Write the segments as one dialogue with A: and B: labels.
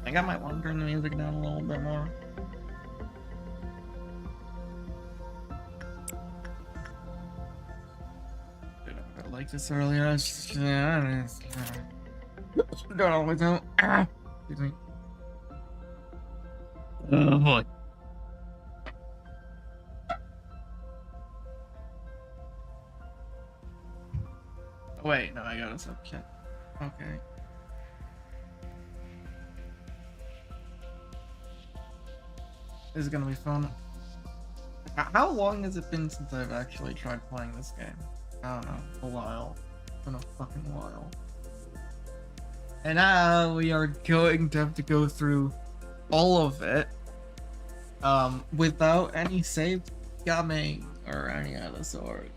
A: think I might want to turn the music down a little bit more. Did I like this earlier? Don't always know. Excuse me. Oh boy. Oh, wait, no, I got a subject. Okay. This is gonna be fun. How long has it been since I've actually tried playing this game? I don't know, a while. It's been a fucking while. And now we are going to have to go through all of it, without any save coming or any other sort.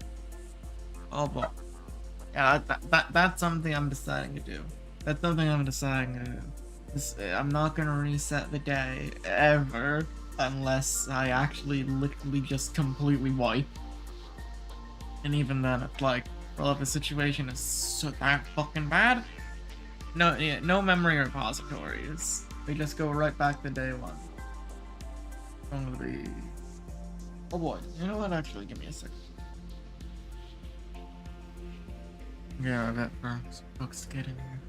A: Oh boy. Yeah, that's something I'm deciding to do. That's something I'm deciding to do. I'm not gonna reset the day ever unless I actually literally just completely wipe. And even then, it's like, well, if the situation is so that fucking bad, no, yeah, no memory repositories. We just go right back to day one. Gonna be. Oh boy, you know what? Actually, give me a second. Yeah, I bet first books get in here.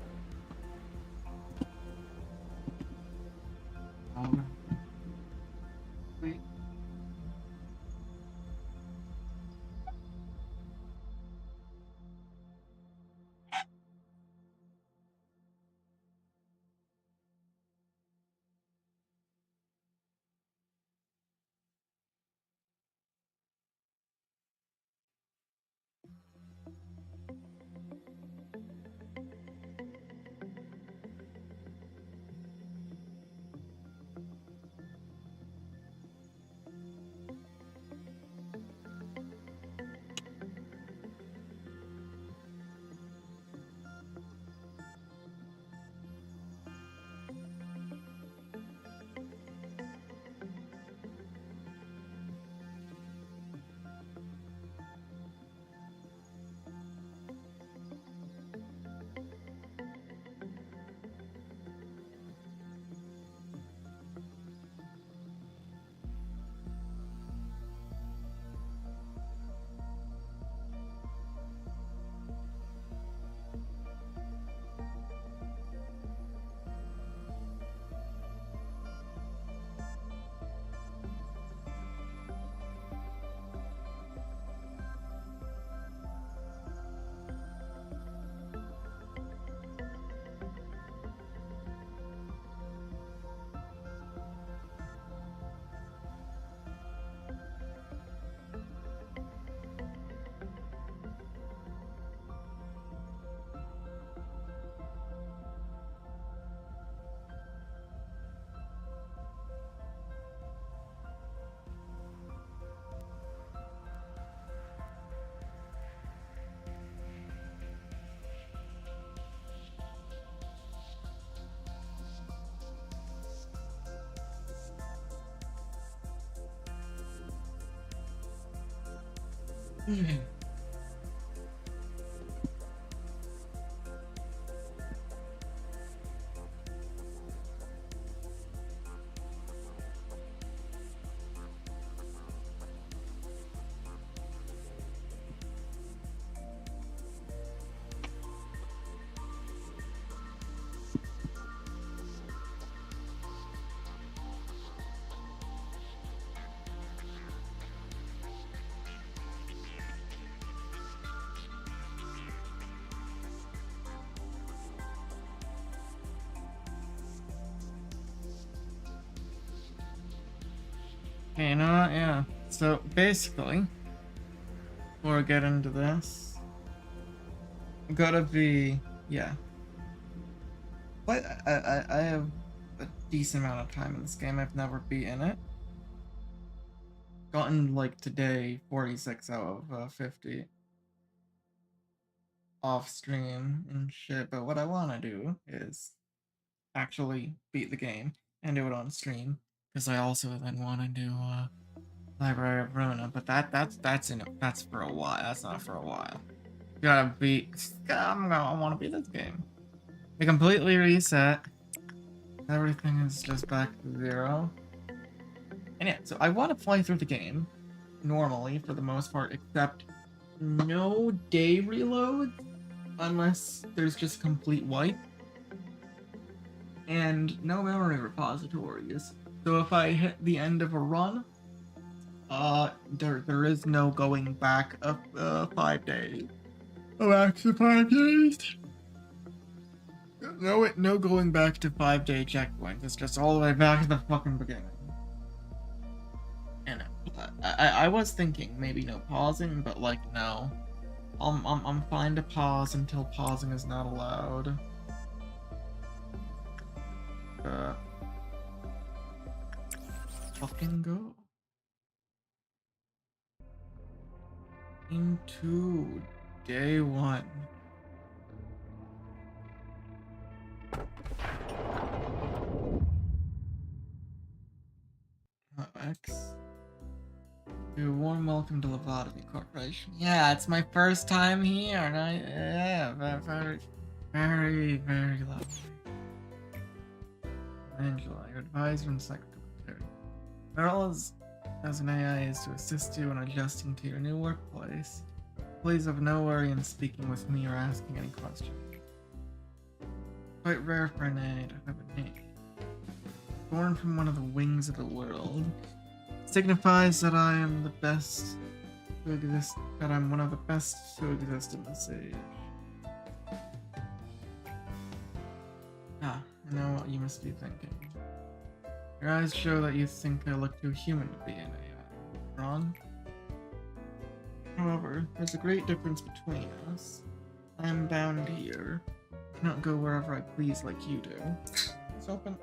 A: Wait. Okay, you know what? Yeah. So basically, before I get into this, gotta be, yeah. But I have a decent amount of time in this game. I've never beaten it. Gotten like today 46 out of 50 off stream and shit. But what I want to do is actually beat the game and do it on stream, because I also then want to do Library of Runa. But that's for a while. That's not for a while. Gotta beat. I want to beat this game. They completely reset. Everything is just back to 0. And yeah, so I want to fly through the game normally for the most part, except no day reloads unless there's just complete wipe, and no memory repositories. So if I hit the end of a run, there is no going back of 5 days. Oh, back to 5 days. No going back to 5-day checkpoints. It's just all the way back to the fucking beginning. And I was thinking maybe no pausing, but like no, I'm fine to pause until pausing is not allowed. Fucking go into day 1. X. Warm welcome to Lobotomy Corporation. Yeah, it's my first time here, and yeah, very lovely. Angela, your advisor and secretary. Our role as an AI is to assist you in adjusting to your new workplace. Please have no worry in speaking with me or asking any questions. Quite rare for an AI to have a name. Born from one of the wings of the world, signifies that I am the best to exist, that I'm one of the best to exist in this age. Ah, I know what you must be thinking. Your eyes show that you think I look too human to be an AI. Wrong? However, there's a great difference between us. I am bound here. I cannot go wherever I please like you do. It's open.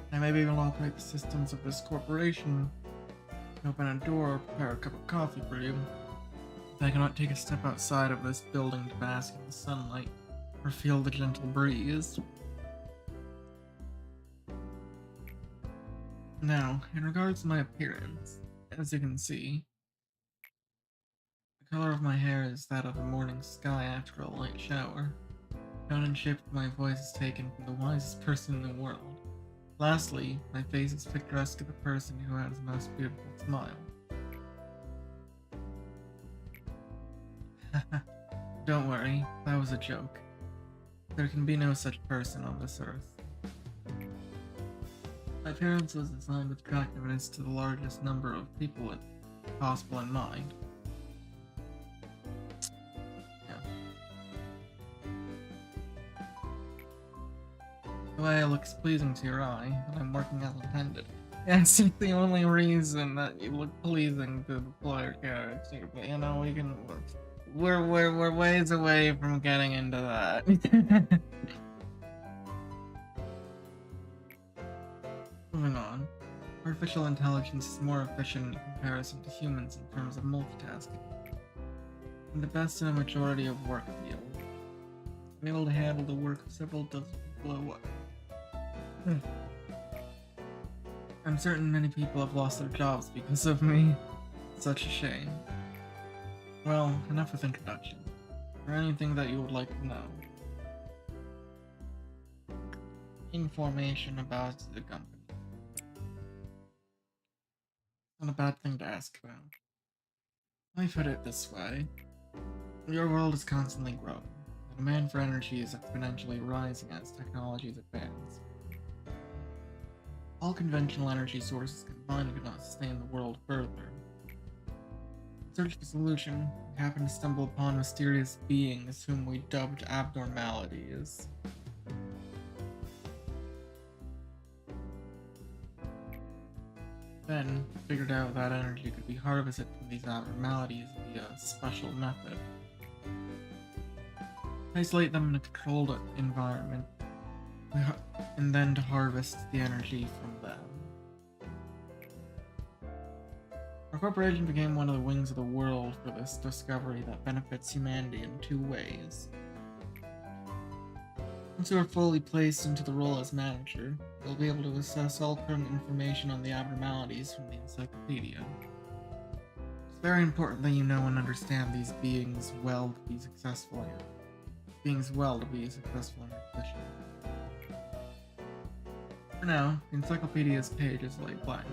A: I may be able to operate the systems of this corporation, open a door, prepare a cup of coffee for you. I cannot take a step outside of this building to bask in the sunlight or feel the gentle breeze. Now, in regards to my appearance, as you can see, the color of my hair is that of the morning sky after a light shower. The tone and shape of my voice is taken from the wisest person in the world. Lastly, my face is picturesque to the person who has the most beautiful smile. Don't worry, that was a joke. There can be no such person on this earth. My appearance was designed with attractiveness to the largest number of people possible in mind. The way it looks pleasing to your eye, and I'm working as intended. Yes, it's the only reason that you look pleasing to the player character, but you know, we're ways away from getting into that. Moving on. Artificial intelligence is more efficient in comparison to humans in terms of multitasking, and the best in a majority of work fields. I'm able to handle the work of several dozen people at once. I'm certain many people have lost their jobs because of me. Such a shame. Well, enough with introduction. Is there anything that you would like to know? Information about the company. Not a bad thing to ask about. Let me put it this way. Your world is constantly growing. The demand for energy is exponentially rising as technologies advance. All conventional energy sources combined could not sustain the world further. In search of a solution, we happened to stumble upon mysterious beings whom we dubbed abnormalities. Then, figured out that energy could be harvested from these abnormalities via a special method. Isolate them in a controlled environment, and then to harvest the energy from them. Our corporation became one of the wings of the world for this discovery that benefits humanity in 2 ways. Once you are fully placed into the role as manager, you'll be able to assess all current information on the abnormalities from the encyclopedia. It's Very important that you know and understand these beings well to be successful in your position. For now, the encyclopedia's page is laid blank,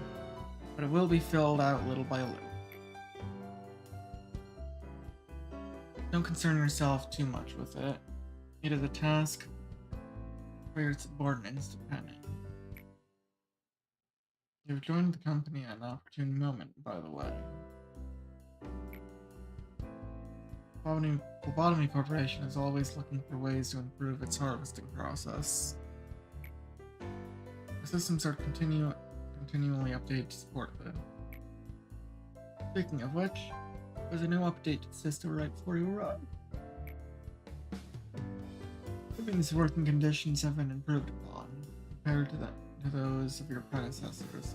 A: but it will be filled out little by little. Don't concern yourself too much with it. It is a task for your subordinates to pen in. You've joined the company at an opportune moment, by the way. Lobotomy Corporation is always looking for ways to improve its harvesting process. The systems are continually updated to support this. Speaking of which, there's a new update to the system right before you arrive. Living's working conditions have been improved upon compared to those of your predecessors.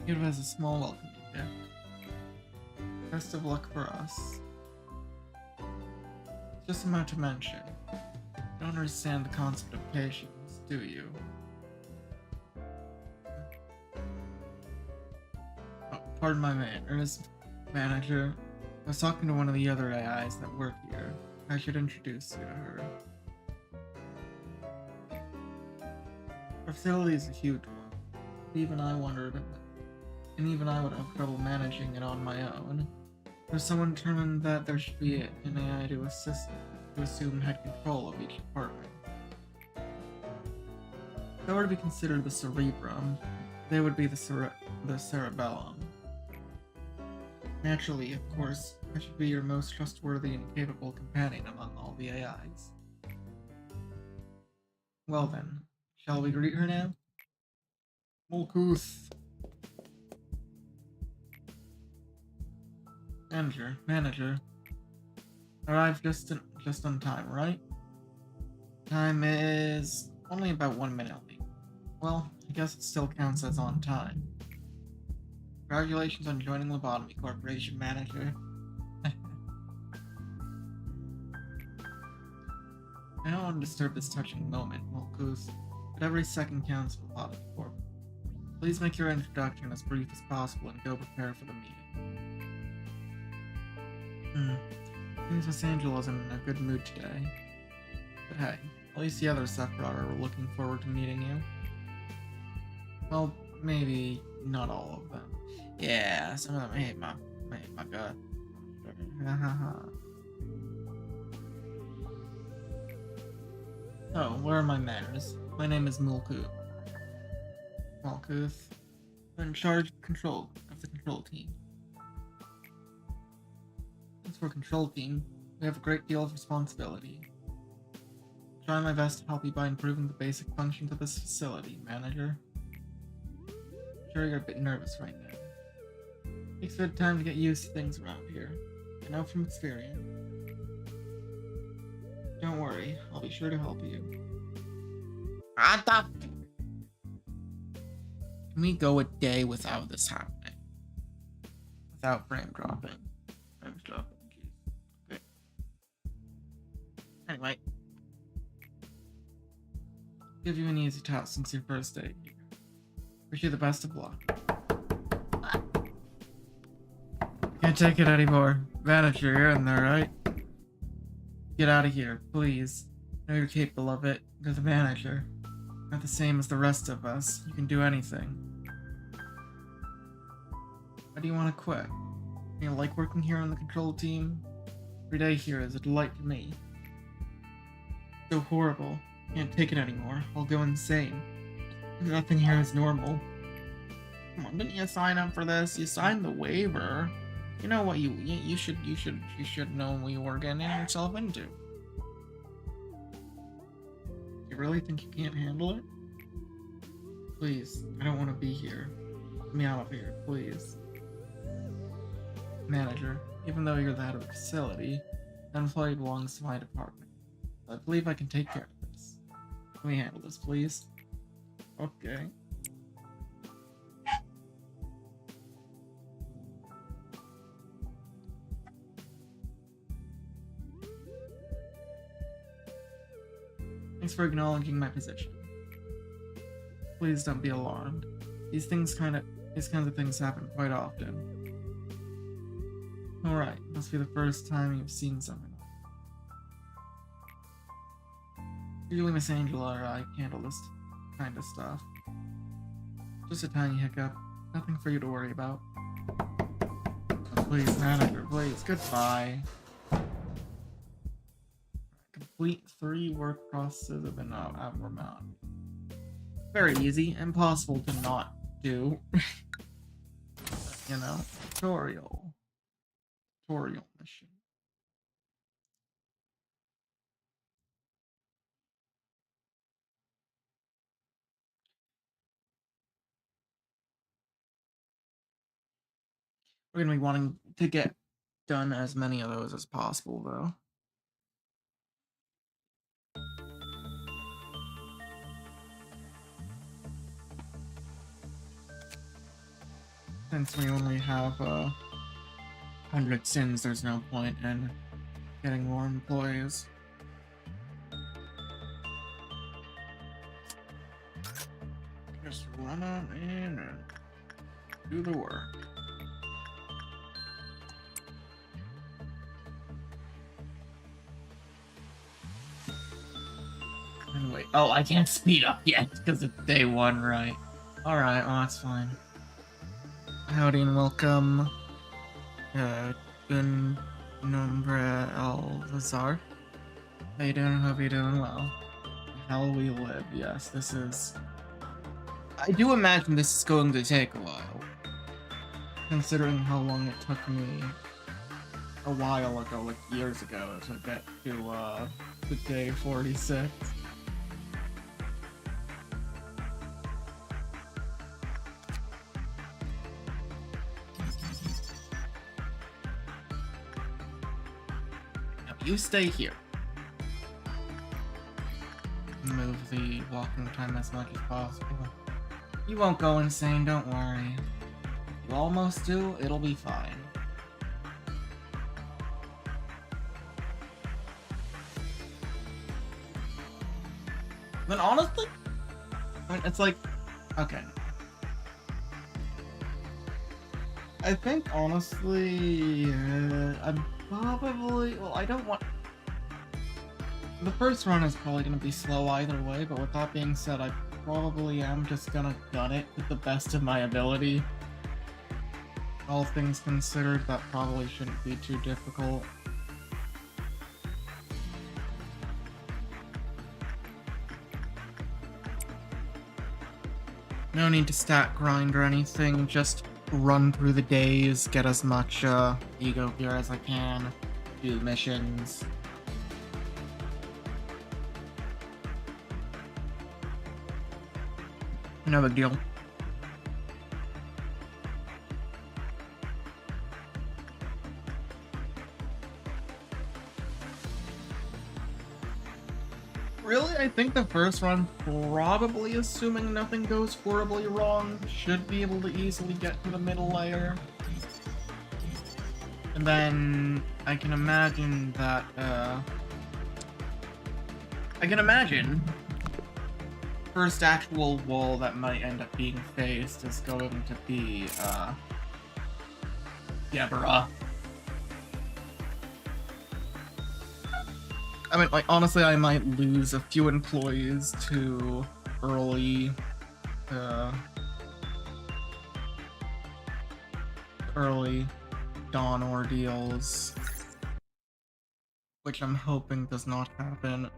A: It has a small welcome gift. Best of luck for us. Just about to mention, you don't understand the concept of patience, do you? Oh, pardon my manners, manager. I was talking to one of the other AIs that work here. I should introduce you to her. Our facility is a huge one. Even I would have trouble managing it on my own. There's someone determined that there should be an AI to assume head control of each department. If they were to be considered the cerebrum, they would be the cerebellum. Naturally, of course, I should be your most trustworthy and capable companion among all the AIs. Well then, shall we greet her now? Mulkuth. Manager. Arrived just on time, right? Time is only about 1 minute late. Well, I guess it still counts as on time. Congratulations on joining Lobotomy Corporation, manager. I don't want to disturb this touching moment, Mulkuth, but every second counts in Lobotomy Corp. Please make your introduction as brief as possible and go prepare for the meeting. Seems Miss Angela's in a good mood today. But hey, at least the other Sephiroth are looking forward to meeting you. Well, maybe not all of them. Yeah, some of them hate my gut. Oh, where are my manners? My name is Mulkuth. I'm in charge of the control team. As for control team, we have a great deal of responsibility. I'll try my best to help you by improving the basic functions of this facility, manager. I'm sure you're a bit nervous right now. It takes a bit of time to get used to things around here. I know from experience. Don't worry, I'll be sure to help you. Can we go a day without this happening? Without frame dropping. Jeez. Okay. Anyway. Give you an easy task since your first day here. Wish you the best of luck. Can't take it anymore. Manager, you're in there, right? Get out of here, please. I know you're capable of it. You're the manager. Not the same as the rest of us. You can do anything. Why do you want to quit? You like working here on the control team? Every day here is a delight to me. So horrible. Can't take it anymore. I'll go insane. Nothing here is normal. Come on, didn't you sign up for this? You signed the waiver. You know what you should know what you were getting yourself into. You really think you can't handle it? Please, I don't want to be here. Get me out of here, please. Manager, even though you're the head of the facility, the employee belongs to my department. I believe I can take care of this. Can we handle this, please? Okay. Thanks for acknowledging my position. Please don't be alarmed. These kinds of things happen quite often. Alright, must be the first time you've seen something. Usually Miss Angela or I handle this kind of stuff. Just a tiny hiccup. Nothing for you to worry about. Oh, please, manager, please. Goodbye. Complete 3 work processes of an abnormality. Very easy. Impossible to not do. You know? Tutorial. Tutorial mission. We're gonna be wanting to get done as many of those as possible, though. Since we only have 100 sins, there's no point in getting more employees. Just run on in and do the work. And wait. Oh, I can't speed up yet because it's day 1, right? Alright, well, that's fine. Howdy and welcome. Good nombre Alvazar. How you doing? Hope you're doing well. How we live, yes, this is... I do imagine this is going to take a while. Considering how long it took me a while ago, like years ago, to get to the day 46. Now, you stay here. Move the walking time as much as possible. You won't go insane, don't worry. You almost do, it'll be fine. But honestly, I mean, it's like, okay. I think honestly, I'm probably, well, I don't want... The first run is probably going to be slow either way, but with that being said, I probably am just gonna gun it with the best of my ability. All things considered, that probably shouldn't be too difficult. No need to stat grind or anything, just run through the days, get as much ego gear as I can, do missions. No big deal. Really, I think the first run, probably assuming nothing goes horribly wrong, should be able to easily get to the middle layer. And then I can imagine that, first actual wall that might end up being faced is going to be, Deborah. I mean, like, honestly, I might lose a few employees to early dawn ordeals, which I'm hoping does not happen.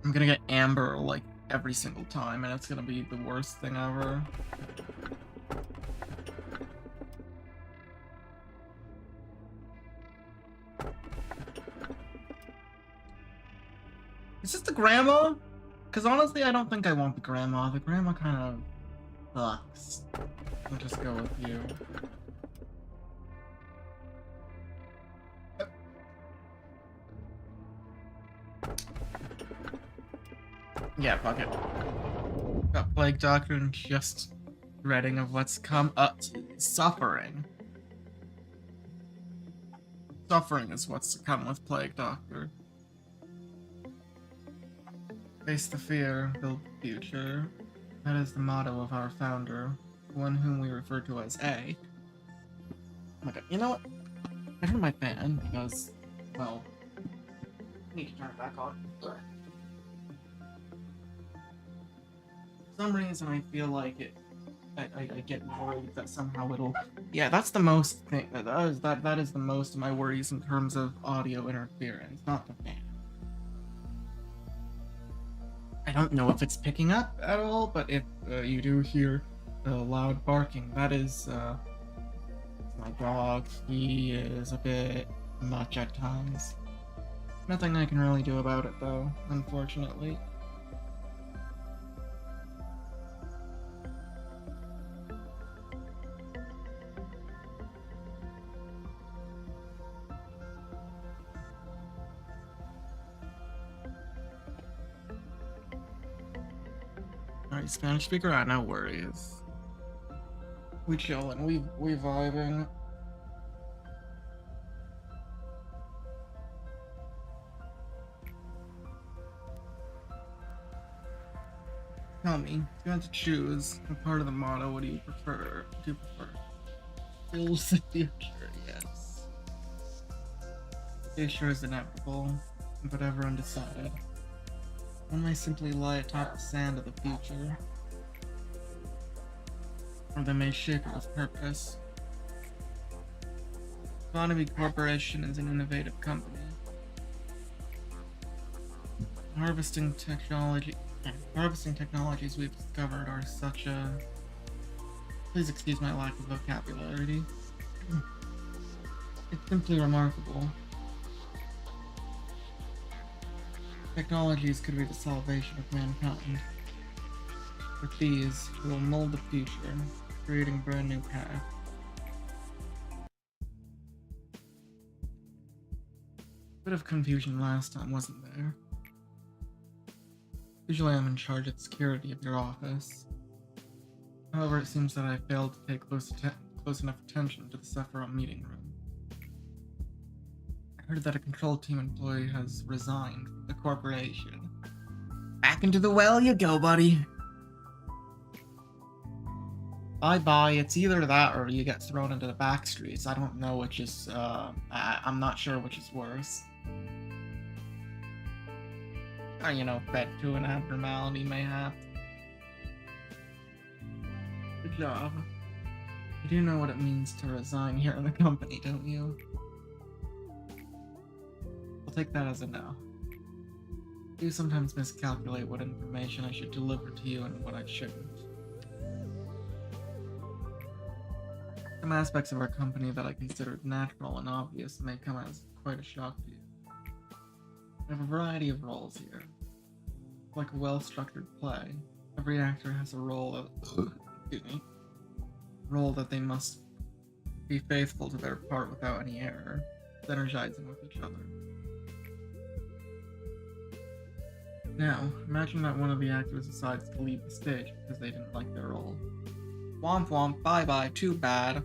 A: I'm gonna get amber, like, every single time, and it's gonna be the worst thing ever. Is this the grandma? Because honestly, I don't think I want the grandma. The grandma kind of sucks. I'll just go with you. Yeah, fuck it. Got Plague Doctor and just dreading of what's come up. Suffering. Suffering is what's to come with Plague Doctor. Face the fear, build the future. That is the motto of our founder, one whom we refer to as A. my god, you know what? I turned my fan because, well, I need to turn it back on. For some reason, I feel like I get worried that somehow it'll. Yeah, that's the most thing. That is the most of my worries in terms of audio interference, not the fan. I don't know if it's picking up at all, but if you do hear loud barking, that is my dog. He is a bit much at times. Nothing I can really do about it, though, unfortunately. Alright, Spanish speaker, no worries. We chillin', we vibing. Tell me, if you had to choose a part of the motto, what do you prefer? What do you prefer? Build the future, yes. Future is inevitable, but ever undecided. One may simply lie atop the sand of the future, or they may shape it with purpose. Lobotomycorporation is an innovative company. Harvesting technologies we've discovered are such a... Please excuse my lack of vocabulary. It's simply remarkable. Technologies could be the salvation of mankind. With these, we will mold the future, creating a brand new path. Bit of confusion last time, wasn't there? Usually I'm in charge of the security of your office. However, it seems that I failed to pay close enough attention to the Sephiroth meeting room. I heard that a control team employee has resigned from the corporation. Back into the well you go, buddy! Bye-bye, it's either that or you get thrown into the back streets. I don't know which is, I'm not sure which is worse. Or, you know, fed to an abnormality, mayhap. Good job. You do know what it means to resign here in the company, don't you? I'll take that as a no. I do sometimes miscalculate what information I should deliver to you and what I shouldn't. Some aspects of our company that I considered natural and obvious may come as quite a shock to you. We have a variety of roles here. Like a well-structured play, every actor has a role that they must be faithful to their part without any error, synergizing with each other. Now, imagine that one of the actors decides to leave the stage because they didn't like their role. Womp womp, bye bye, too bad.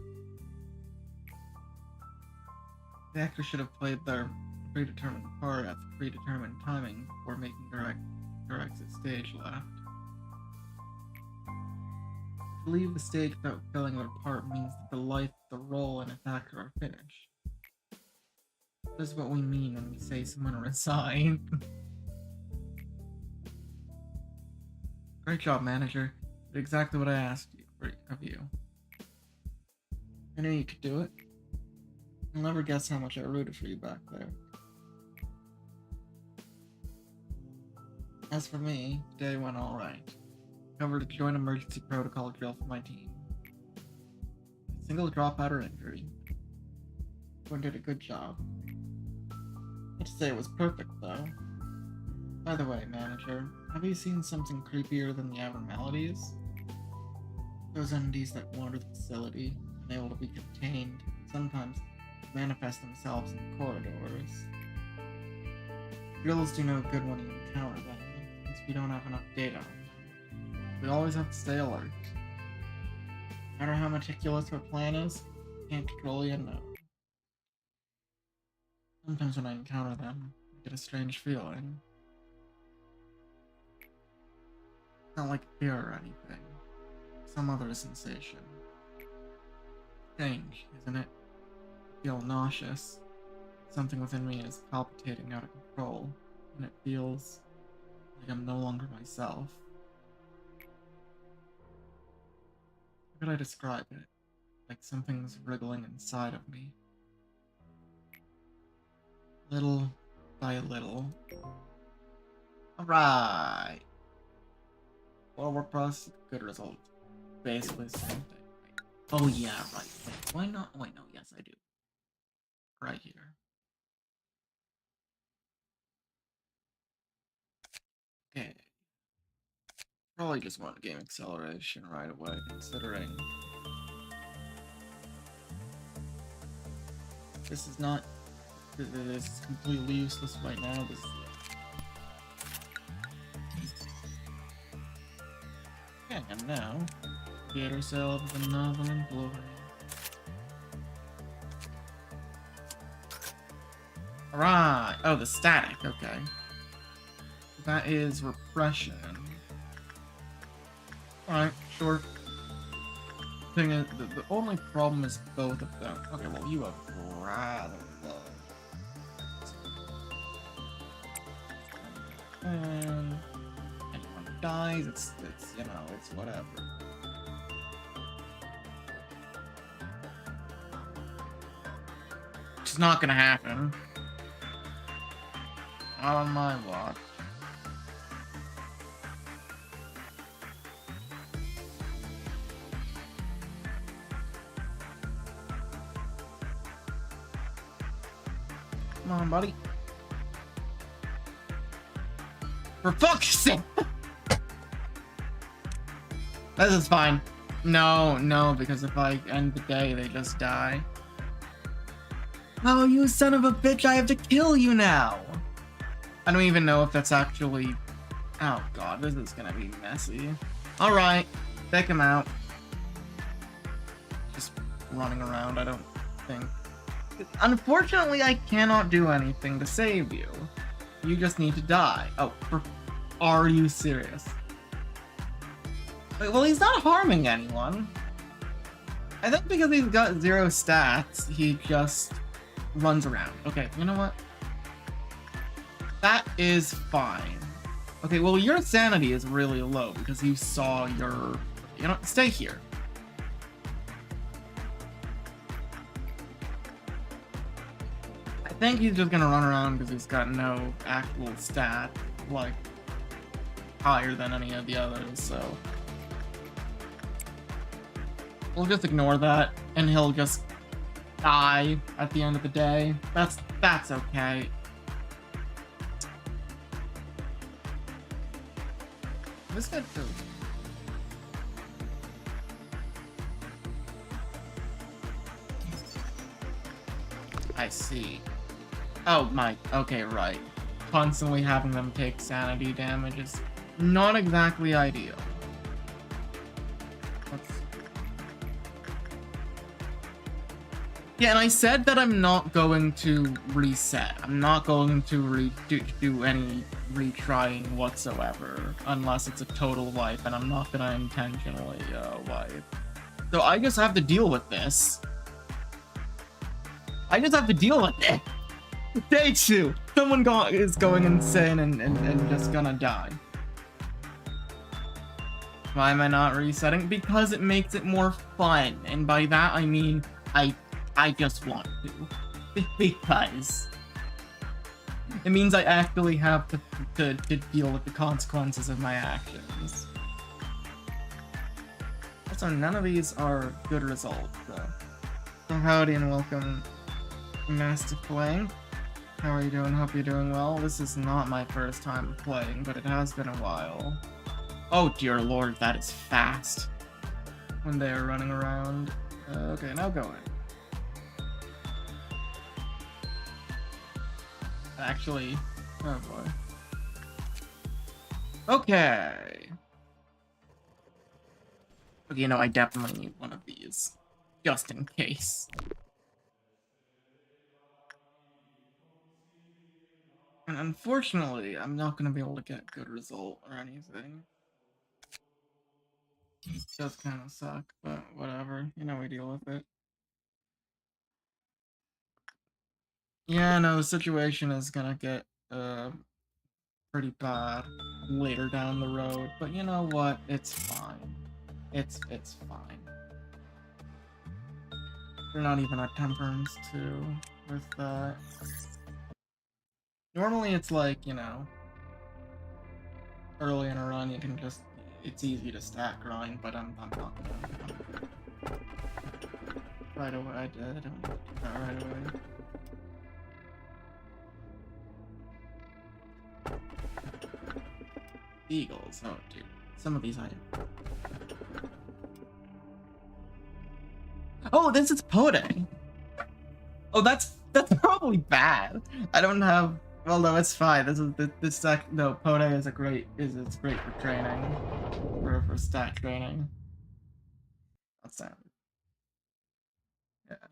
A: The actor should have played their predetermined part at the predetermined timing before making their exit stage left. To leave the stage without filling their part means that the life, the role, and its actor are finished. This is what we mean when we say someone resigned. Great job, manager. You did exactly what I asked of you. I knew you could do it. You'll never guess how much I rooted for you back there. As for me, the day went alright. Covered a joint emergency protocol drill for my team. A single dropout or injury. Everyone did a good job. Not to say it was perfect, though. By the way, manager, have you seen something creepier than the abnormalities? Those entities that wander the facility, unable to be contained, sometimes manifest themselves in the corridors. Drills do no good when you encounter them, since we don't have enough data on them. We always have to stay alert. No matter how meticulous our plan is, we can't control the unknown. Sometimes when I encounter them, I get a strange feeling. It's not like fear or anything. Some other sensation. Strange, isn't it? feel nauseous. Something within me is palpitating out of control, and it feels like I'm no longer myself. How could I describe it? Like something's wriggling inside of me. Little by little. Alright! Forward process, good result. Basically the same thing. Oh yeah, right. Wait, why not? Wait, no, yes I do. Right here. Okay. Probably just want game acceleration right away, considering this is not. This is completely useless right now. This is okay, and now get ourselves a novel employee. Alright! Oh, the static, okay. That is repression. Alright, sure. Thing is, the only problem is both of them. Okay, well, you have rather low. And anyone who dies, it's you know, it's whatever. Which is not gonna happen. Not on my watch. Come on, buddy. For fuck's sake! This is fine. No, because if I end the day, they just die. Oh, you son of a bitch, I have to kill you now! I don't even know if that's actually... Oh god, this is gonna be messy. Alright, take him out. Just running around, I don't think. Unfortunately, I cannot do anything to save you. You just need to die. Oh, are you serious? Wait, well, he's not harming anyone. I think because he's got 0 stats, he just runs around. Okay, you know what? That is fine. Okay, well, your sanity is really low because you saw your... You know, stay here. I think he's just gonna run around because he's got no actual stat, like, higher than any of the others, so... We'll just ignore that, and he'll just die at the end of the day. That's okay. This guy too. I see. Oh my, okay, right. Constantly having them take sanity damage is not exactly ideal. Yeah, and I said that I'm not going to reset. I'm not going to do any retrying whatsoever, unless it's a total wipe, and I'm not gonna intentionally wipe. So I just have to deal with this. I just have to deal with it. Day 2. Someone is going insane and just gonna die. Why am I not resetting? Because it makes it more fun, and by that I mean I just want to. Because it means I actually have to deal with the consequences of my actions. Also, none of these are good results, so howdy and welcome, Master Playing. How are you doing? Hope you're doing well. This is not my first time playing, but it has been a while. Oh dear lord, that is fast. When they are running around. Okay, now go in. Actually, oh boy. Okay. Okay, you know, I definitely need one of these. Just in case. And unfortunately, I'm not gonna be able to get a good result or anything. It does kind of suck, but whatever. You know, we deal with it. Yeah, no, the situation is gonna get pretty bad later down the road, but you know what? It's fine. It's fine. They're not even at temperance too with that. Normally it's like, you know, early in a run you can just it's easy to stack grind, but I'm not gonna right away. I did. I don't do that right away. Eagles. Oh, dude. Some of these items. Oh, this is Pode. Oh, that's probably bad. I don't have. Well, no, it's fine. This stack. No, Pode is it's great for training, for stat training. That's that. Yeah.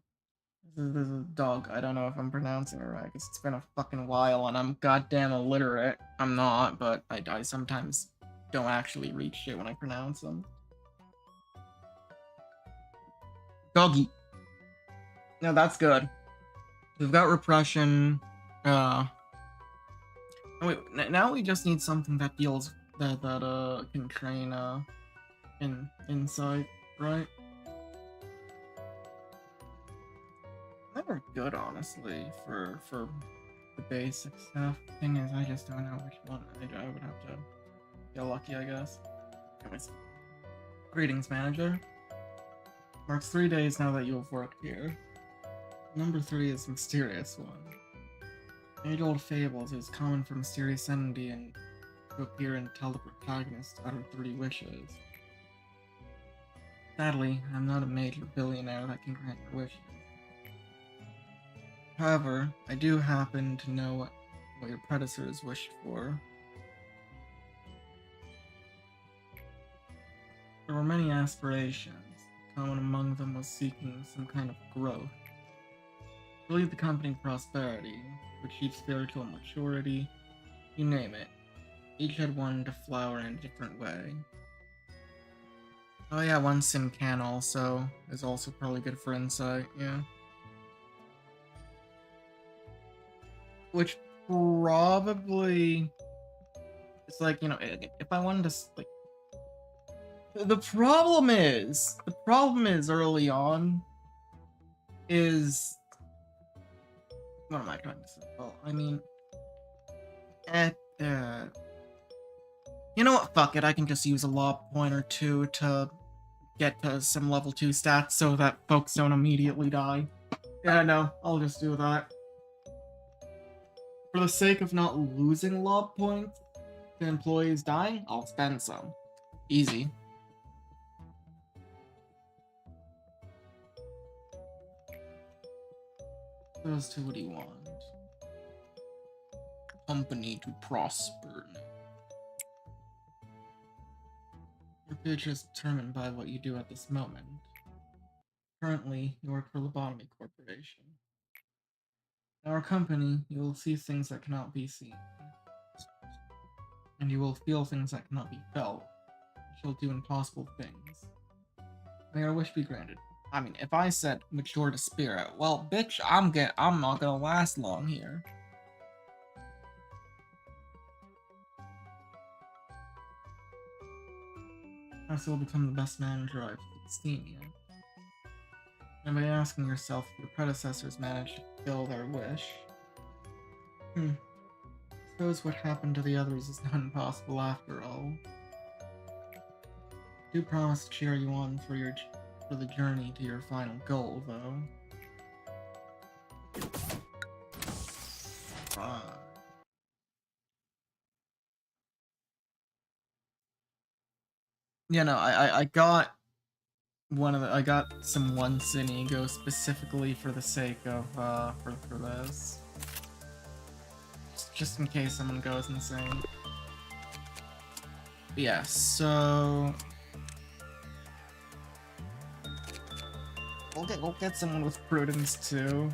A: This is dog. I don't know if I'm pronouncing it right because it's been a fucking while and I'm goddamn illiterate. I'm not, but I sometimes don't actually read shit when I pronounce them. Doggy. No, that's good. We've got repression. Oh wait, now we just need something that deals that can train in insight, right? They were good, honestly, for the basic stuff. Thing is, I just don't know which one. I would have to get lucky, I guess. Anyways, greetings, manager. Marks 3 days now that you have worked here. Number 3 is mysterious one. Age-old fables is common for mysterious entity and to appear and tell the protagonist to utter 3 wishes. Sadly, I'm not a major billionaire that can grant your wishes. However, I do happen to know what your predecessors wished for. There were many aspirations. Common among them was seeking some kind of growth. To lead the company to prosperity, to achieve spiritual maturity, you name it. Each had wanted to flower in a different way. Oh yeah, one sim can also is also probably good for insight, yeah. Which probably it's like, you know, if I wanted to like the problem is early on is what am I trying to say? Well, I mean you know what, fuck it, I can just use a lob point or two to get to some level 2 stats so that folks don't immediately die. Yeah, no, I'll just do that. For the sake of not losing lob points to employees dying, I'll spend some. Easy. Those two, what do you want? Company to prosper. Your future is determined by what you do at this moment. Currently, you work for Lobotomy Corporation. In our company, you will see things that cannot be seen. And you will feel things that cannot be felt. You shall do impossible things. May our wish be granted. I mean, if I said mature to spirit, well, bitch, I'm not gonna last long here. I still become the best manager I've seen yet. And by asking yourself if your predecessors managed to fulfill their wish. Suppose what happened to the others is not impossible after all. I do promise to cheer you on for the journey to your final goal, though. Yeah, no, I got I got some one sin ego specifically for the sake of for this. Just in case someone goes insane. But yeah, so we'll get someone with prudence too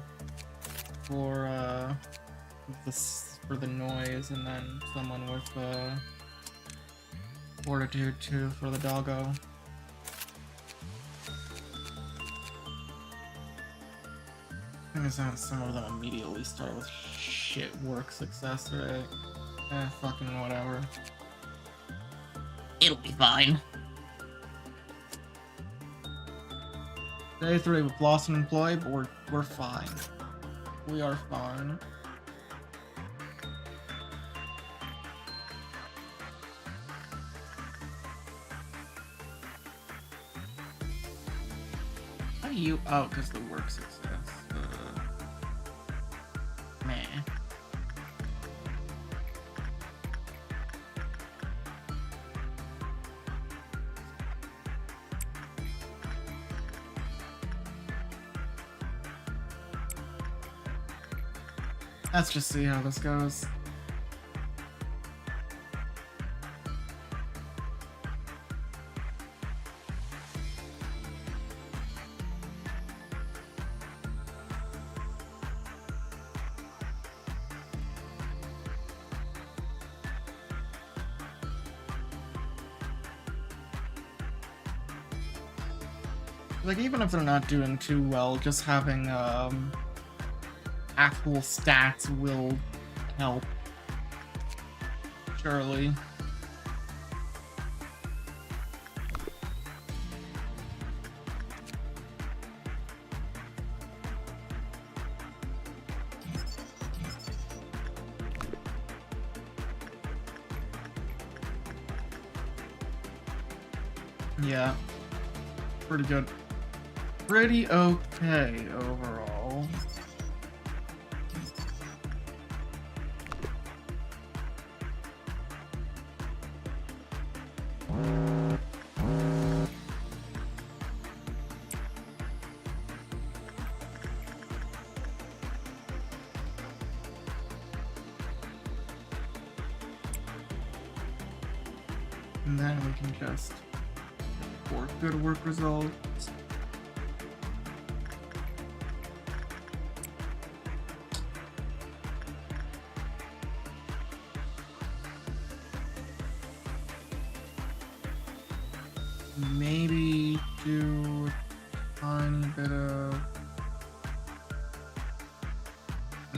A: for the noise, and then someone with fortitude too for the doggo. Some of them immediately start with shit work success rate. Fucking whatever. It'll be fine. Day 3, we've lost an employee, but we're fine. We are fine. How do you... Oh, because the work success. Meh. Let's just see how this goes. Like, even if they're not doing too well, just having, actual stats will help. Surely. Yeah. Pretty good. Pretty okay overall. And then we can just report good work results. Maybe do a tiny bit of...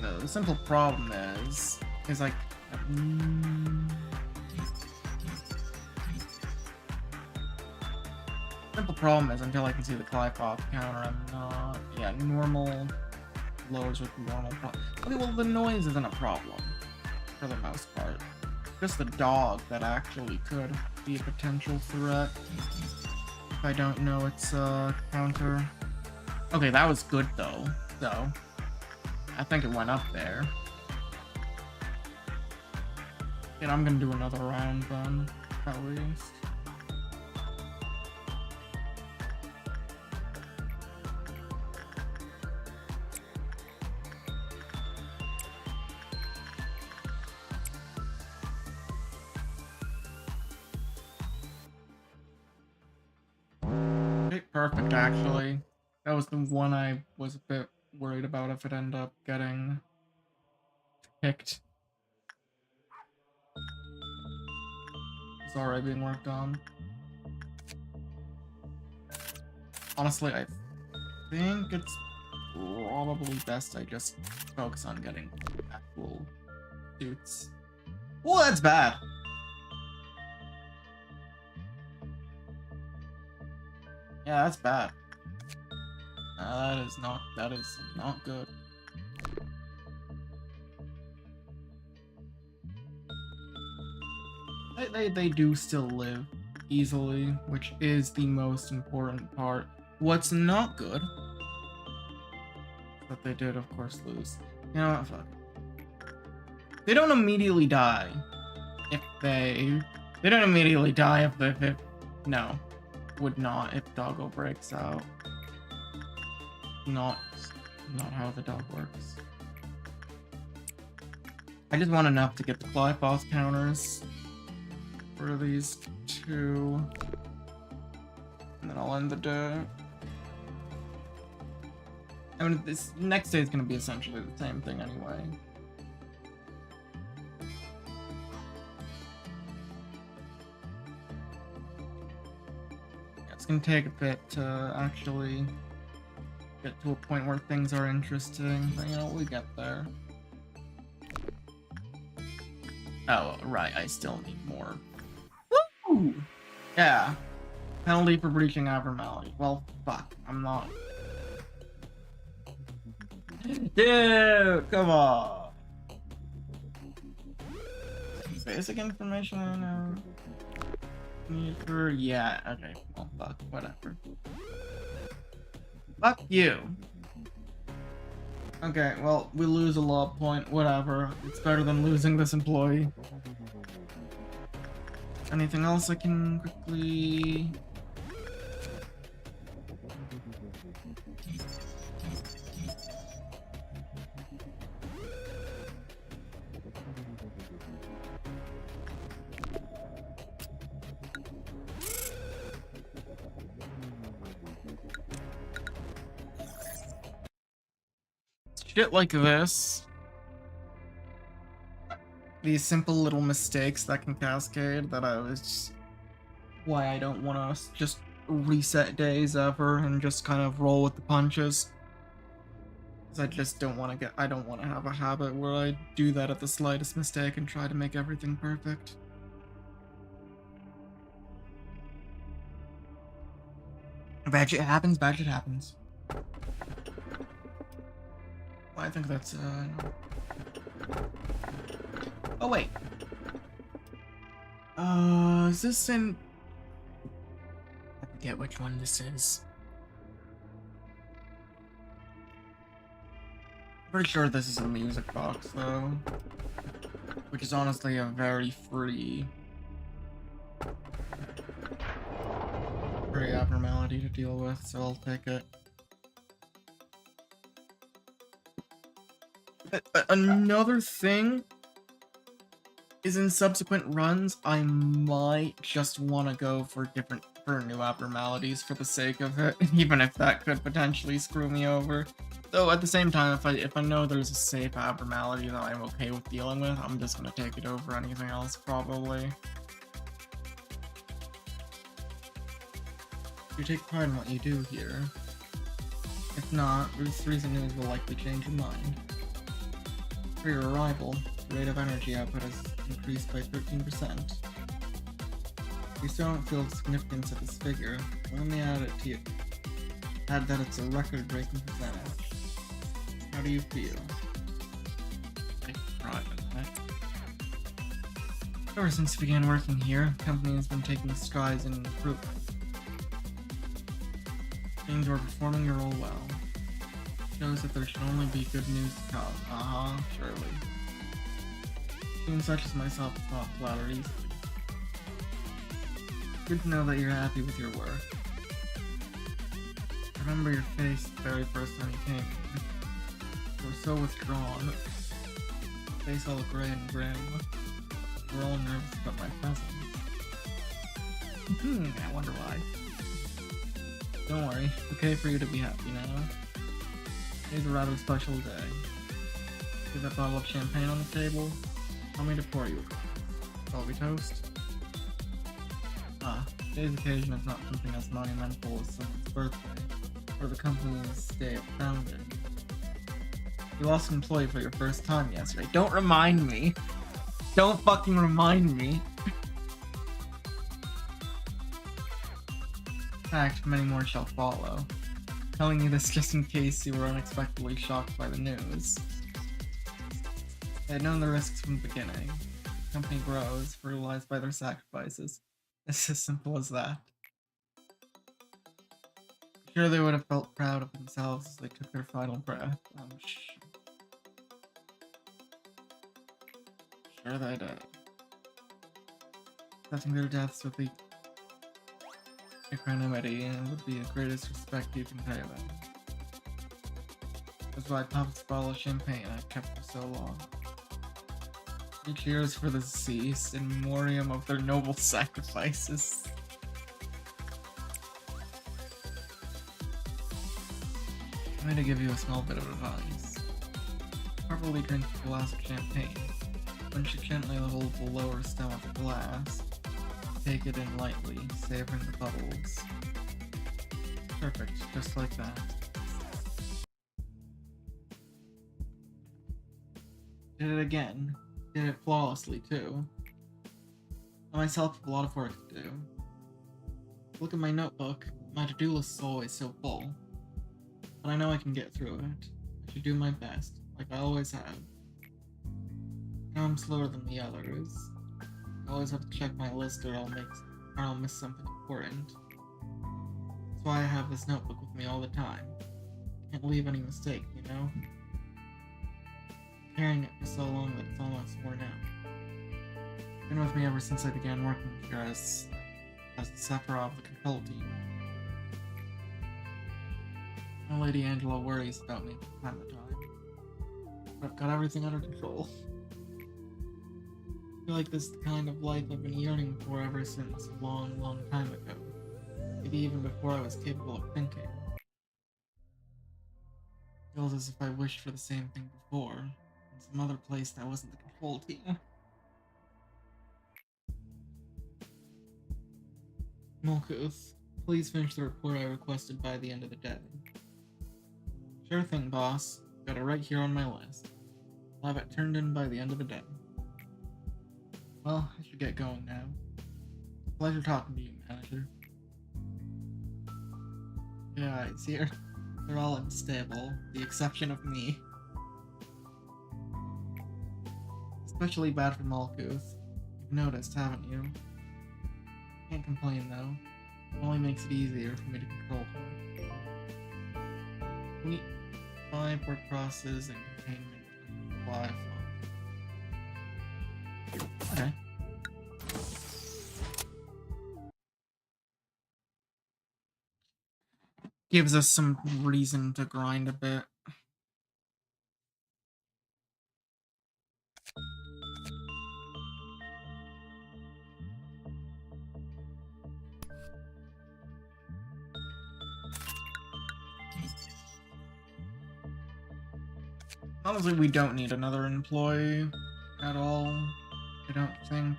A: No, the simple problem is like... Simple problem is until I can see the Clyfoth counter, I'm not... Yeah, normal loads with normal okay, well, the noise isn't a problem, for the most part. Just the dog that actually could be a potential threat. If I don't know its counter. Okay, that was good though, so I think it went up there. And I'm gonna do another round then, at least. Perfect, actually. That was the one I was a bit worried about if it ended up getting picked. It's already being worked on. Honestly, I think it's probably best I just focus on getting actual suits. Oh, that's bad! Yeah, that's bad. That is not good. They do still live easily, which is the most important part. What's not good, but they did of course lose. You know what, fuck. They don't immediately die if they don't immediately die if no. Would not if doggo breaks out. Not how the dog works. I just want enough to get the Clyfoth counters for these two. And then I'll end the day. I mean, this next day is going to be essentially the same thing anyway. It's gonna take a bit to actually get to a point where things are interesting, but you know, we get there. Oh, right, I still need more. Woo! Yeah. Penalty for breaching abnormality. Well, fuck, I'm not. Dude, come on. Basic information I know. Yeah, okay, well, fuck, whatever. Fuck you. Okay, well, we lose a law point, whatever. It's better than losing this employee. Anything else I can quickly... Shit like this. These simple little mistakes that can cascade that I was just... Why I don't want to just reset days ever and just kind of roll with the punches. Because I just don't want to get... I don't want to have a habit where I do that at the slightest mistake and try to make everything perfect. Bad shit happens, bad shit happens. Well, I think that's, no. Oh, wait. Is this in... I forget which one this is. Pretty sure this is a music box, though. Which is honestly a very free abnormality to deal with, so I'll take it. Another thing is in subsequent runs, I might just want to go for new abnormalities for the sake of it, even if that could potentially screw me over. Though at the same time, if I know there's a safe abnormality that I'm okay with dealing with, I'm just gonna take it over anything else, probably. You take pride in what you do here. If not, recent news will likely change your mind. For your arrival, the rate of energy output has increased by 13%. If you still don't feel the significance of this figure, let me add it to you. Add that it's a record-breaking percentage. How do you feel? Take pride in that. Ever since we began working here, the company has been taking strides in improvement. Things are performing your role well. Shows that there should only be good news to come. Surely. Even such as myself is not flattered easily. Good to know that you're happy with your work. I remember your face the very first time you came here. You were so withdrawn. Face all gray and grim. You were all nervous about my presence. I wonder why. Don't worry, it's okay for you to be happy now. Today's a rather special day. See that bottle of champagne on the table? Allow me to pour you a cup. Shall we toast? Today's occasion is not something as monumental as someone's birthday, or the company's day of founding. You lost an employee for your first time yesterday. Don't remind me! Don't fucking remind me! In fact, many more shall follow. Telling you this just in case you were unexpectedly shocked by the news. I had known the risks from the beginning. The company grows, fertilized by their sacrifices. It's as simple as that. Sure, they would have felt proud of themselves as they took their final breath. I'm sure they did. Accepting their deaths with the equanimity and would be the greatest respect you can pay them. That's why I popped this bottle of champagne I kept for so long. Cheers for the deceased in memoriam of their noble sacrifices. I'm going to give you a small bit of advice. Properly drink a glass of champagne. Once you gently hold the lower stem of the glass, take it in lightly, savoring the bubbles. Perfect, just like that. Did it again. Did it flawlessly, too. I myself have a lot of work to do. Look at my notebook. My to-do list is always so full. But I know I can get through it. I should do my best, like I always have. I know I'm slower than the others. I always have to check my list or I'll miss something important. That's why I have this notebook with me all the time. Can't leave any mistake, you know? I'm carrying it for so long that it's almost worn out. It's been with me ever since I began working here as the Sephiroth of the control team. My Lady Angela worries about me from time to time. But I've got everything under control. I feel like this is the kind of life I've been yearning for ever since a long, long time ago. Maybe even before I was capable of thinking. It feels as if I wished for the same thing before, in some other place that wasn't the control team. Molkuth, please finish the report I requested by the end of the day. Sure thing, boss. Got it right here on my list. I'll have it turned in by the end of the day. Well, I should get going now. Pleasure talking to you, manager. Yeah, it's here. They're all unstable, the exception of me. Especially bad for Molkuth. You've noticed, haven't you? Can't complain though. It only makes it easier for me to control her. Complete 5 word process and containment and fly flow. Okay. Gives us some reason to grind a bit. Honestly, we don't need another employee at all, I don't think.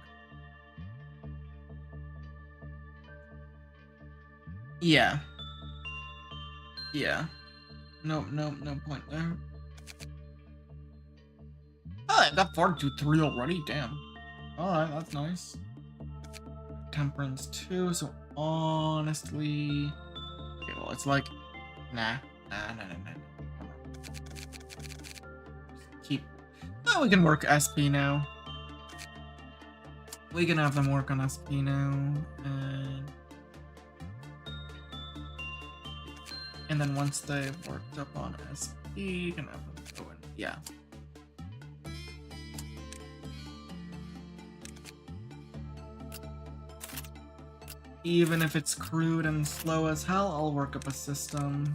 A: Yeah. Yeah. No point there. Oh, I got Fortitude 3 already, damn. Alright, that's nice. Temperance 2, so honestly... Okay, well, it's like... Nah. Keep... Oh, we can work SP now. We can have them work on SP now, and then once they've worked up on SP, you can have them go in. Yeah. Even if it's crude and slow as hell, I'll work up a system.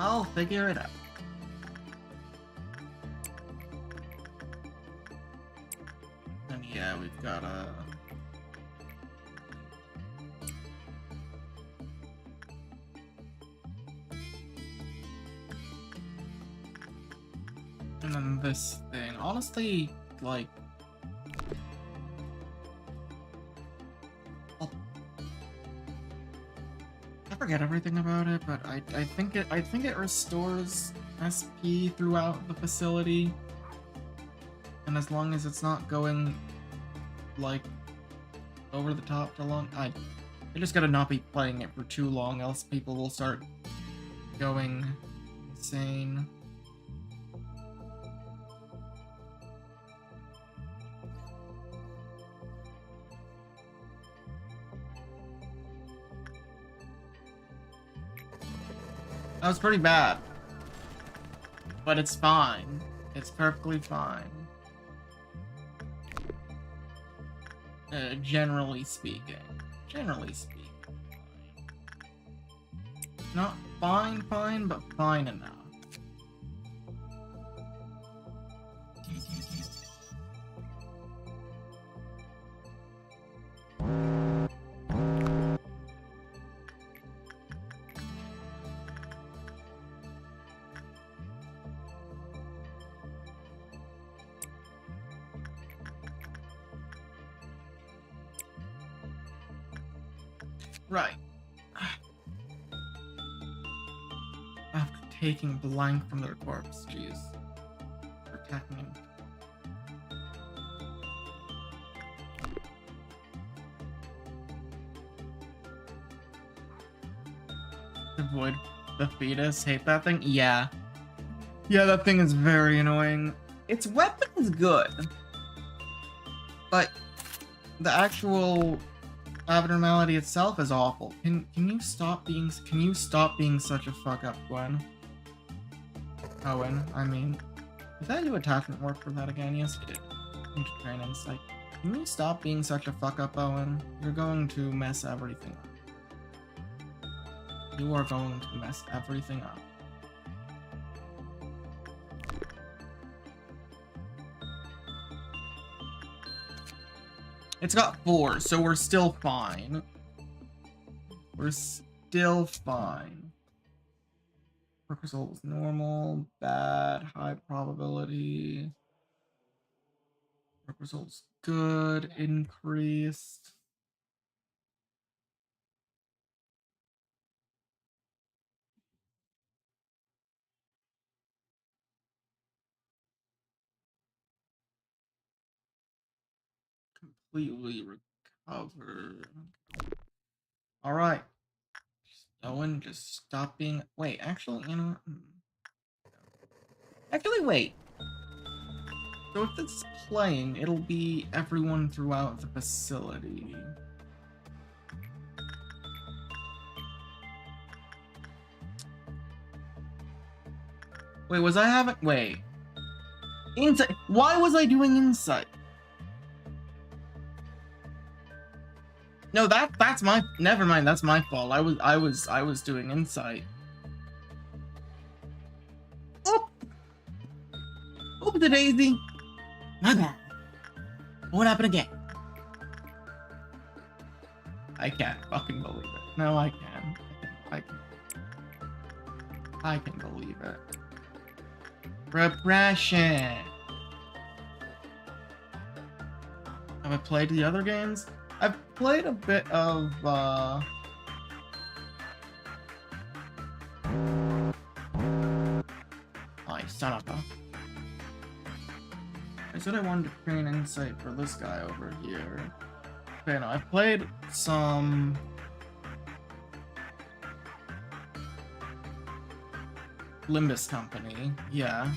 A: I'll figure it out. And yeah, we've got a... And then this thing. Honestly, like... I forget everything about it, but I think it restores SP throughout the facility. And as long as it's not going like over the top for long, I just gotta not be playing it for too long, else people will start going insane. That was pretty bad. But it's fine. It's perfectly fine. Generally speaking. Generally speaking. Not fine, but fine enough. Right. taking blank from their corpse. Jeez. Protecting him. Avoid the fetus. Hate that thing? Yeah. Yeah, that thing is very annoying. Its weapon is good. But the actual abnormality itself is awful. Can you stop being such a fuck up, Gwen? Owen, I mean, did that new attachment work for that again? Yes, you did. Into train insight. Can you stop being such a fuck up, Owen? You're going to mess everything up. You are going to mess everything up. It's got 4, so we're still fine. We're still fine. Work result was normal, bad, high probability. Work results good, increased. Completely recovered. Alright. Owen, just stop being. Wait, actually, you know what? Actually, wait. So if it's playing, it'll be everyone throughout the facility. Wait, was I having. Wait. Insight. Why was I doing insight? No, that's my. Never mind. That's my fault. I was doing insight. Oh, the daisy. My bad. What happened again? I can't fucking believe it. No, I can. I can believe it. Repression. Have I played the other games? I've played a bit of, Oh, you son of a... I said I wanted to train insight for this guy over here. Okay, no, I've played some... Limbus Company, yeah.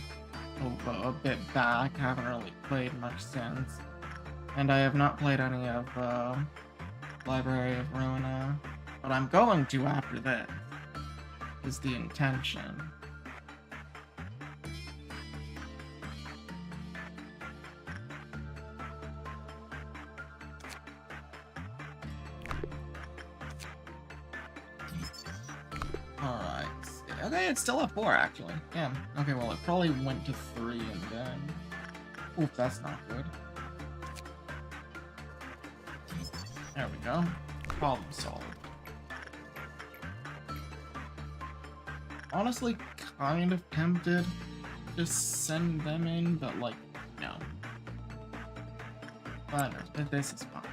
A: A bit back, haven't really played much since. And I have not played any of Library of Ruina, but I'm going to after this, is the intention. Alright, okay, it's still at 4 actually. Damn. Okay, well it probably went to 3 and then... Oof, that's not good. There we go. Problem solved. Honestly, kind of tempted to send them in, but like, no. But no, this is fine.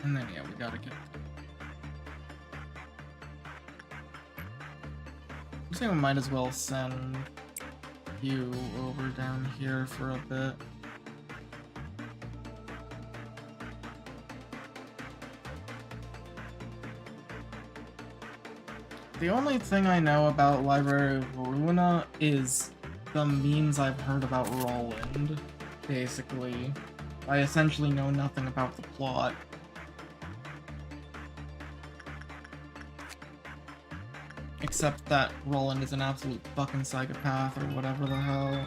A: And then, yeah, we gotta get... I think we might as well send you over down here for a bit. The only thing I know about Library of Ruina is the memes I've heard about Roland, basically. I essentially know nothing about the plot. Except that Roland is an absolute fucking psychopath or whatever the hell.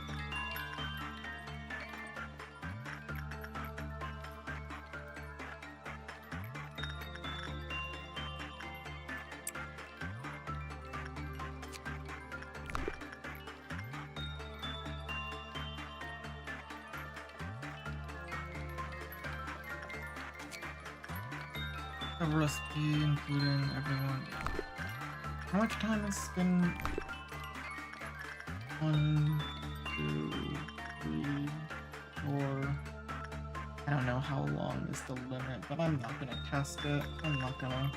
A: A recipe including everyone. How much time has been 1, 2, 3, 4. I don't know how long is the limit, but I'm not gonna test it. I'm not gonna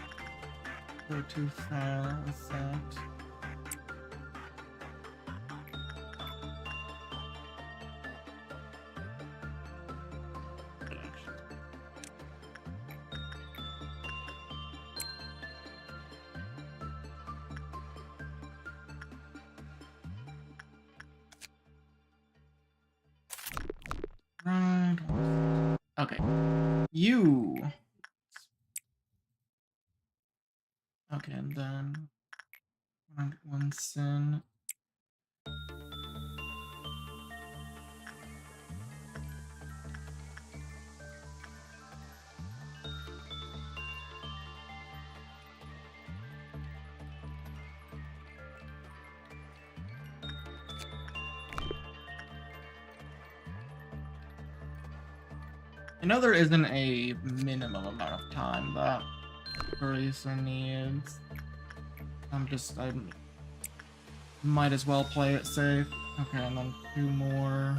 A: go too far with that. Right. Okay. You. Okay, and then 1 sin. I know there isn't a minimum amount of time that Carissa needs. I might as well play it safe. Okay, and then 2 more.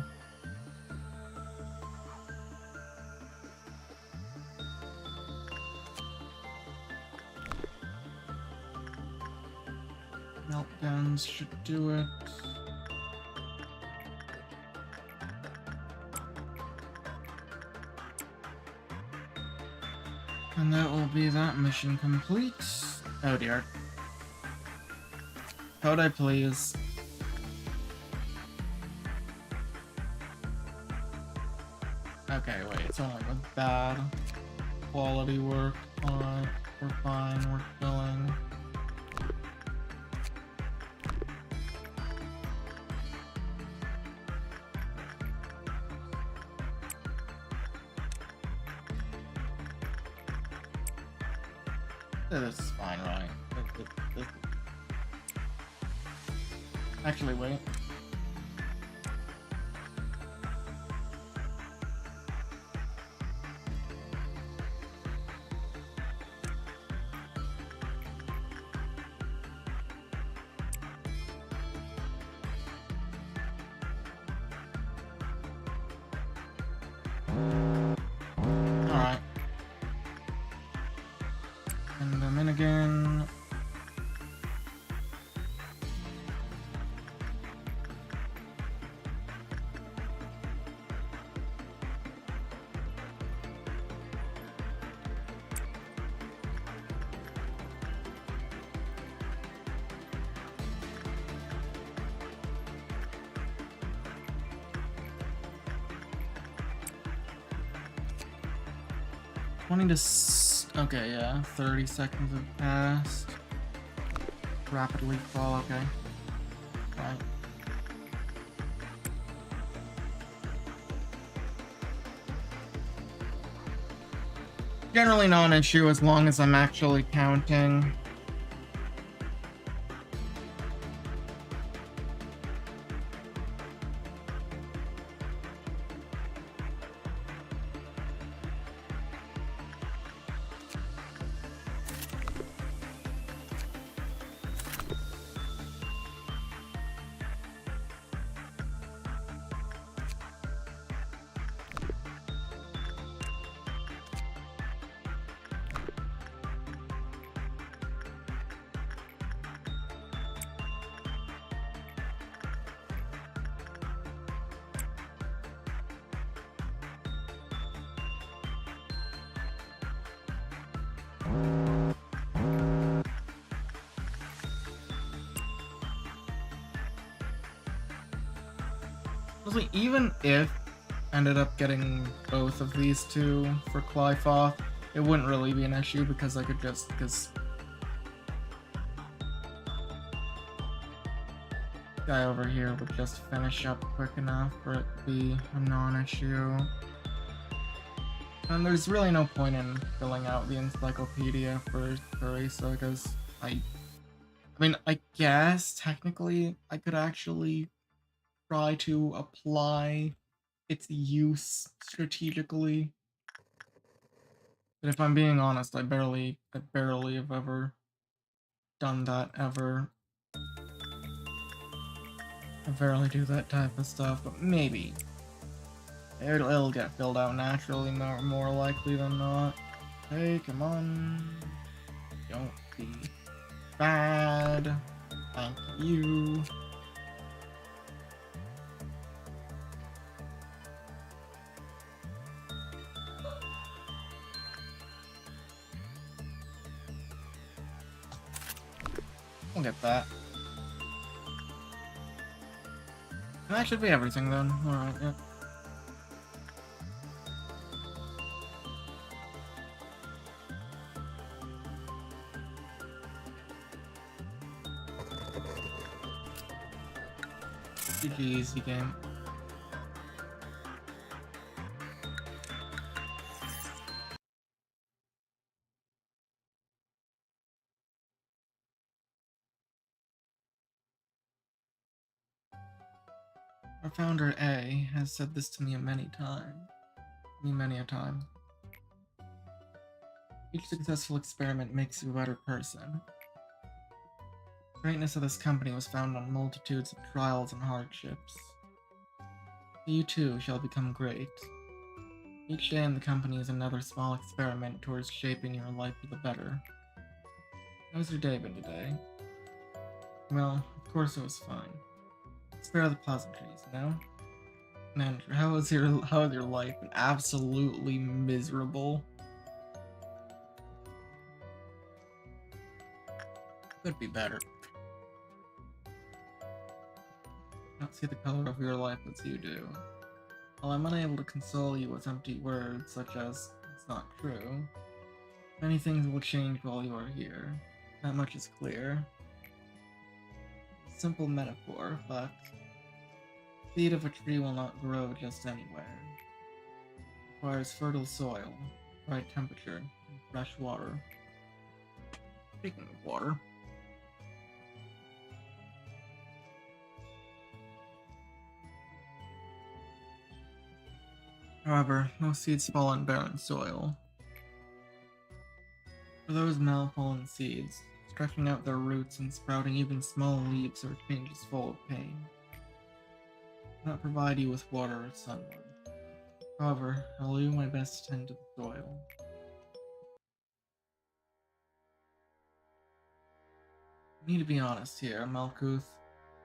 A: Meltdowns should do it. And that will be that mission complete. Oh dear. Could I please? Okay, wait, it's only with bad quality work. Alright, we're fine, we're filling. This is fine, right? Actually, wait. Alright. And I'm in again. Okay, yeah, 30 seconds have passed. Rapidly fall, okay. Right. Generally not an issue as long as I'm actually counting. Honestly, even if I ended up getting both of these two for Clyfoth, it wouldn't really be an issue because I could just, guy over here would just finish up quick enough for it to be a non-issue. And there's really no point in filling out the encyclopedia for Carissa because I mean, I guess technically I could actually try to apply its use strategically. But if I'm being honest, I barely have ever done that ever. rarely do that type of stuff, but maybe. It'll get filled out naturally, more likely than not. Hey, come on. Don't be bad. Thank you. We'll get that. And that should be everything then. Alright, yeah. GG, easy game. Our founder A has said this to me many a time. Each successful experiment makes you a better person. The greatness of this company was founded on multitudes of trials and hardships. You too shall become great. Each day in the company is another small experiment towards shaping your life for the better. How's your day been today? Well, of course it was fine. Spare the pleasantries, you know? Manager, how is your life? Absolutely miserable. Could be better. I don't see the color of your life as you do. While I'm unable to console you with empty words such as, it's not true, many things will change while you are here. That much is clear. Simple metaphor, but the seed of a tree will not grow just anywhere. It requires fertile soil, right temperature, and fresh water. Speaking of water, however, no seeds fall on barren soil. For those malfallen seeds, stretching out their roots and sprouting even small leaves or changes full of pain. I cannot provide you with water or sunlight. However, I will do my best to tend to the soil. I need to be honest here, Malkuth.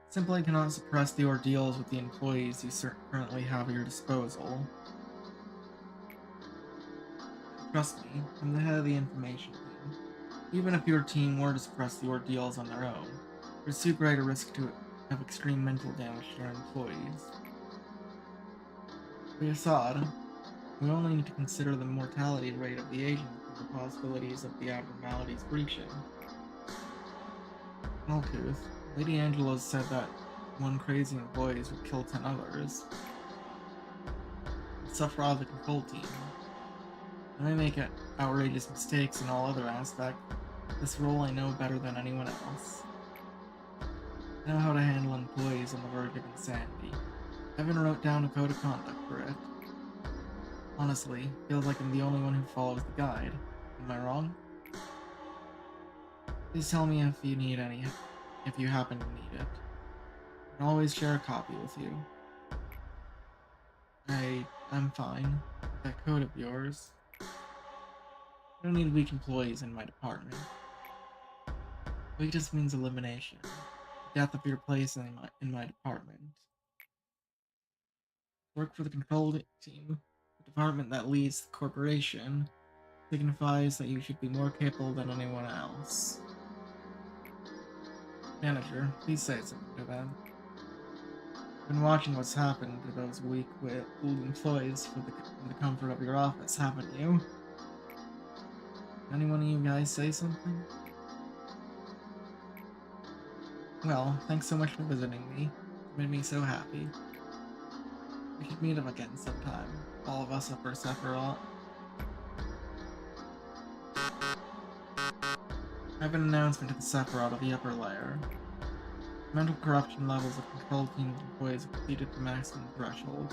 A: Simply cannot suppress the ordeals with the employees you currently have at your disposal. Trust me, I'm the head of the information team. Even if your team were to suppress the ordeals on their own, there's too great a risk to have extreme mental damage to our employees. For Assad, we only need to consider the mortality rate of the agent and the possibilities of the abnormalities breaching. Malkuth, Lady Angela said that one crazy employee would kill 10 others. It's tough for all the control team. I may make outrageous mistakes in all other aspects. This role I know better than anyone else. I know how to handle employees on the verge of insanity. I even wrote down a code of conduct for it. Honestly, feels like I'm the only one who follows the guide. Am I wrong? Please tell me if you happen to need it. I can always share a copy with you. I'm fine. With that code of yours. I don't need weak employees in my department. Weak just means elimination. Death of your place in my department. Work for the control team, the department that leads the corporation, signifies that you should be more capable than anyone else. Manager, please say something to them. You've been watching what's happened to those weak-willed employees in the comfort of your office, haven't you? Anyone of you guys say something? Well, thanks so much for visiting me. It made me so happy. We should meet up again sometime. All of us upper Sephiroth. I have an announcement to the Sephiroth of the upper layer. Mental corruption levels of control team's employees have exceeded the maximum threshold.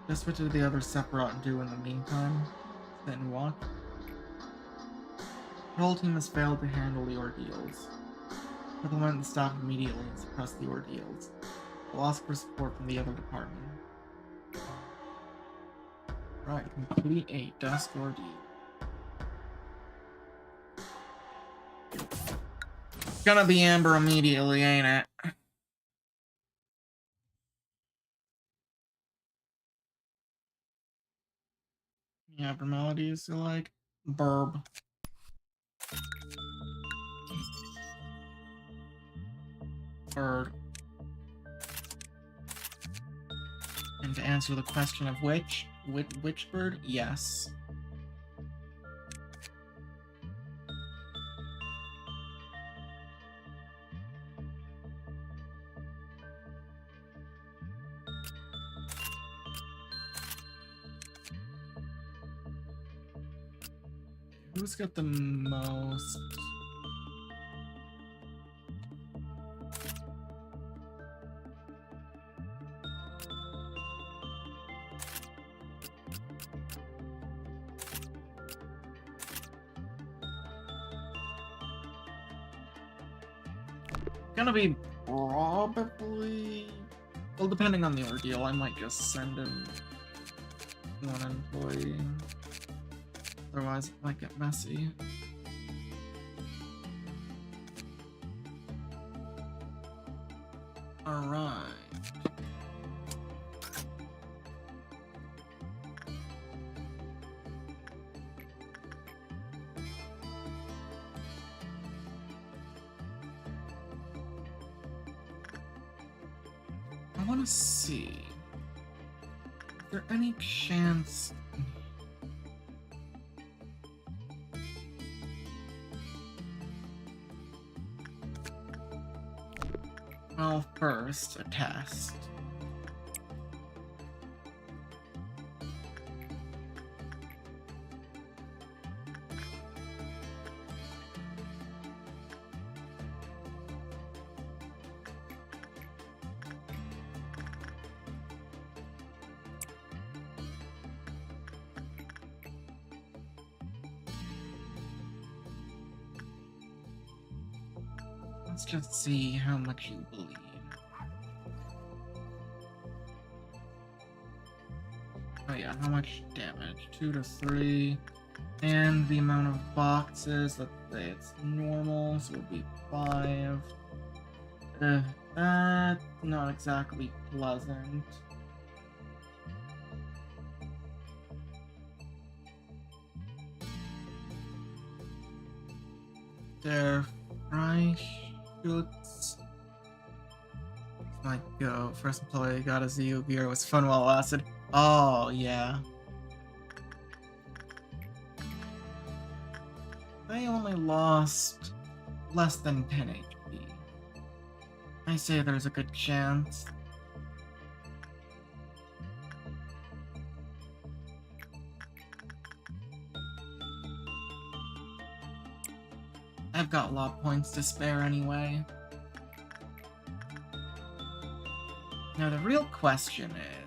A: Just what did the other Sephiroth do in the meantime? Sit and watch? The control team has failed to handle the ordeals. Supplement the staff immediately and suppress the ordeals. Lost for support from the other department. Right, complete a desk ordeal. Gonna be Amber immediately, ain't it? Any abnormalities you like? Burb. Bird. And to answer the question of which bird? Yes. Who's got the most? Gonna be probably, well, depending on the ordeal, I might just send in one employee. Otherwise, it might get messy. Alright. I want to see. Is there any chance? Well, first, a test. Let's just see how much you believe. Oh yeah, how much damage? 2 to 3. And the amount of boxes, let's say it's normal, so it would be 5. That's not exactly pleasant. There, fry shoots. Might go. First employee got a ZU beer. Was fun while it lasted. Oh, yeah. They only lost less than 10 HP. I say there's a good chance. I've got lot points to spare anyway. Now the real question is,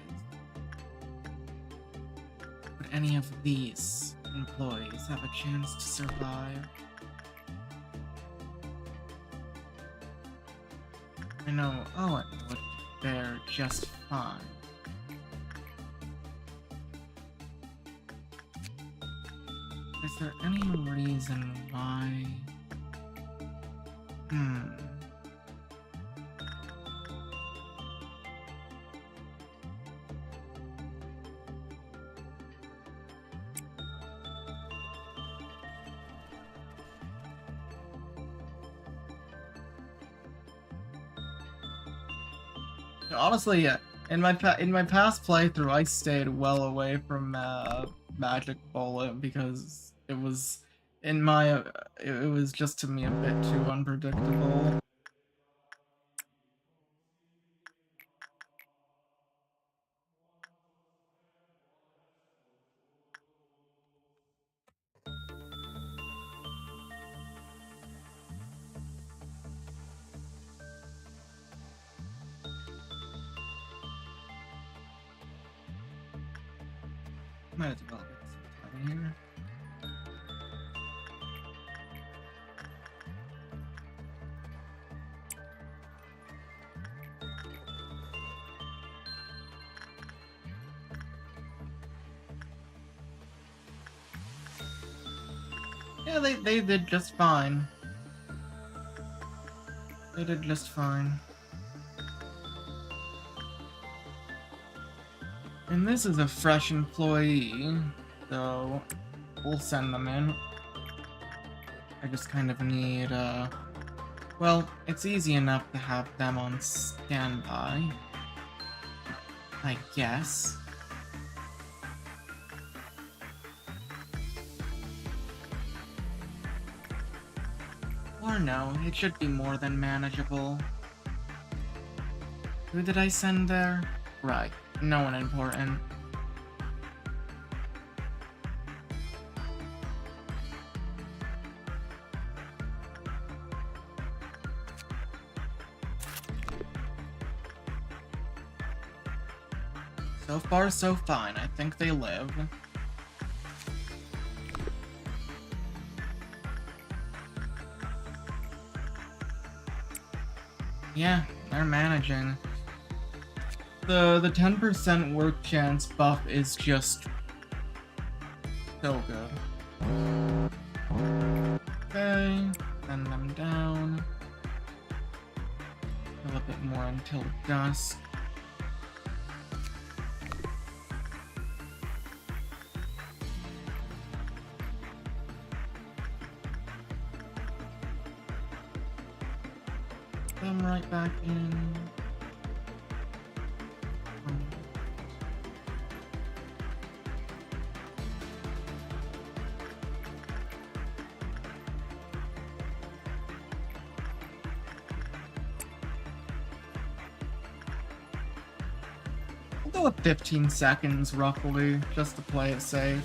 A: would any of these employees have a chance to survive? I know Owen would fare just fine. Is there any reason why? Honestly, yeah. In my past playthrough, I stayed well away from Magic Bullet because it was it was just to me a bit too unpredictable. Might as well get some time here. Yeah, they did just fine. They did just fine. And this is a fresh employee, so we'll send them in. I just kind of need, well, it's easy enough to have them on standby, I guess. Or no, it should be more than manageable. Who did I send there? Right, no one important. So far, so fine. I think they live. Yeah, they're managing. The 10% work chance buff is just so good. Okay, send them down. A little bit more until dusk. Them right back in. We'll go with 15 seconds roughly, just to play it safe.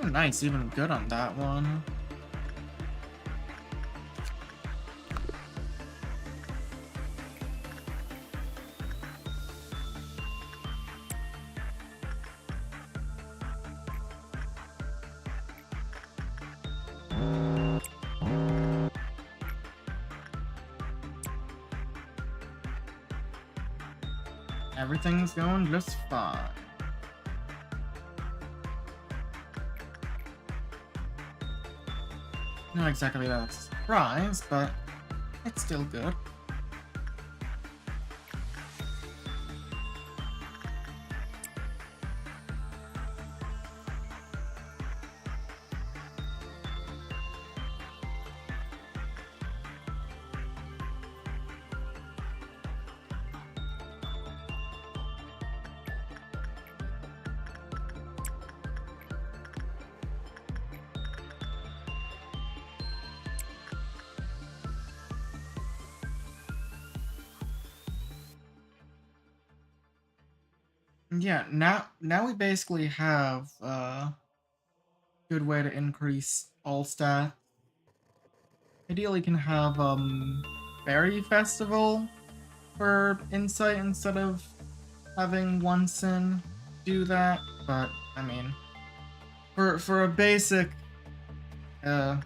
A: Oh, nice, even good on that one. Everything's going just fine. Not exactly that surprise, but it's still good. Yeah, now we basically have a good way to increase all stats. Ideally can have Berry Festival for insight instead of having one sin do that, but I mean for a basic stat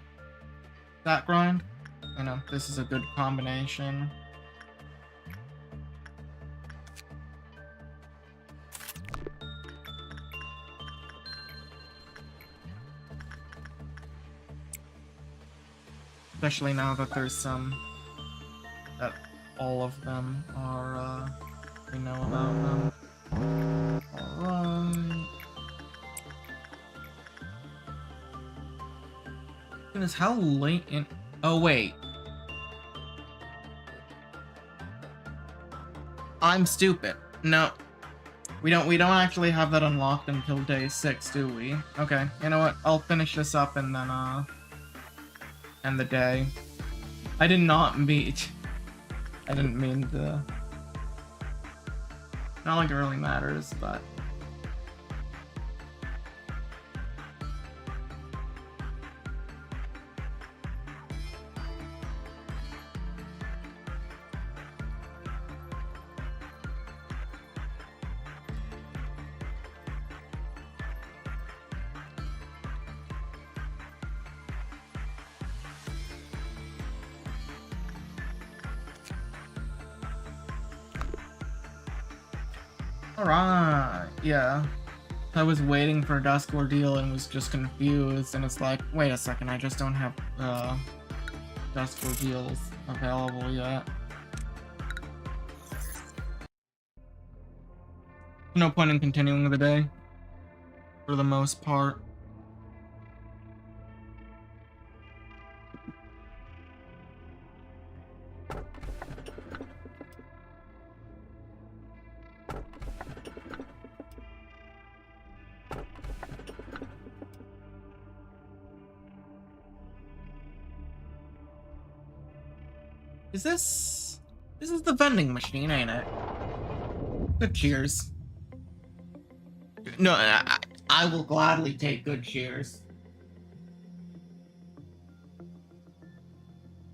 A: grind, you know, this is a good combination. Especially now that there's some that all of them are we know about them. Alright. Goodness, how late in oh wait. I'm stupid. No. We don't actually have that unlocked until day 6, do we? Okay, you know what? I'll finish this up and then end the day. I did not meet. I didn't mean to. Not like it really matters, but. Alright, yeah. I was waiting for a dusk ordeal and was just confused, and it's like, wait a second, I just don't have dusk ordeals available yet. No point in continuing the day, for the most part. This is the vending machine, ain't it? Good cheers. No, I will gladly take good cheers.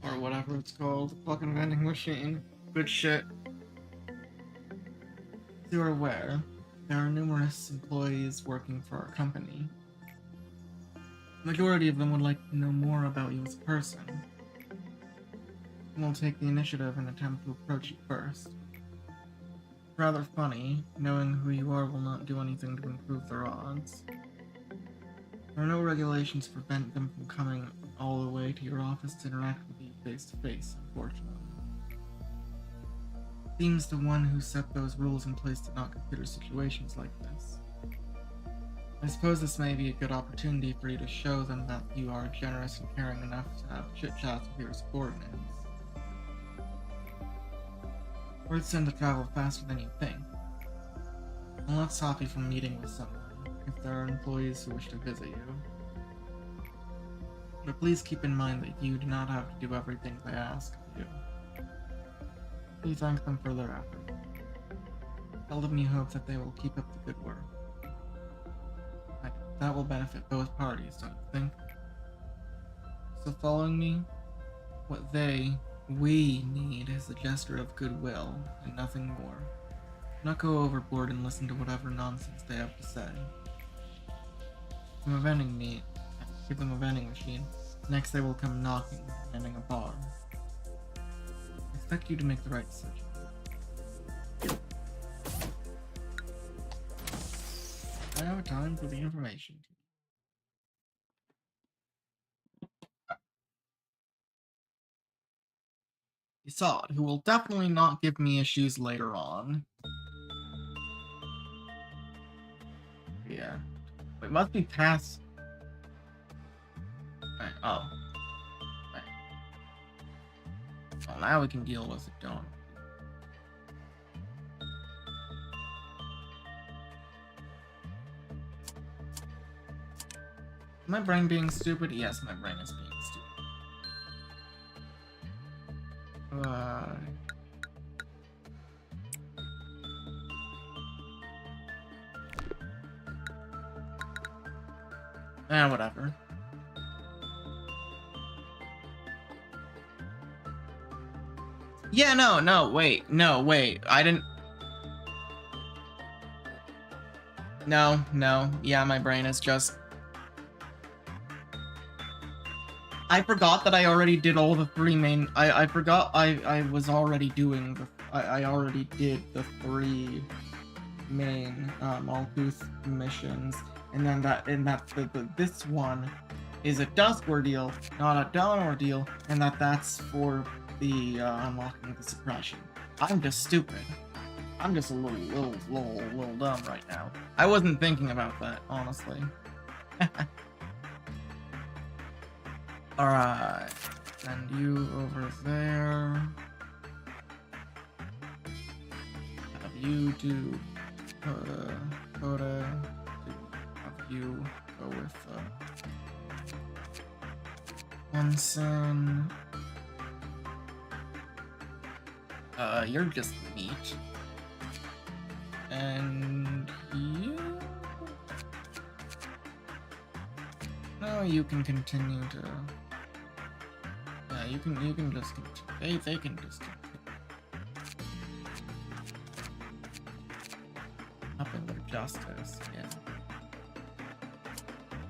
A: Or whatever it's called. Fucking vending machine. Good shit. As you are aware, there are numerous employees working for our company. The majority of them would like to know more about you as a person. And will take the initiative and attempt to approach you first. Rather funny, knowing who you are will not do anything to improve their odds. There are no regulations to prevent them from coming all the way to your office to interact with you face to face, unfortunately. Seems the one who set those rules in place did not consider situations like this. I suppose this may be a good opportunity for you to show them that you are generous and caring enough to have chit-chats with your subordinates. Words tend to travel faster than you think. I'll not stop you from meeting with someone if there are employees who wish to visit you. But please keep in mind that you do not have to do everything they ask of you. Please thank them for their effort. Tell them you hope that they will keep up the good work. That will benefit both parties, don't you think? So following me, what we need is a gesture of goodwill and nothing more. Do not go overboard and listen to whatever nonsense they have to say. Give them a vending machine. Next they will come knocking, demanding a bar. I expect you to make the right decision. Now time for the information. You saw it, who will definitely not give me issues later on. Yeah. It must be past. Right. Oh. Right. Well, now we can deal with it, don't we? My brain being stupid? Yes, my brain is being stupid. Whatever. Yeah, no, wait, I didn't... No, yeah, my brain is just... I forgot that I already did all the three main... I forgot I was already doing the... I already did the three main Malkuth missions, and then this one is a dusk ordeal, not a dawn ordeal, and that's for the unlocking the suppression. I'm just stupid. I'm just a little dumb right now. I wasn't thinking about that, honestly. Alright, send you over there. Have you do Coda. Have you go with Munson. You're just meat. And you... No, you can continue to... Yeah, you can just continue. They can just continue. Up in their justice, yeah.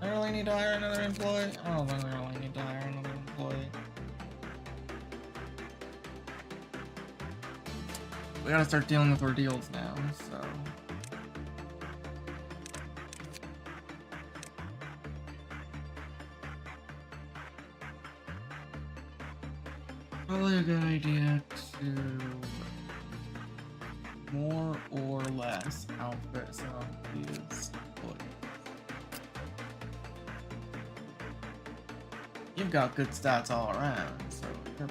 A: I really need to hire another employee? I don't think I really need to hire another employee. We gotta start dealing with ordeals now, so... Probably a good idea to more or less outfit some of these employees. You've got good stats all around, so you're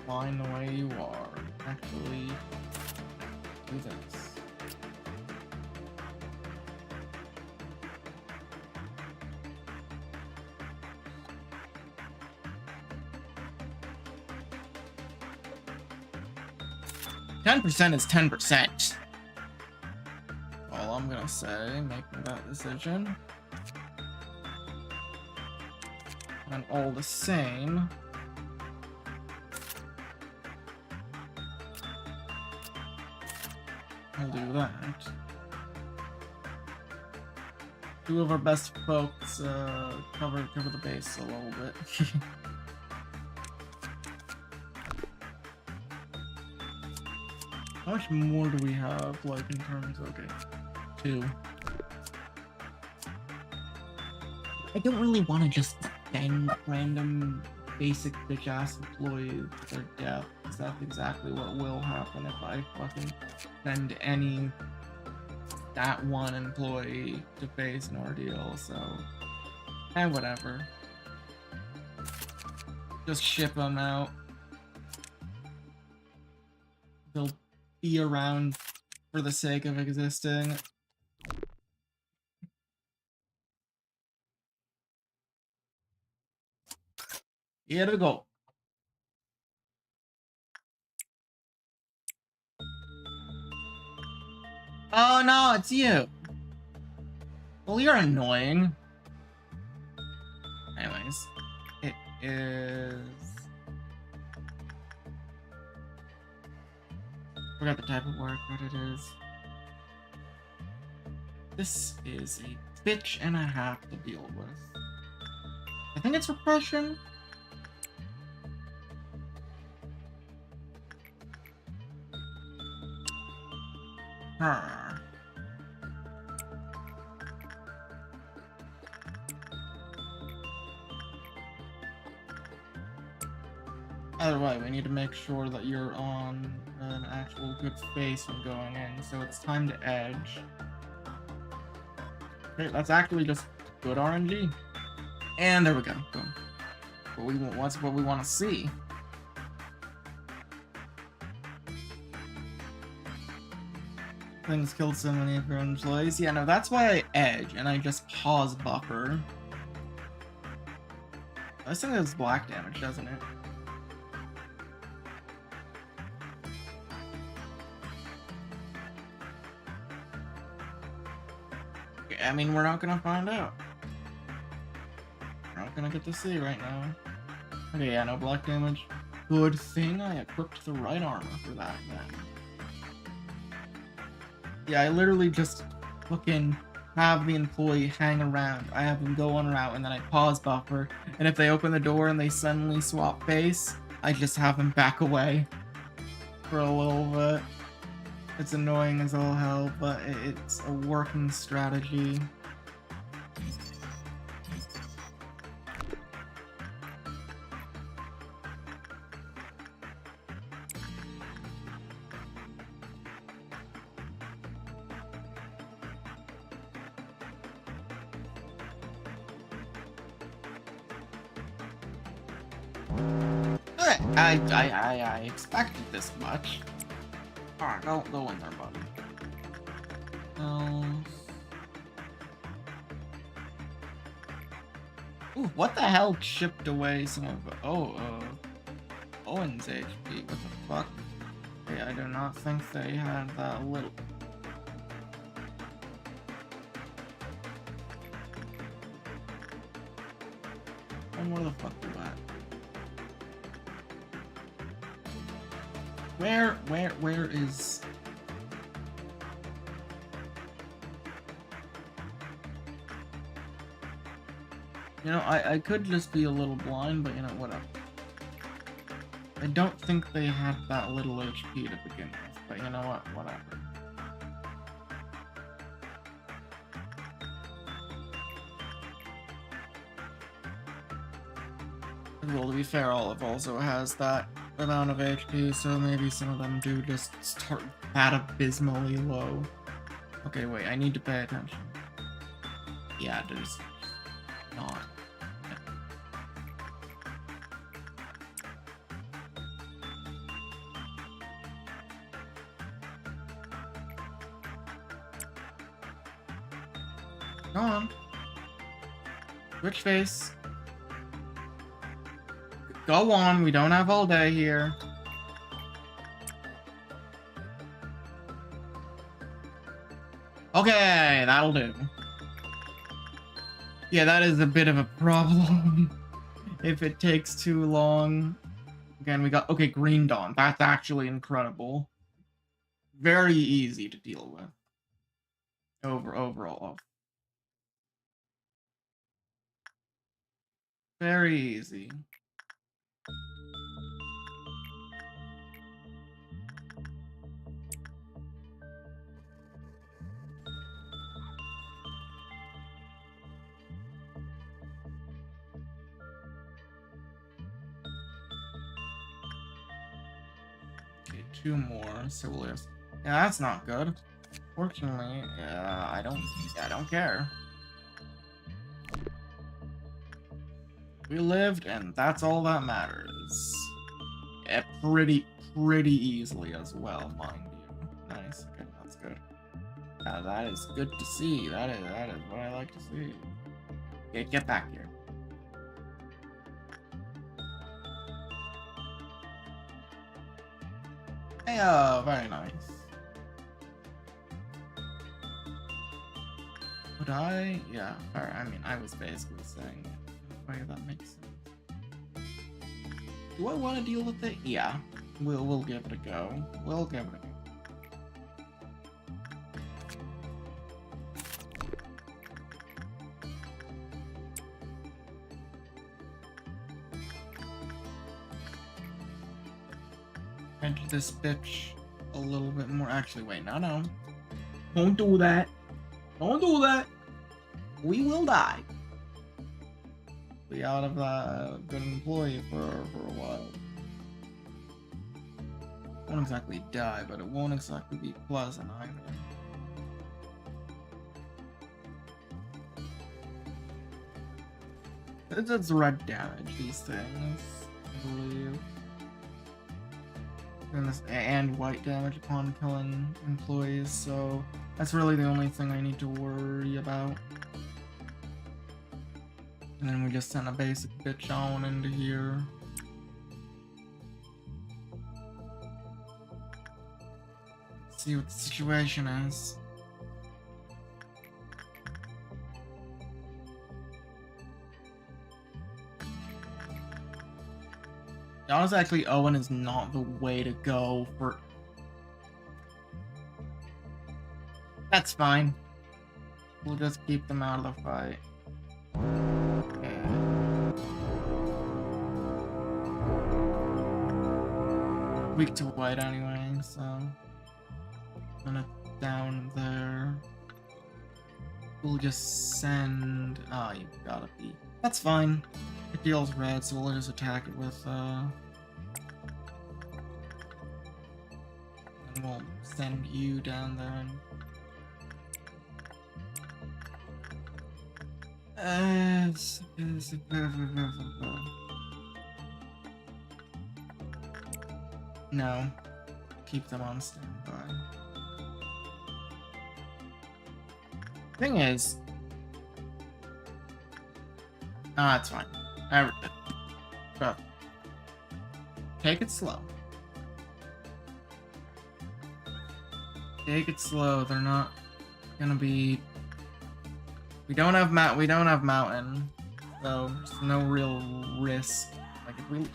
A: fine the way you are. Actually, do this. %10 is 10%. All I'm gonna say, making that decision. And all the same, I'll do that. Two of our best folks cover the base a little bit. How much more do we have, like, in terms of, okay, 2. I don't really want to just send random basic bitch-ass employees to their death, because that's exactly what will happen if I fucking send any that one employee to face an ordeal, so... whatever. Just ship them out. They'll be around for the sake of existing. Here we go. Oh no, it's you. Well, you're annoying. Anyways, it is... Forgot the type of work that it is. This is a bitch and a half to deal with. I think it's repression. Either way, we need to make sure that you're on an actual good face when going in, so it's time to edge. Okay, that's actually just good RNG. And there we go. Boom. What's what we want to see. Things killed so many of your employees. Yeah, no, that's why I edge and I just pause buffer. I think that's black damage, doesn't it? Okay, I mean, we're not gonna find out. We're not gonna get to see right now. Okay, yeah, no black damage. Good thing I equipped the right armor for that then. Yeah, I literally just fucking have the employee hang around. I have them go on route and then I pause buffer. And if they open the door and they suddenly swap face, I just have them back away for a little bit. It's annoying as all hell, but it's a working strategy. I expected this much. Alright, go in there, buddy. Ooh, what the hell chipped away some of... Owen's HP. What the fuck? Okay, I do not think they had that little... And where the fuck are you at? Where is... You know, I could just be a little blind, but you know, whatever. I don't think they had that little HP to begin with, but you know what, whatever. Well, to be fair, Olive also has that amount of HP, so maybe some of them do just start at abysmally low. Okay, wait, I need to pay attention. Yeah, there's not. Go on. Switch face. Go on, we don't have all day here. Okay, that'll do. Yeah, that is a bit of a problem. If it takes too long. Again, we got, okay, Green Dawn. That's actually incredible. Very easy to deal with. Overall. Very easy. Okay, 2 more. So we'll just... Yeah, that's not good. Fortunately, I don't care. We lived, and that's all that matters. Yeah, pretty easily as well, mind you. Nice. Okay, that's good. That is good to see. That is what I like to see. Okay, get back here. Hey, very nice. Would I? Yeah, I mean, I was basically saying it. Okay, that makes sense. Do I want to deal with it? Yeah. We'll give it a go. We'll give it a go. Enter this bitch a little bit more. Actually, wait, no. Don't do that. Don't do that. We will die. Be out of that good employee for a while. Won't exactly die, but it won't exactly be pleasant either. It's red damage, these things, I believe. And white damage upon killing employees, so that's really the only thing I need to worry about. And then we just send a basic bitch on into here. See what the situation is. Honestly, actually, Owen is not the way to go for... That's fine. We'll just keep them out of the fight. Okay. Weak to white anyway, so... I'm gonna down there. We'll just send... Oh, you've gotta be... That's fine. It deals red, so we'll just attack it with, And we'll send you down there and... No. Keep them on standby. Thing is... Ah, it's fine. But take it slow. Take it slow. They're not gonna be... We don't have mountain, so there's no real risk. Like if we...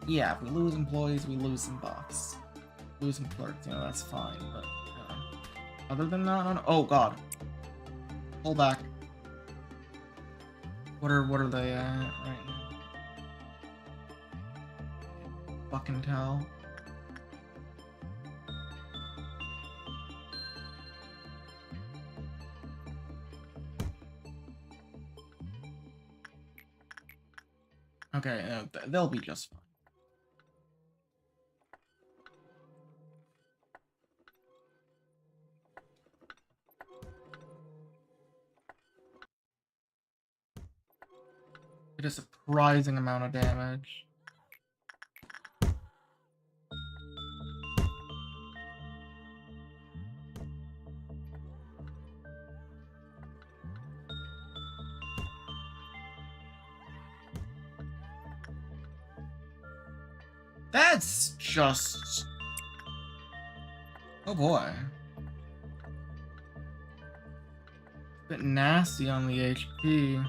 A: Yeah, if we lose employees, we lose some bots. Lose some clerks, you know, that's fine, but... other than that, no. Oh god. Pull back. What are they at right now? Fucking tell. Okay, they'll be just fine. Did a surprising amount of damage. That's just... Oh boy. A bit nasty on the HP.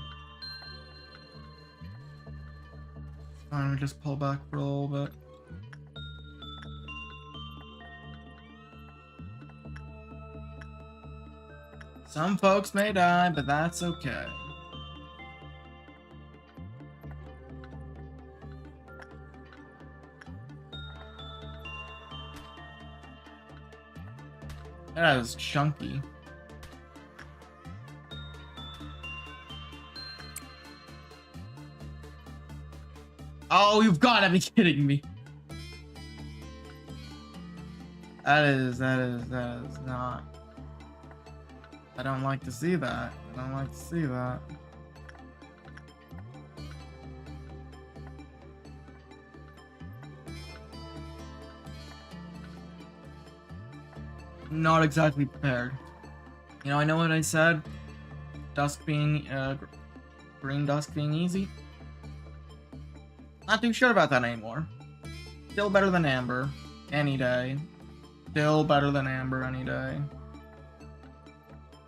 A: Fine, we just pull back for a little bit. Some folks may die, but that's okay. That was chunky. Oh, you've gotta be kidding me. That is not. I don't like to see that. I don't like to see that. Not exactly prepared. You know, I know what I said. Dusk being, green dusk being easy. Not too sure about that anymore. Still better than amber, any day. Still better than amber any day.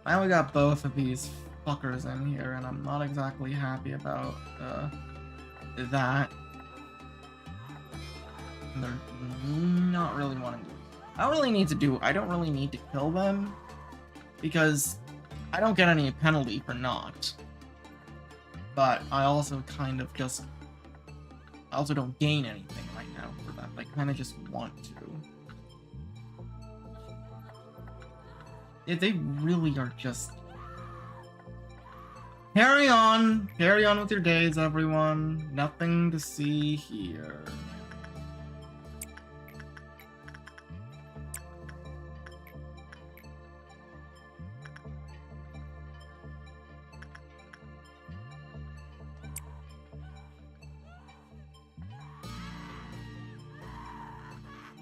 A: Now we got both of these fuckers in here, and I'm not exactly happy about, that. And they're not really wanting to. I don't really need to kill them, because I don't get any penalty for not. But I also kind of just... I also don't gain anything right now for that. I kind of just want to. Yeah, they really are just... Carry on with your days, everyone. Nothing to see here.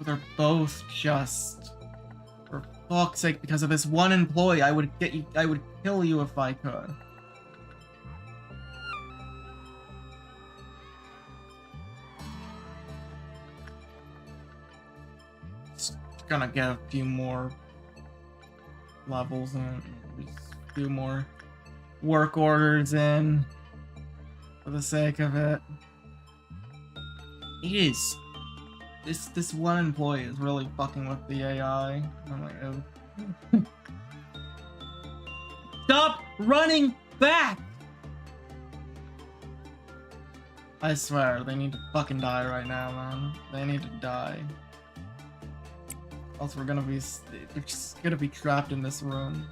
A: They're both just, for fuck's sake, because of this one employee, I would kill you if I could. Just gonna get a few more levels in, just a few more work orders in, for the sake of it. It is. This one employee is really fucking with the AI. I'm like, oh. Stop running back! I swear, they need to fucking die right now, man. They need to die. Else we're just gonna be trapped in this room.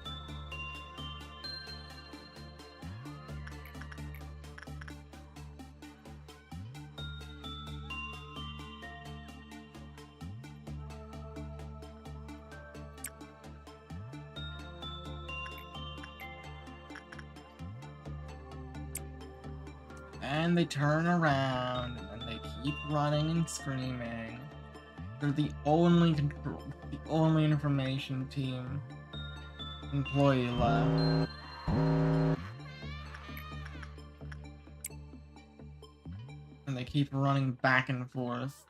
A: And they turn around and they keep running and screaming. They're the only information team employee left. And they keep running back and forth,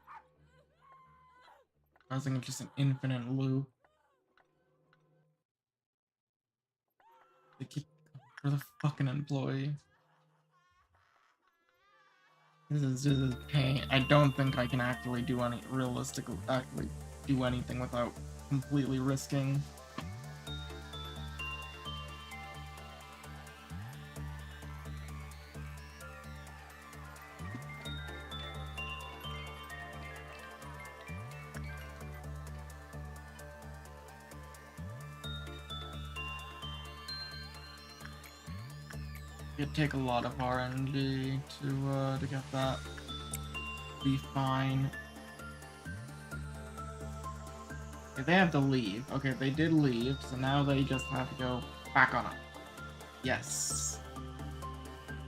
A: causing just an infinite loop. They keep for the fucking employee. This is just pain. I don't think I can actually do anything without completely risking. It'd take a lot of RNG to get that. Be fine. Okay, they have to leave. Okay, they did leave, so now they just have to go back on up. Yes.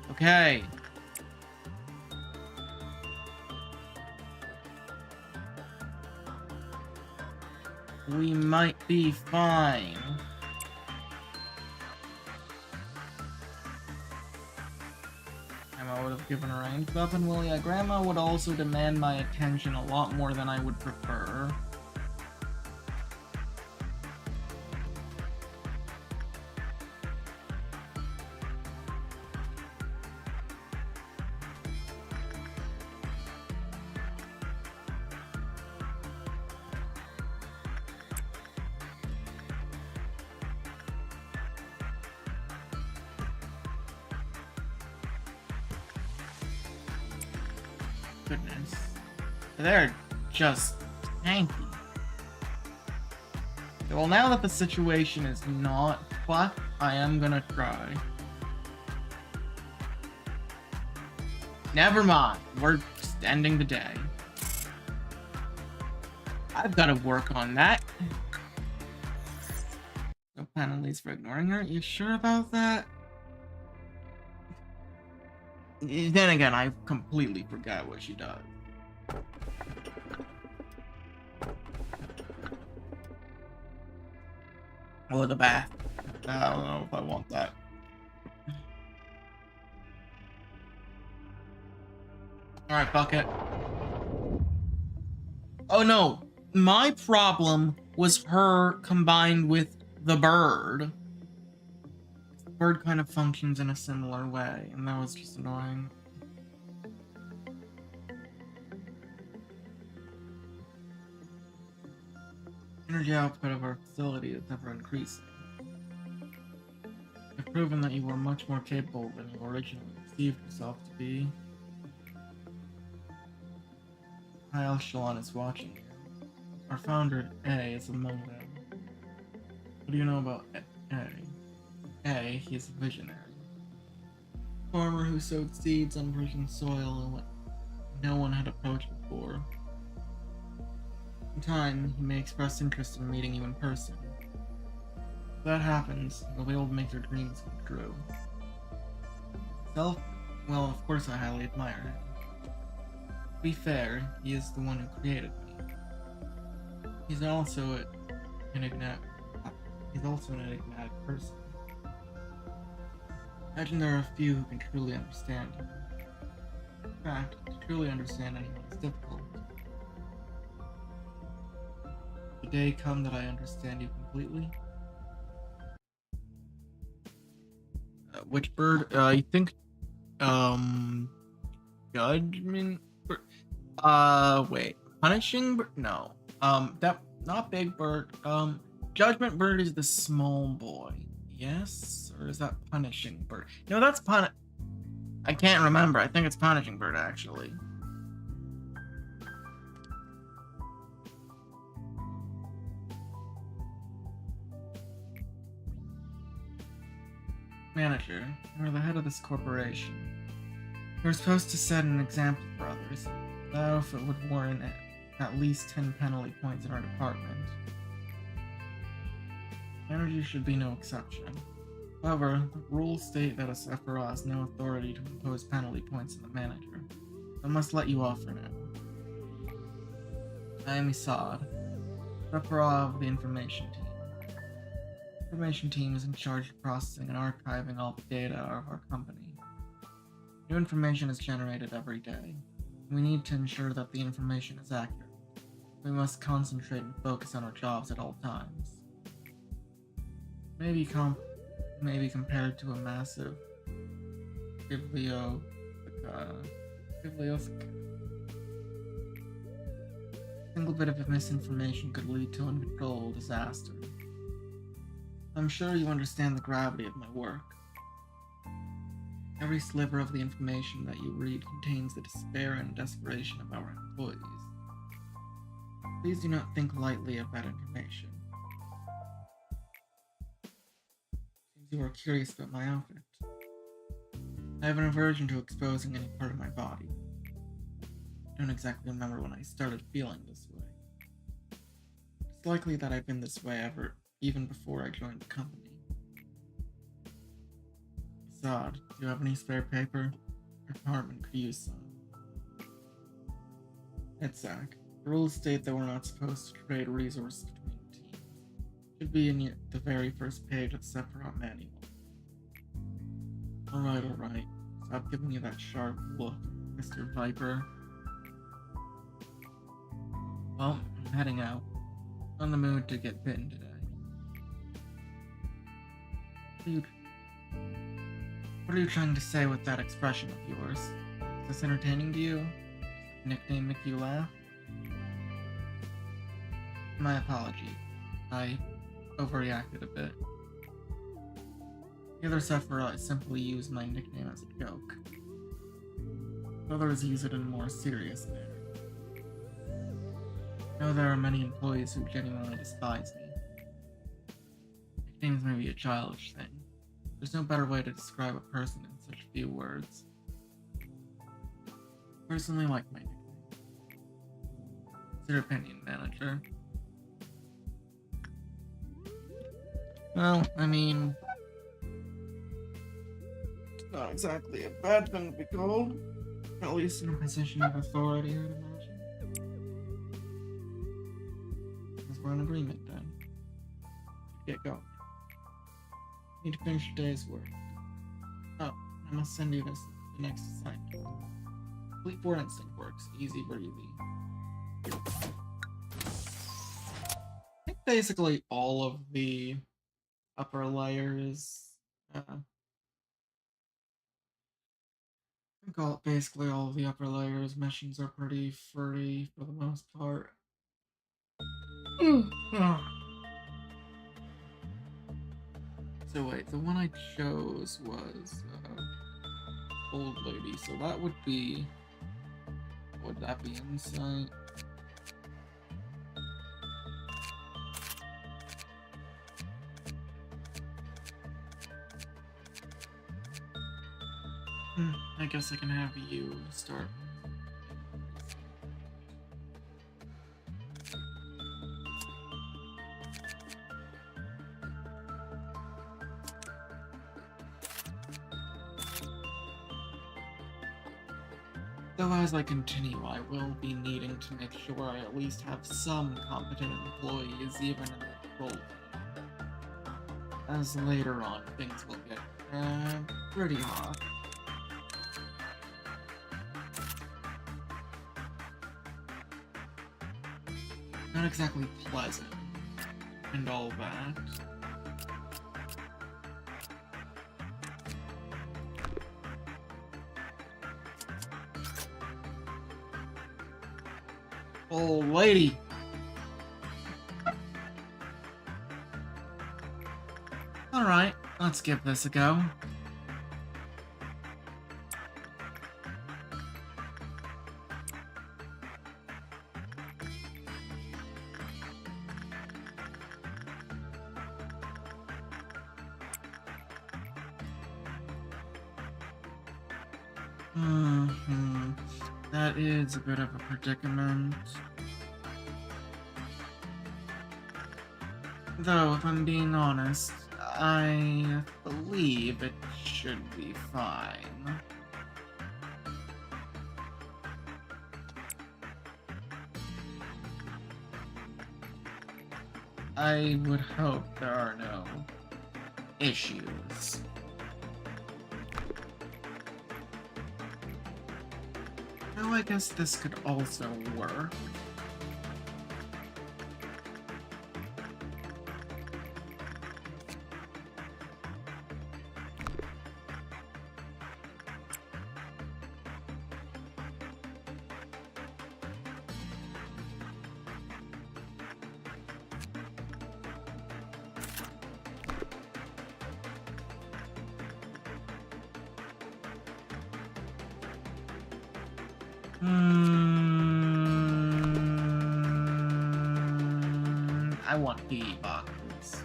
A: Okay. we might be fine. Grandma would have given a ranged weapon. Well, yeah, Grandma would also demand my attention a lot more than I would prefer. Goodness. They're just tanky. Well, now that the situation is not fucked, I am gonna try. Never mind. We're just ending the day. I've got to work on that. No penalties for ignoring her. You sure about that? Then again, I completely forgot what she does. Oh, the bath. I don't know if I want that. Alright, fuck it. Oh no, my problem was her combined with the bird. The bird kind of functions in a similar way, and that was just annoying. Energy output of our facility is ever increasing. I've proven that you are much more capable than you originally perceived yourself to be. High Echelon is watching you. Our founder, A, is among them. What do you know about A? A, he is a visionary. Farmer who sowed seeds on virgin soil and what no one had approached before. In time, he may express interest in meeting you in person. If that happens, you'll be able to make your dreams come true. Well, of course I highly admire him. To be fair, he is the one who created me. He's also an enigmatic person. Imagine there are a few who can truly understand him. In fact, to truly understand anyone is difficult. The day come that I understand you completely. Which bird? I think, judgment. Wait, punishing bird? No. That not big bird. Judgment bird is the small boy. Yes, or is that punishing bird? No, that's I can't remember. I think it's punishing bird actually. Manager, you're the head of this corporation. You're supposed to set an example for others. That outfit would warrant at least 10 penalty points in our department. Energy should be no exception. However, the rules state that a Sephiroth has no authority to impose penalty points on the manager. I must let you off for now. I am Isad, Sephiroth of the Information Team. The Information Team is in charge of processing and archiving all the data of our company. New information is generated every day. We need to ensure that the information is accurate. We must concentrate and focus on our jobs at all times. Maybe compared to a massive bibliotheca. A single bit of misinformation could lead to uncontrollable disaster. I'm sure you understand the gravity of my work. Every sliver of the information that you read contains the despair and desperation of our employees. Please do not think lightly of that information. Seems you are curious about my outfit. I have an aversion to exposing any part of my body. I don't exactly remember when I started feeling this way. It's likely that I've been this way even before I joined the company. Zod, do you have any spare paper? Your department could use some. Headsack. The rules state that we're not supposed to trade resources between the Should be in the very first page of the Sephiroth manual. Alright. Stop giving me that sharp look, Mr. Viper. Well, I'm heading out. On the mood to get bitten today. Dude, what are you trying to say with that expression of yours? Is this entertaining to you? Nickname make you laugh? My apologies. I overreacted a bit. The other Sephiroth simply use my nickname as a joke. Others use it in a more serious manner. I know there are many employees who genuinely despise me. Nicknames may be a childish thing. There's no better way to describe a person in such few words. I personally like my nickname. It's your opinion, manager. Well, I mean, it's not exactly a bad thing to be called. At least in a position of authority, I'd imagine. Because we're in agreement then. Get going. Need to finish your day's work. Oh, I must send you the next assignment. Complete 4 instinct works. Easy breezy. I think basically all of the upper layers, basically all of the upper layers missions are pretty free for the most part. So wait, the one I chose was old lady, so that would be, would that be insight? I guess I can have you start. Though as I continue, I will be needing to make sure I at least have some competent employees even in the role. As later on, things will get pretty hot. Not exactly pleasant, and all that. Old lady! Alright, let's give this a go. That is a bit of a predicament. Though, if I'm being honest, I believe it should be fine. I would hope there are no issues. Though I guess this could also work. I want PE boxes.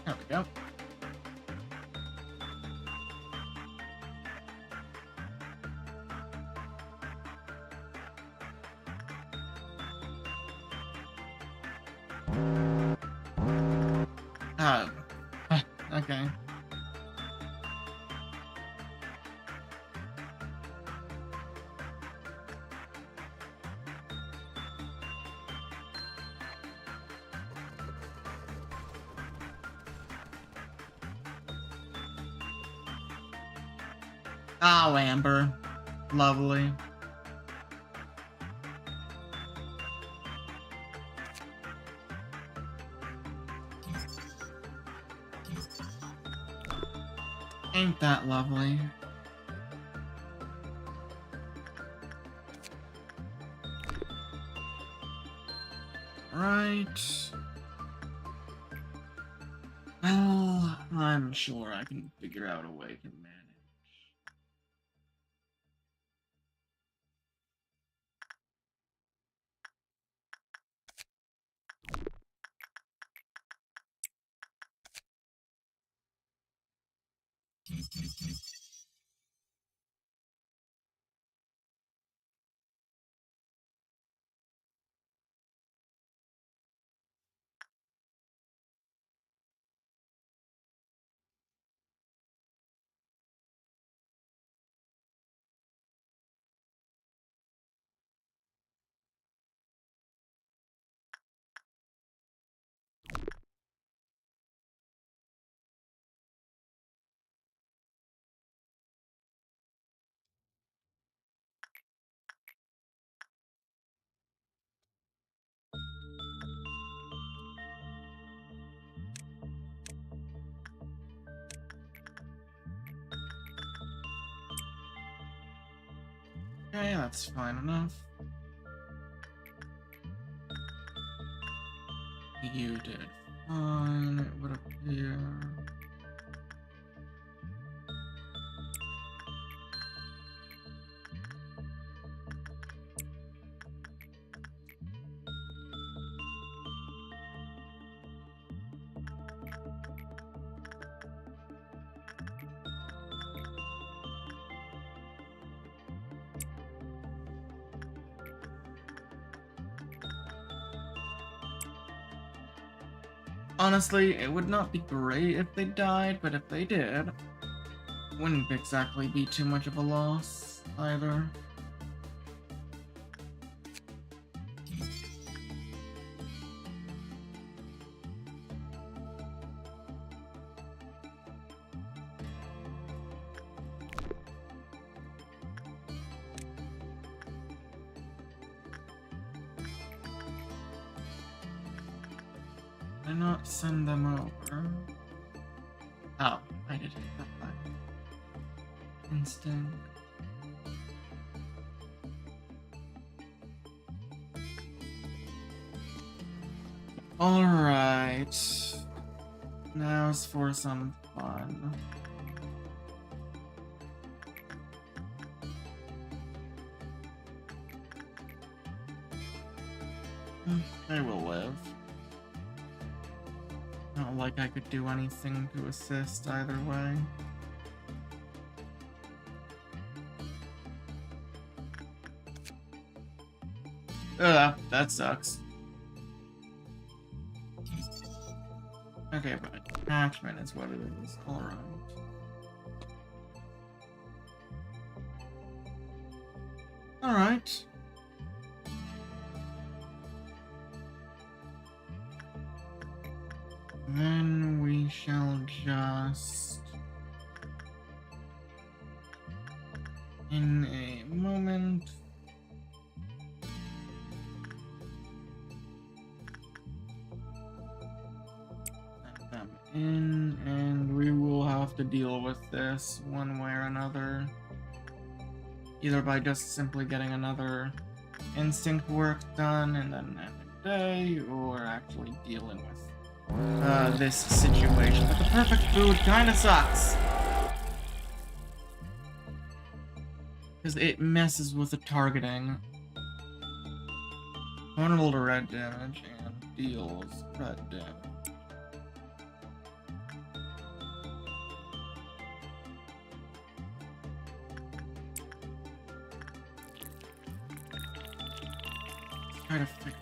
A: There we go. Okay. Oh, Amber. Lovely. Ain't that lovely? Right. Well, I'm sure I can figure out a way to manage. Okay, that's fine enough. You did fine, it would appear. Honestly, it would not be great if they died, but if they did, wouldn't exactly be too much of a loss either. Why not send them over? Oh, I did hit that button. Instinct. Alright. Now's for some fun. They will live. Not like I could do anything to assist either way. Ugh, that sucks. Okay, but attachment is what it is. Alright. Alright. Then we shall just... in a moment... let them in, and we will have to deal with this one way or another. Either by just simply getting another instinct work done and then end the day, or actually dealing with this situation. But the perfect food kinda sucks. Because it messes with the targeting. Vulnerable to red damage and deals red damage. Try to fix.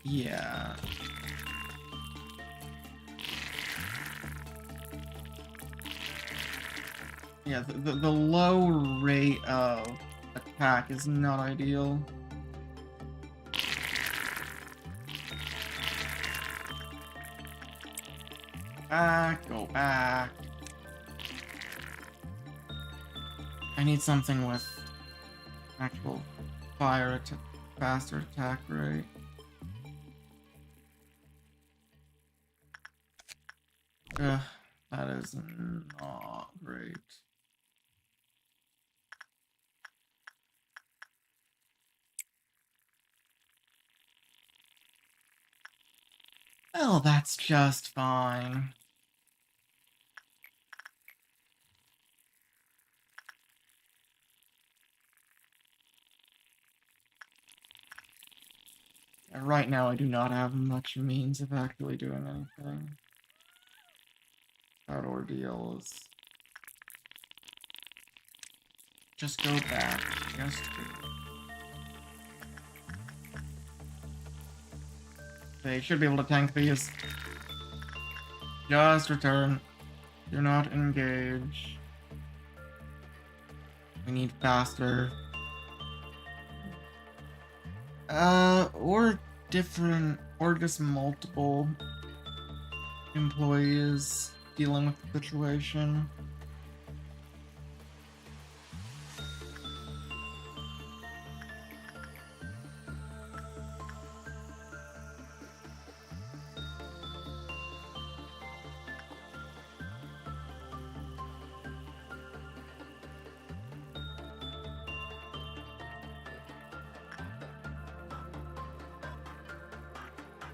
A: Yeah. Yeah, the low rate of attack is not ideal. back, go back. I need something with actual fire faster attack rate. Ugh, that is not great. Oh, that's just fine. Right now, I do not have much means of actually doing anything. That ordeal is... Just go back. Just go. They should be able to tank these. Just return. Do not engage. We need faster. Or different, or just multiple employees dealing with the situation.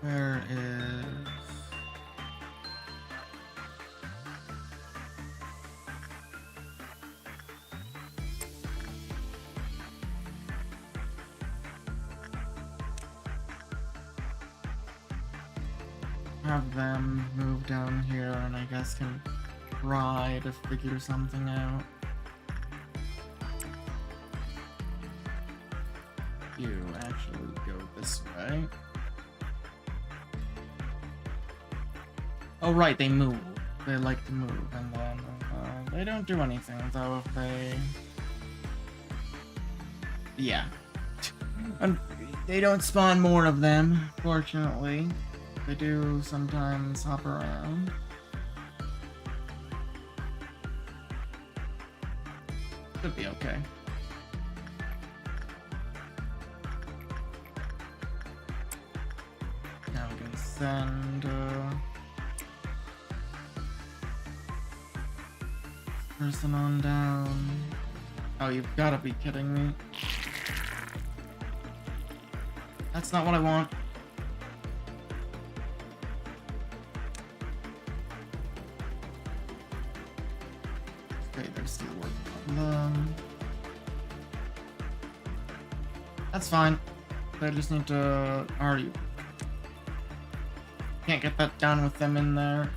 A: Where is... Have them move down here and I guess can try to figure something out. You actually go this way. Oh right, they move. They like to move, and then they don't do anything though if they... Yeah. And they don't spawn more of them, fortunately. They do sometimes hop around. Should be okay. Now we can send person on down. Oh, you've gotta be kidding me. That's not what I want. Okay, they're still working on them. That's fine. They just need to already... Can't get that done with them in there.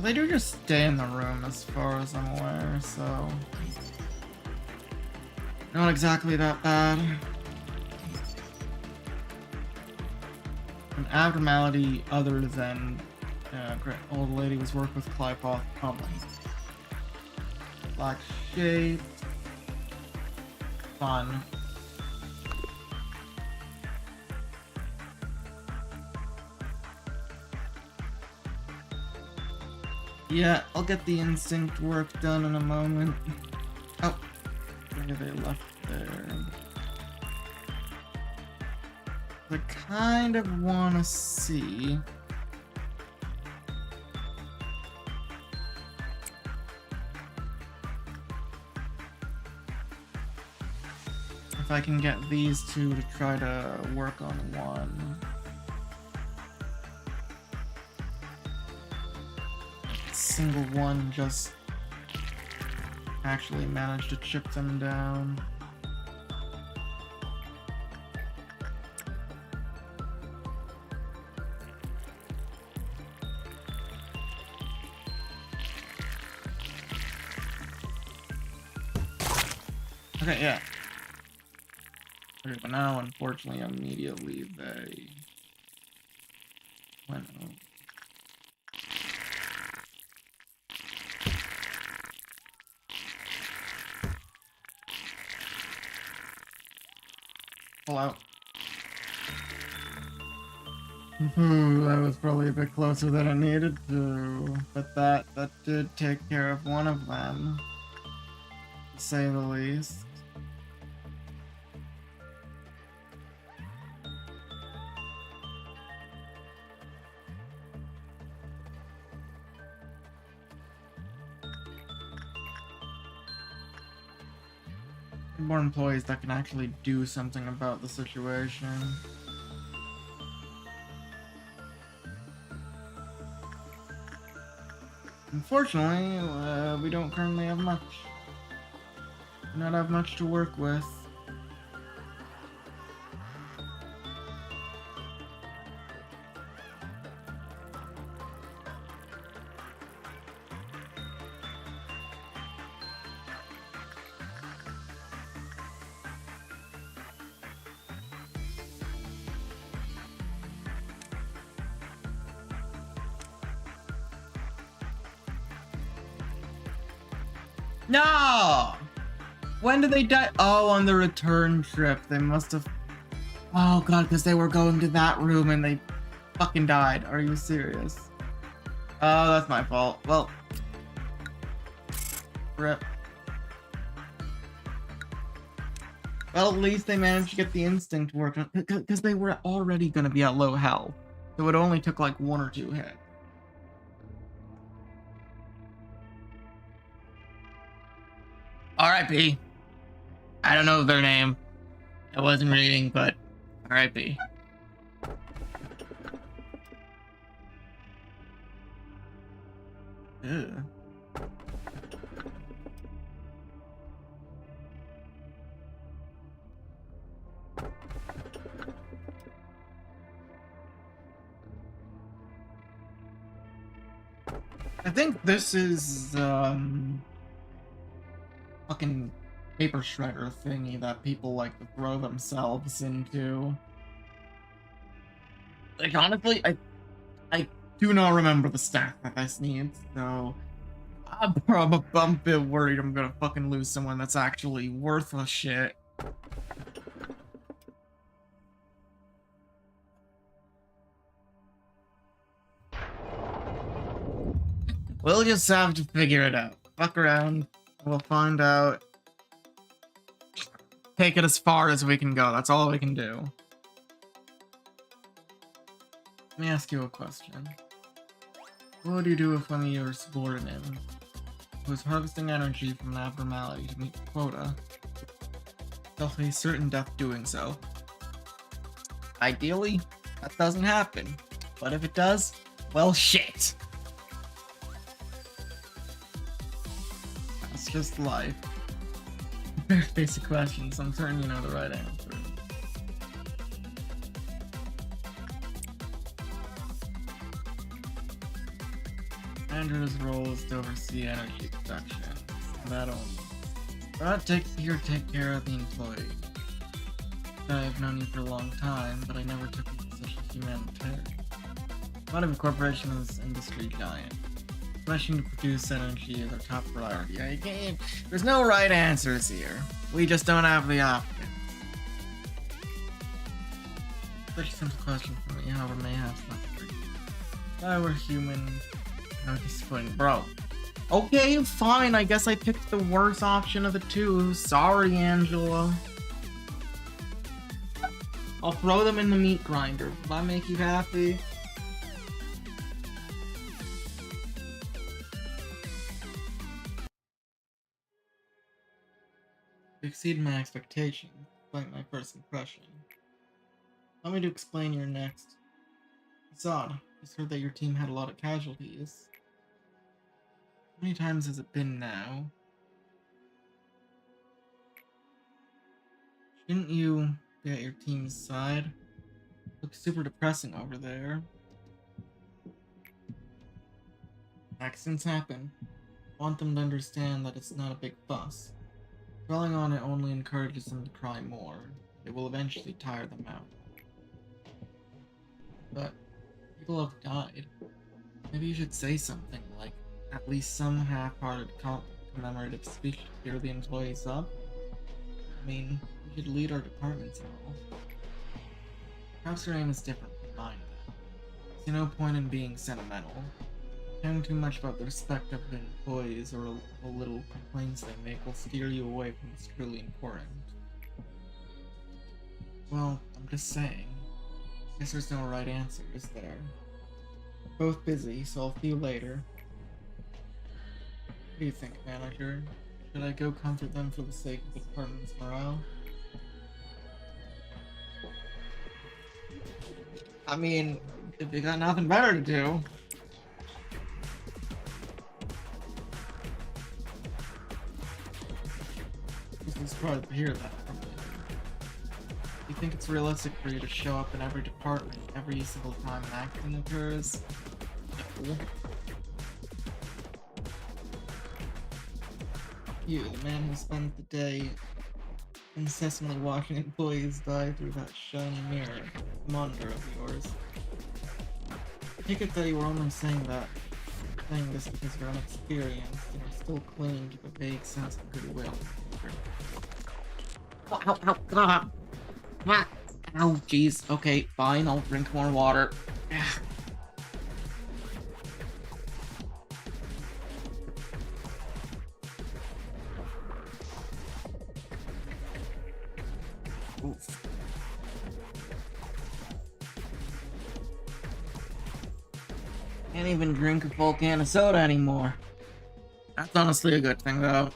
A: They do just stay in the room as far as I'm aware, so... Not exactly that bad. An abnormality other than great old lady was work with Clypoth common. Black shape. Fun. Yeah, I'll get the instinct work done in a moment. Oh, maybe they left there. I kind of want to see. If I can get these two to try to work on one. Single one just actually managed to chip them down. Okay, yeah. Okay, but now, unfortunately, immediately they went over. Careful out. Ooh, that was probably a bit closer than I needed to. But that did take care of one of them, to say the least. More employees that can actually do something about the situation. Unfortunately, we don't currently have much. Do not have much to work with. No! When did they die? Oh, on the return trip. They must have... Oh god, because they were going to that room and they fucking died. Are you serious? Oh, that's my fault. Well... Rip. Well, at least they managed to get the instinct working. Because they were already going to be at low health. So it only took like 1 or 2 hits. R.I.P. I don't know their name. I wasn't reading, but R.I.P. Ew. I think this is, fucking paper shredder thingy that people like to throw themselves into. Like, honestly, I do not remember the stat that this needs, so I'm probably a bit worried I'm gonna fucking lose someone that's actually worth a shit. We'll just have to figure it out. Fuck around. We'll find out. Take it as far as we can go. That's all we can do. Let me ask you a question. What would you do if one of your subordinates was harvesting energy from an abnormality to meet the quota? They'll face certain death doing so. Ideally, that doesn't happen. But if it does, well, shit. That's just life. Very basic questions. I'm certain you know the right answer. Andrew's role is to oversee energy production. That only. But take care of the employee. I've known you for a long time, but I never took you as such a humanitarian. Lobotomycorporation is industry giant. Rushing to produce energy is our top priority. There's no right answers here. We just don't have the options. Such a simple question for me, however, may have not for you. If I were human, how disappointing. Bro. Okay, fine. I guess I picked the worst option of the two. Sorry, Angela. I'll throw them in the meat grinder. Will that make you happy? You exceed my expectations, despite my first impression. Allow me to explain your next. It's odd. I just heard that your team had a lot of casualties. How many times has it been now? Shouldn't you be at your team's side? Looks super depressing over there. Accidents happen. I want them to understand that it's not a big fuss. Dwelling on it only encourages them to cry more. It will eventually tire them out. But people have died. Maybe you should say something, like at least some half-hearted commemorative speech to cheer the employees up. I mean, you You'd lead our departments and all. Perhaps your aim is different from mine then. See no point in being sentimental. Caring too much about the respect of the employees or the little complaints they make will steer you away from what's truly important. Well, I'm just saying. Guess there's no right answer, is there? We're both busy, so I'll see you later. What do you think, manager? Should I go comfort them for the sake of the department's morale? I mean, if you got nothing better to do. I'm surprised to hear that from you. Do you think it's realistic for you to show up in every department every single time an accident occurs? No. You, the man who spends the day incessantly watching employees die through that shiny mirror, the monitor of yours. I take it that you were only saying this because you're inexperienced and you're still clinging to the vague sense of goodwill. Ow, ow, jeez. Okay, fine, I'll drink more water. Oof. Can't even drink a full can of soda anymore. That's honestly a good thing, though.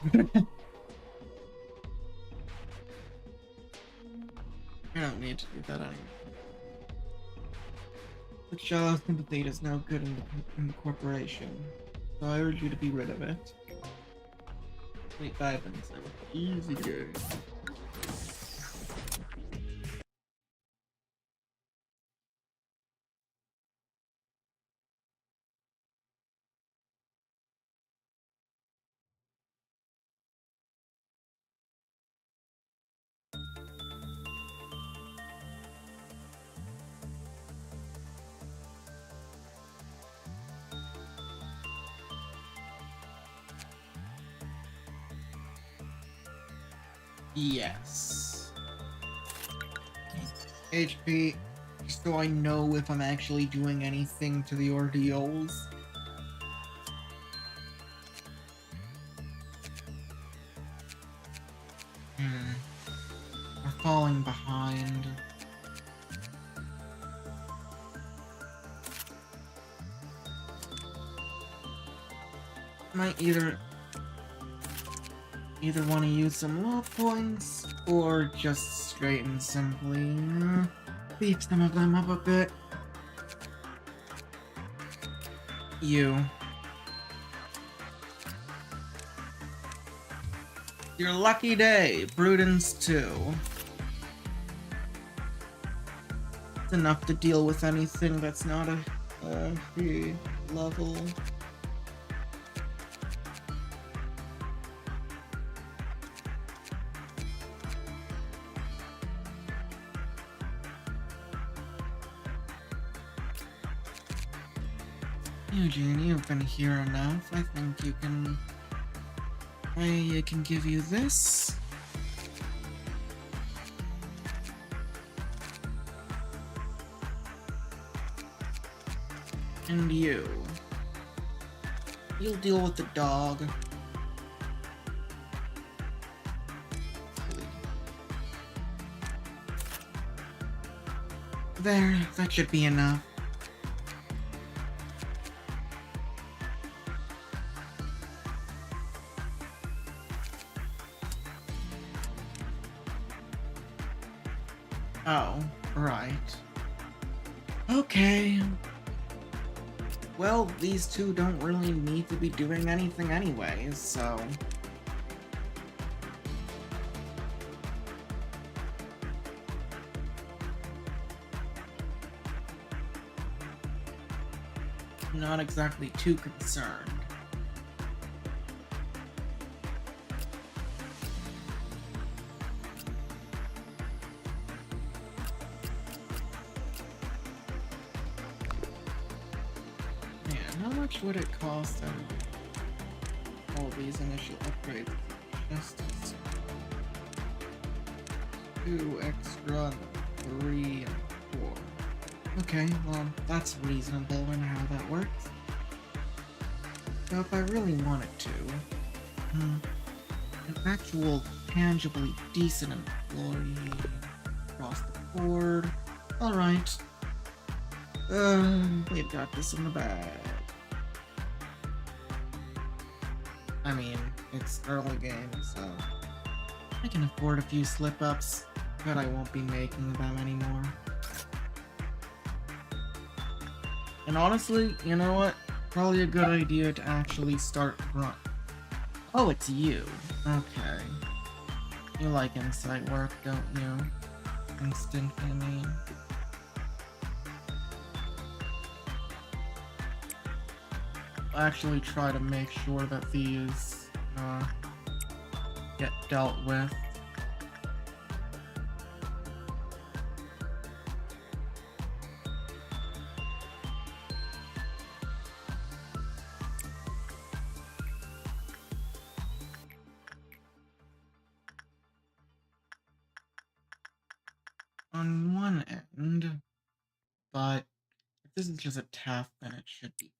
A: I don't need to do that anymore. But shallow sympathy does no good in the corporation, so I urge you to be rid of it. Wait, 5 minutes. Easy game. Yes. HP, just so I know if I'm actually doing anything to the ordeals. We're falling behind. Might either want to use some low points, or just straight and simply beat some of them up a bit. You. Your lucky day, Prudence 2. It's enough to deal with anything that's not a free level. Eugene, you've been here enough. I think I can give you this. And you'll deal with the dog. There, that should be enough. Oh, right. Okay. Well, these two don't really need to be doing anything anyways, so... I'm not exactly too concerned. How much would it cost out of all these initial upgrades? Justice. 2 extra, 3 and 4. Okay, well, that's reasonable in how that works. So if I really wanted to, an actual, tangibly decent employee across the board. Alright. We've got this in the bag. I mean, it's early game, so I can afford a few slip-ups, but I won't be making them anymore. And honestly, you know what? Probably a good idea to actually start grunt. Oh, it's you. Okay. You like inside work, don't you? Instinct, I mean. I'll actually try to make sure that these get dealt with. On one end, but if this is just a TAF, then it should be.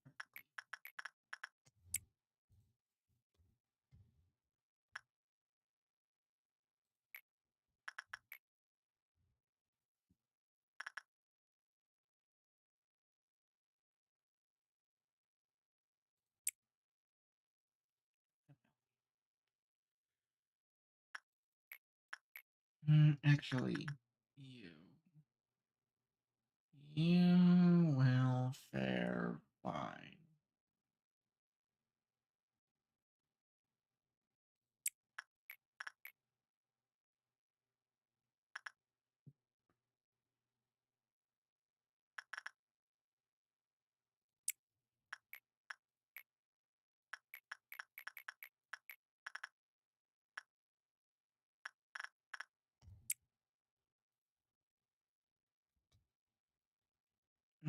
A: Actually, you will fare fine.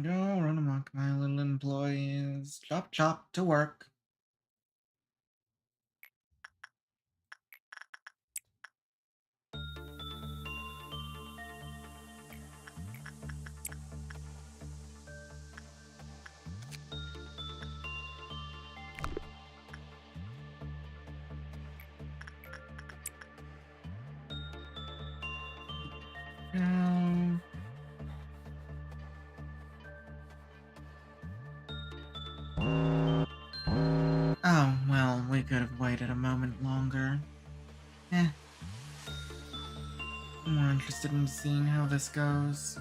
A: Go run amok, my little employees. Chop chop to work. Um, Oh, well, we could have waited a moment longer. I'm more interested in seeing how this goes.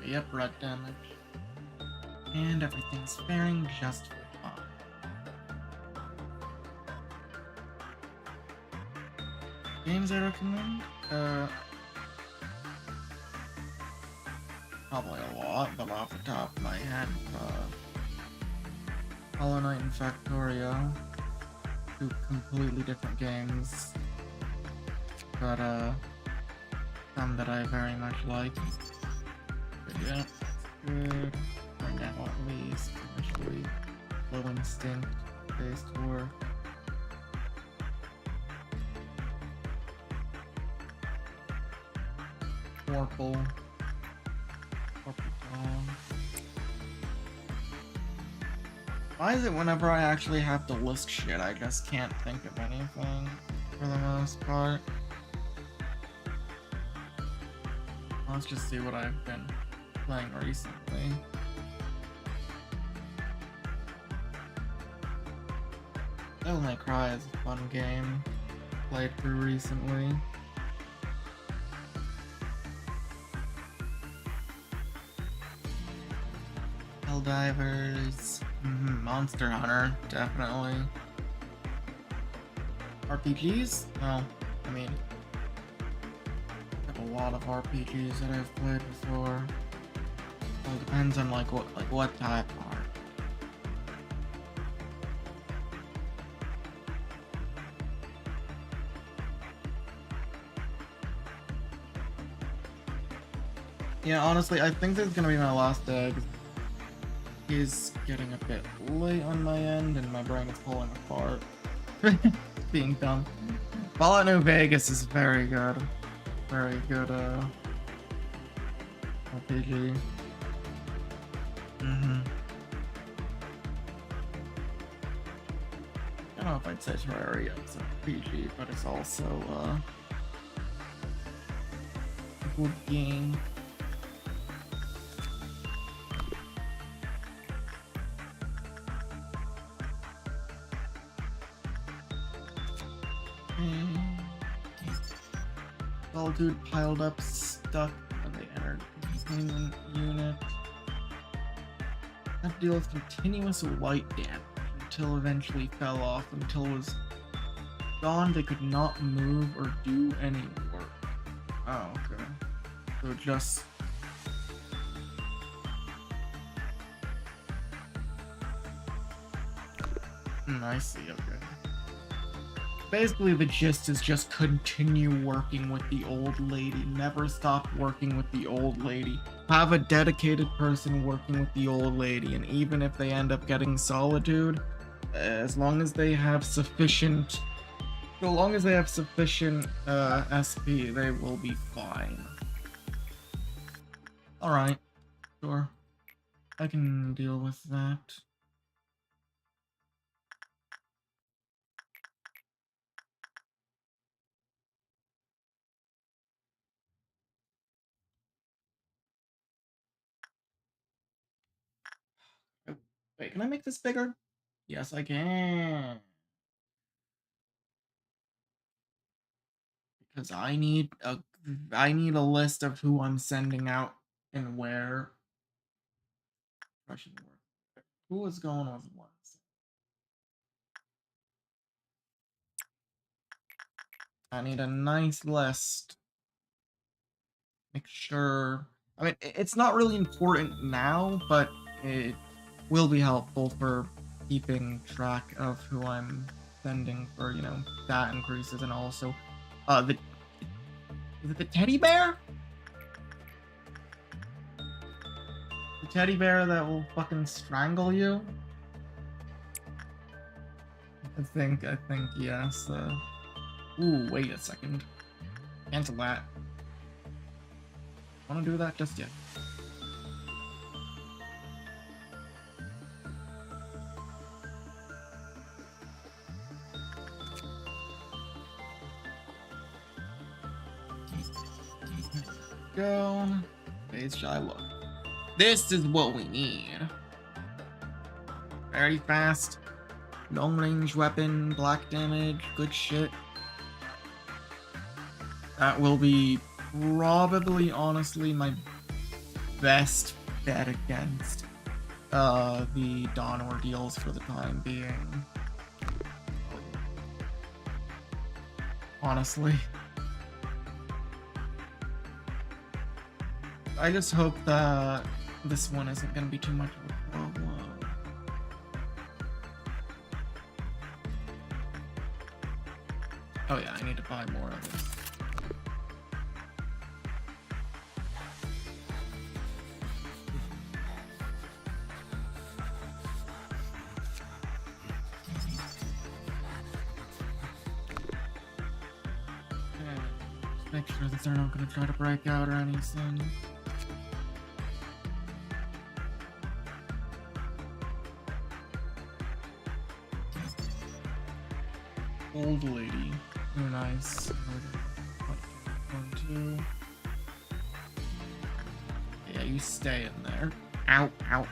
A: Yep, red damage. And everything's faring just fine. Games I recommend? Probably a lot, but off the top of my head, Hollow Knight and Factorio. Two completely different games, but some that I very much like. But yeah, it's good. Right now, at least, initially, low instinct based work. Warple. Why is it whenever I actually have to list shit, I just can't think of anything, for the most part? Let's just see what I've been playing recently. Devil May Cry is a fun game. Played through recently. Helldivers. Monster Hunter, definitely. RPGs? Well, I mean, I have a lot of RPGs that I've played before. Well, it depends on what type are. Yeah, honestly, I think this is gonna be my last day. is getting a bit late on my end, and my brain is falling apart. Being dumb. Fallout New Vegas is very good. Very good, RPG. I don't know if I'd say Terraria is RPG, but it's also, a good game. All dude piled up stuck when they entered the containment unit. Had to deal with continuous white damage until eventually fell off. Until it was gone, they could not move or do any work. Oh, okay. So just... I see, okay. Basically, the gist is just continue working with the old lady. Never stop working with the old lady. Have a dedicated person working with the old lady, and even if they end up getting solitude, as long as they have sufficient... So long as they have sufficient SP, they will be fine. Alright. Sure. I can deal with that. Oh, wait, can I make this bigger? Yes, I can. Because I need a list of who I'm sending out and where. Who is going with what? I need a nice list. Make sure. I mean, it's not really important now, but it will be helpful for keeping track of who I'm sending for, you know, stat increases, and also, is it the teddy bear? The teddy bear that will fucking strangle you? I think, yes. Ooh, wait a second. Cancel that. Wanna do that just yet? Go. Phase shy look. This is what we need. Very fast. Long range weapon, black damage, good shit. That will be probably, honestly, my best bet against the Dawn Ordeals for the time being. Honestly. I just hope that this one isn't going to be too much of a problem. Oh yeah, I need to buy more of this. Just make sure that they're not going to try to break out or anything. Old lady. Oh, nice. 1, 2. Yeah, you stay in there. Ow, ow.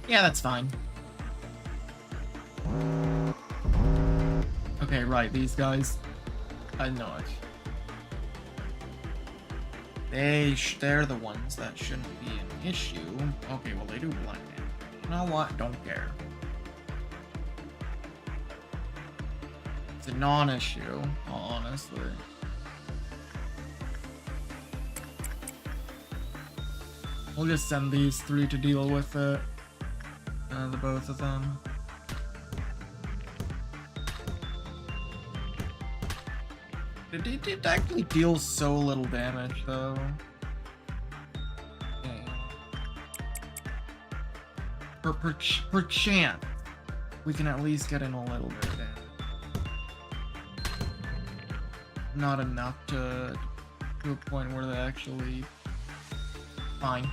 A: Yeah, that's fine. Okay, right, these guys. I know it. They're the ones that shouldn't be an issue. Okay, well, they do black damage. You know what? Don't care. a non-issue, honestly. We'll just send these 3 to deal with it. The both of them. It actually deals so little damage, though. Okay. Per chance, we can at least get in a little bit of damage. Not enough to a point where they actually fine.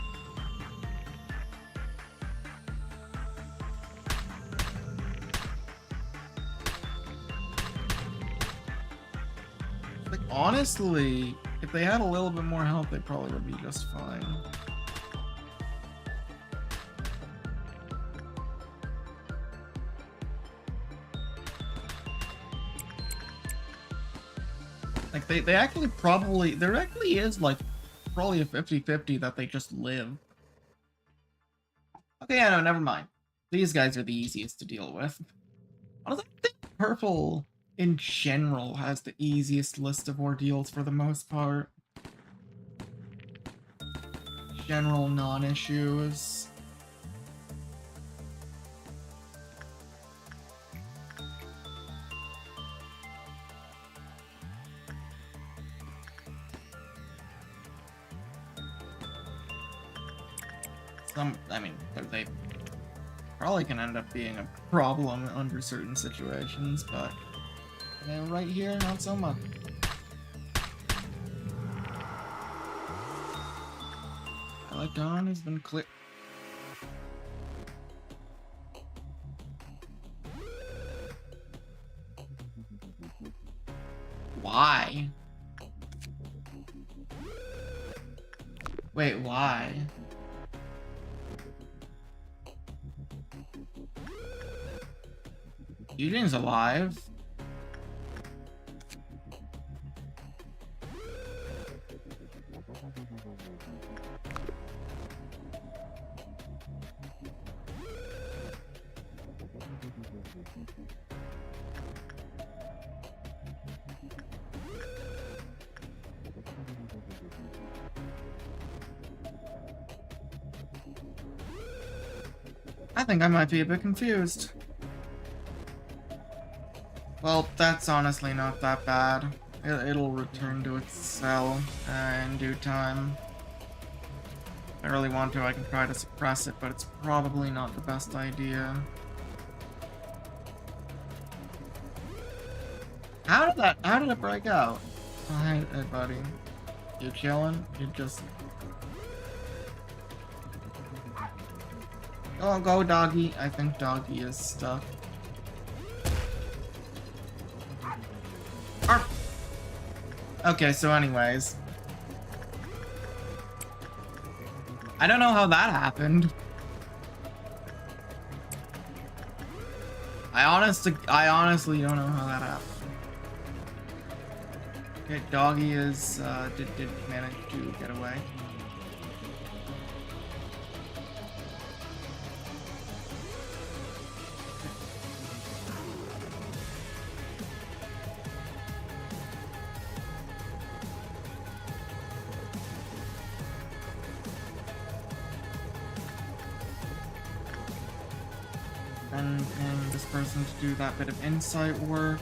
A: Like, honestly, if they had a little bit more health, they probably would be just fine. Like, they actually probably, there actually is, like, probably a 50-50 that they just live. Okay, yeah, no, never mind. These guys are the easiest to deal with. Honestly, I think purple, in general, has the easiest list of ordeals for the most part. General non-issues. I mean, they probably can end up being a problem under certain situations, but right here, not so much. Pilot Dawn has been clear. Why? Wait, why? Eugene's alive. I think I might be a bit confused. Well, that's honestly not that bad. It'll return to its cell in due time. If I really want to, I can try to suppress it, but it's probably not the best idea. How did it break out? Oh, hey, buddy. You chilling? You just... Oh, go, doggy. I think doggy is stuck. Arf! Okay, so anyways. I don't know how that happened. I honestly don't know how that happened. Okay, doggy is did manage to get away. And this person to do that bit of insight work.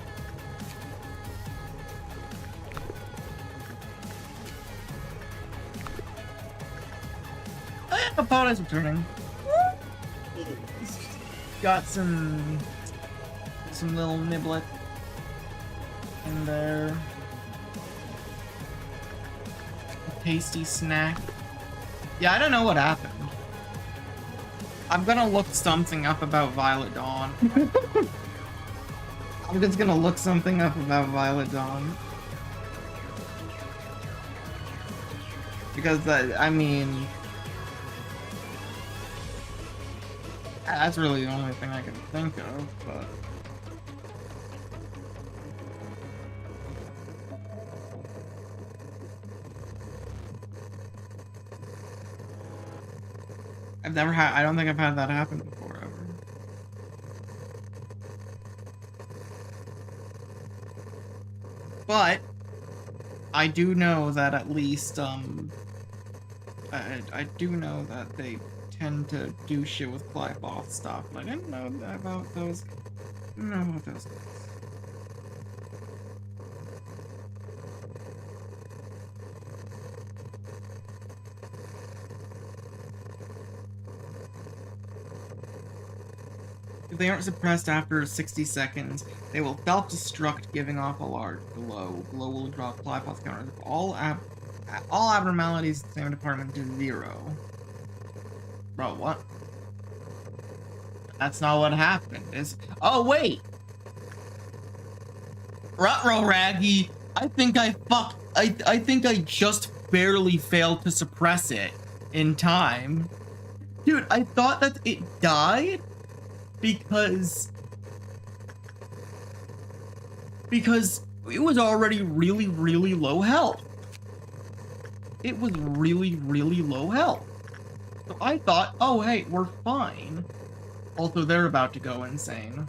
A: Oh yeah, Apollo's returning. Got some little niblet in there. A tasty snack. Yeah, I don't know what happened. I'm gonna look something up about Violet Dawn. I'm just gonna look something up about Violet Dawn. Because, I mean... That's really the only thing I can think of, but... I don't think I've had that happen before, ever. But I do know that at least I do know that they tend to do shit with Clive-off stuff. I didn't know about those. I didn't know about those guys. If they aren't suppressed after 60 seconds, they will self-destruct, giving off a large glow. Glow will drop Clive-off counters. All abnormalities in the same department to 0. Bro, what? That's not what happened. Oh wait! Ruh-roh, Raggy! I think I think I just barely failed to suppress it in time. Dude, I thought that it died because it was already really, really low health. It was really, really low health. So I thought, oh hey, we're fine. Also, they're about to go insane.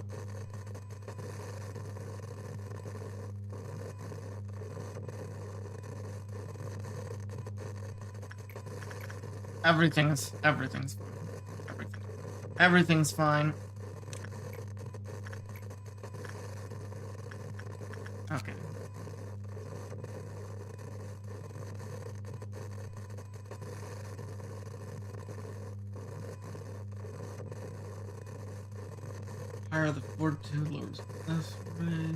A: Everything's fine. Everything's fine. Okay. Higher the fortitude, lowers this way.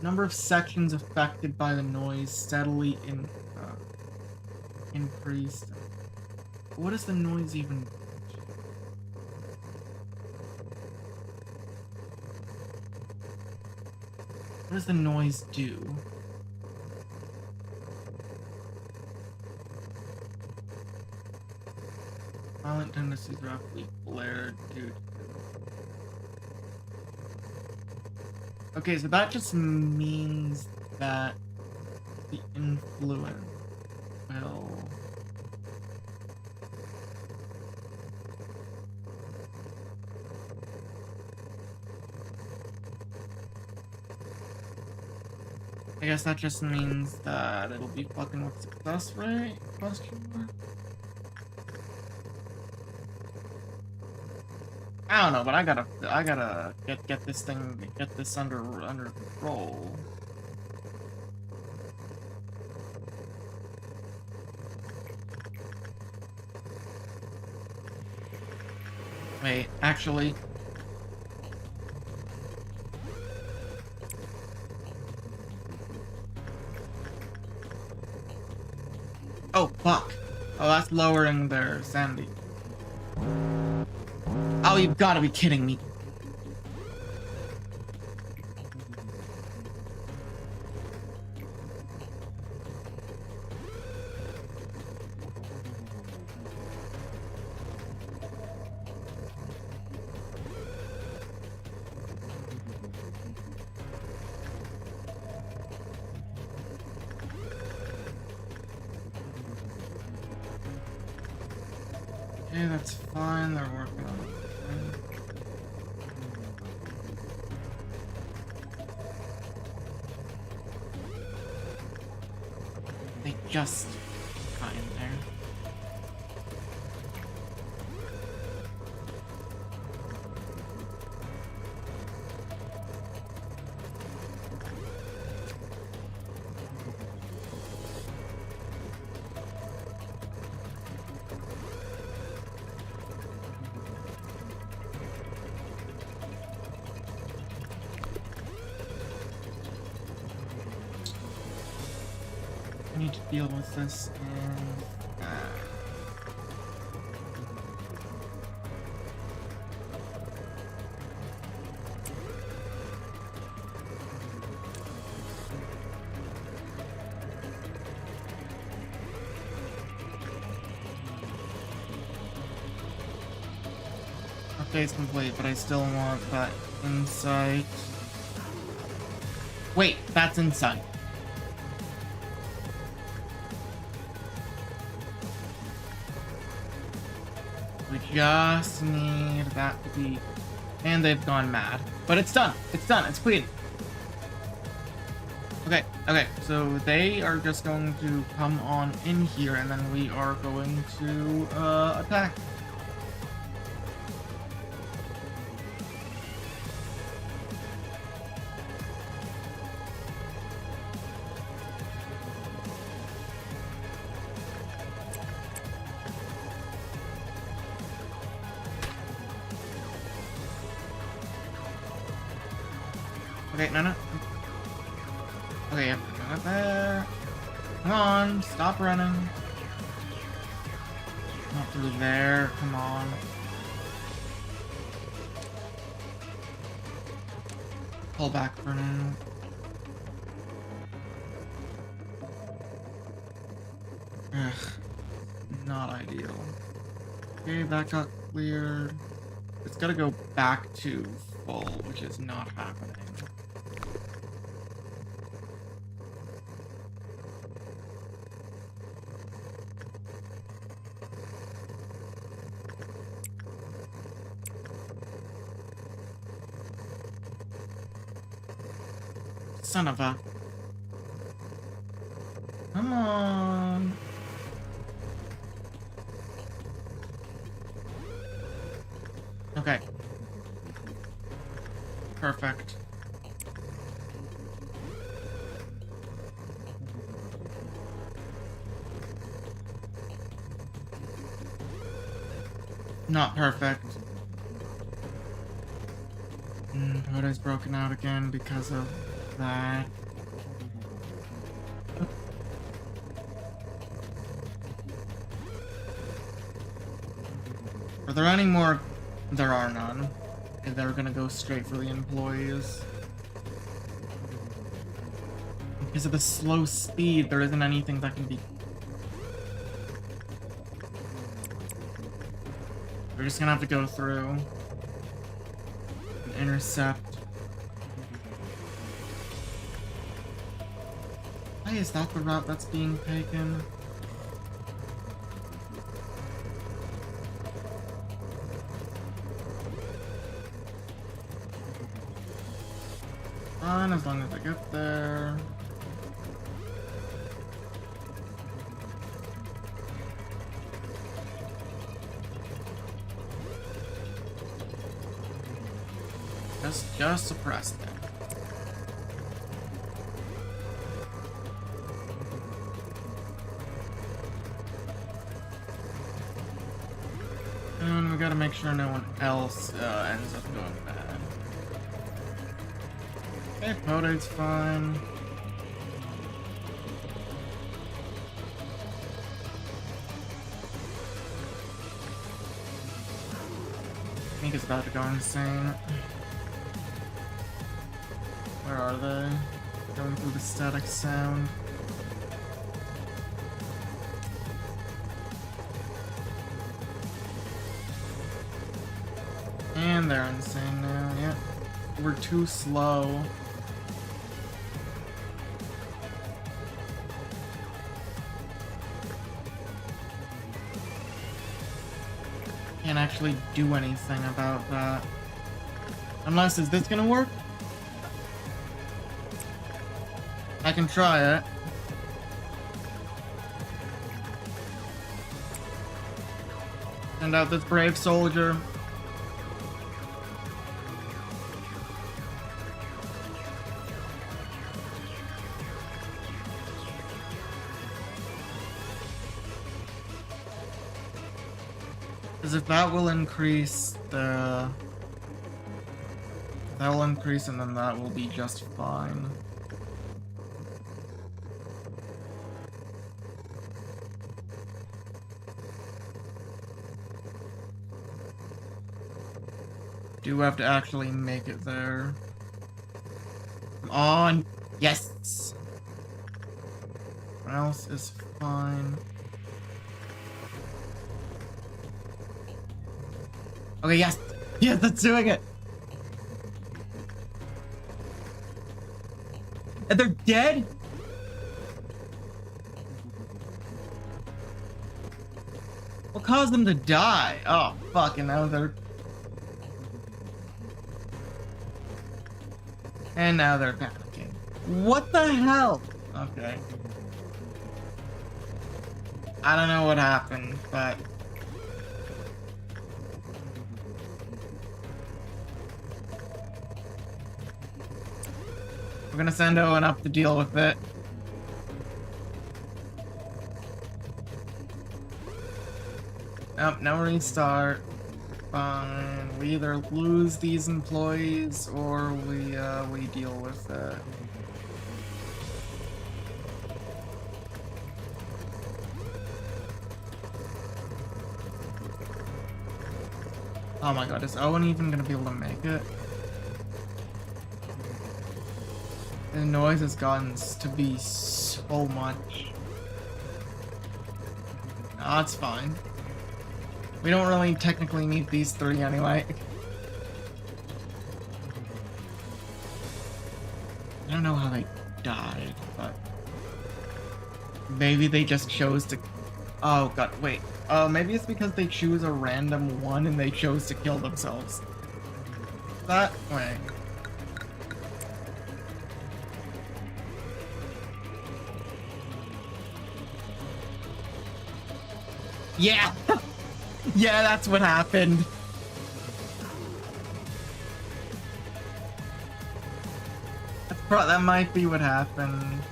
A: Number of sections affected by the noise steadily increased. What is the noise even? What does the noise do? Violent tendencies roughly flared due to... Okay, so that just means that the influence will... I guess that just means that it'll be fucking with success rate? Question mark? I don't know, but I gotta get this thing, get this under control. Wait, actually. Oh, fuck. Oh, that's lowering their sanity. Oh, you've got to be kidding me. Okay, that's fine. They're working on it. They just got in there. I need to deal with this and update's complete, but I still want that insight. Wait, that's insight. We just need that to be... And they've gone mad. But it's done. It's done. It's clean. Okay, okay. So they are just going to come on in here, and then we are going to attack. Okay, no. Okay, yep, got there. Come on, stop running. Not through there, come on. Pull back for now. Ugh, not ideal. Okay, that got cleared. It's gotta go back to full, which is not happening. Son of a... Come on. Okay. Perfect. Not perfect. Pota's broken out again because of that. Are there any more? There are none. And they're gonna go straight for the employees. Because of the slow speed, there isn't anything that can be... We're just gonna have to go through and intercept. Why is that the route that's being taken? Fine, as long as I get there. Just suppress them. And we gotta make sure no one else ends up going bad. Okay, Potate's fine. I think it's about to go insane. Where are they? Going through the static sound. And they're insane now, yep. We're too slow. Can't actually do anything about that. Unless, is this gonna work? I can try it. Send out this brave soldier. Because if that will increase the... That will increase and then that will be just fine. Do have to actually make it there. Come on! Yes! What else is fine? Okay, yes! Yes, that's doing it! And they're dead? What caused them to die? Oh, fuck, and now they're... And now they're panicking. What the hell? Okay. I don't know what happened, but... We're gonna send Owen up to deal with it. Nope, no restart. Fine. We either lose these employees or we deal with it. Oh my god, is Owen even gonna be able to make it? The noise has gotten to be so much. No, it's fine. We don't really technically need these three anyway. I don't know how they died, but... Maybe they just chose to... Oh god, wait. Maybe it's because they choose a random one and they chose to kill themselves. That way. Yeah! Yeah, that's what happened. That might be what happened.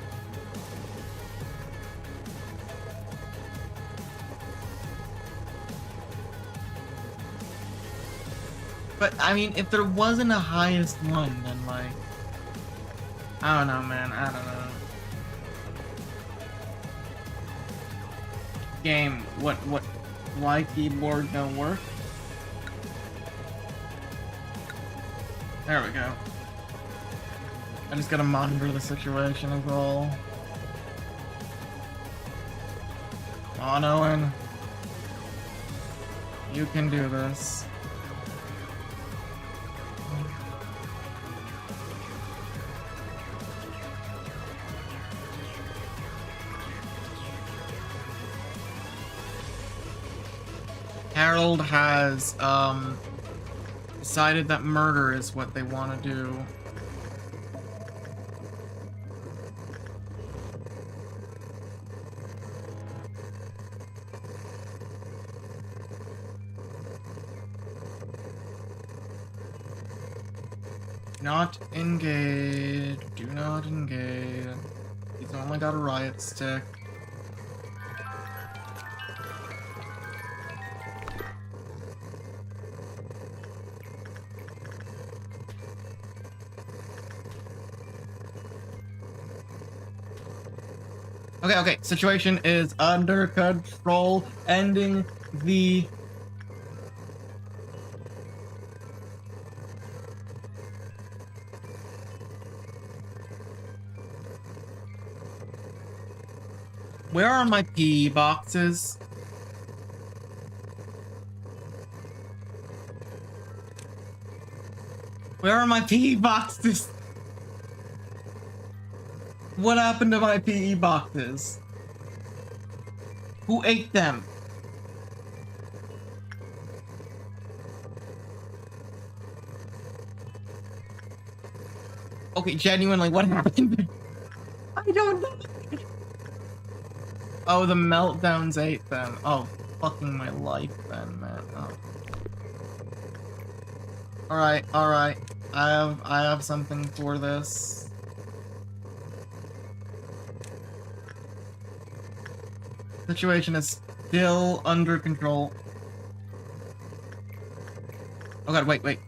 A: But, I mean, if there wasn't a highest one, then, like... I don't know, man. I don't know. Game, why keyboard don't work? There we go. I just gotta monitor the situation as well. Come on, Owen. You can do this. Harold has decided that murder is what they want to do. Not engage. Do not engage. He's only got a riot stick. Okay, situation is under control. Ending the... Where are my PE boxes? Where are my PE boxes? What happened to my PE boxes? Who ate them? Okay, genuinely, what happened? I don't know. Oh, the meltdowns ate them. Oh, fucking my life then, man. Oh. Alright. I have something for this. Situation is still under control. Oh god, wait.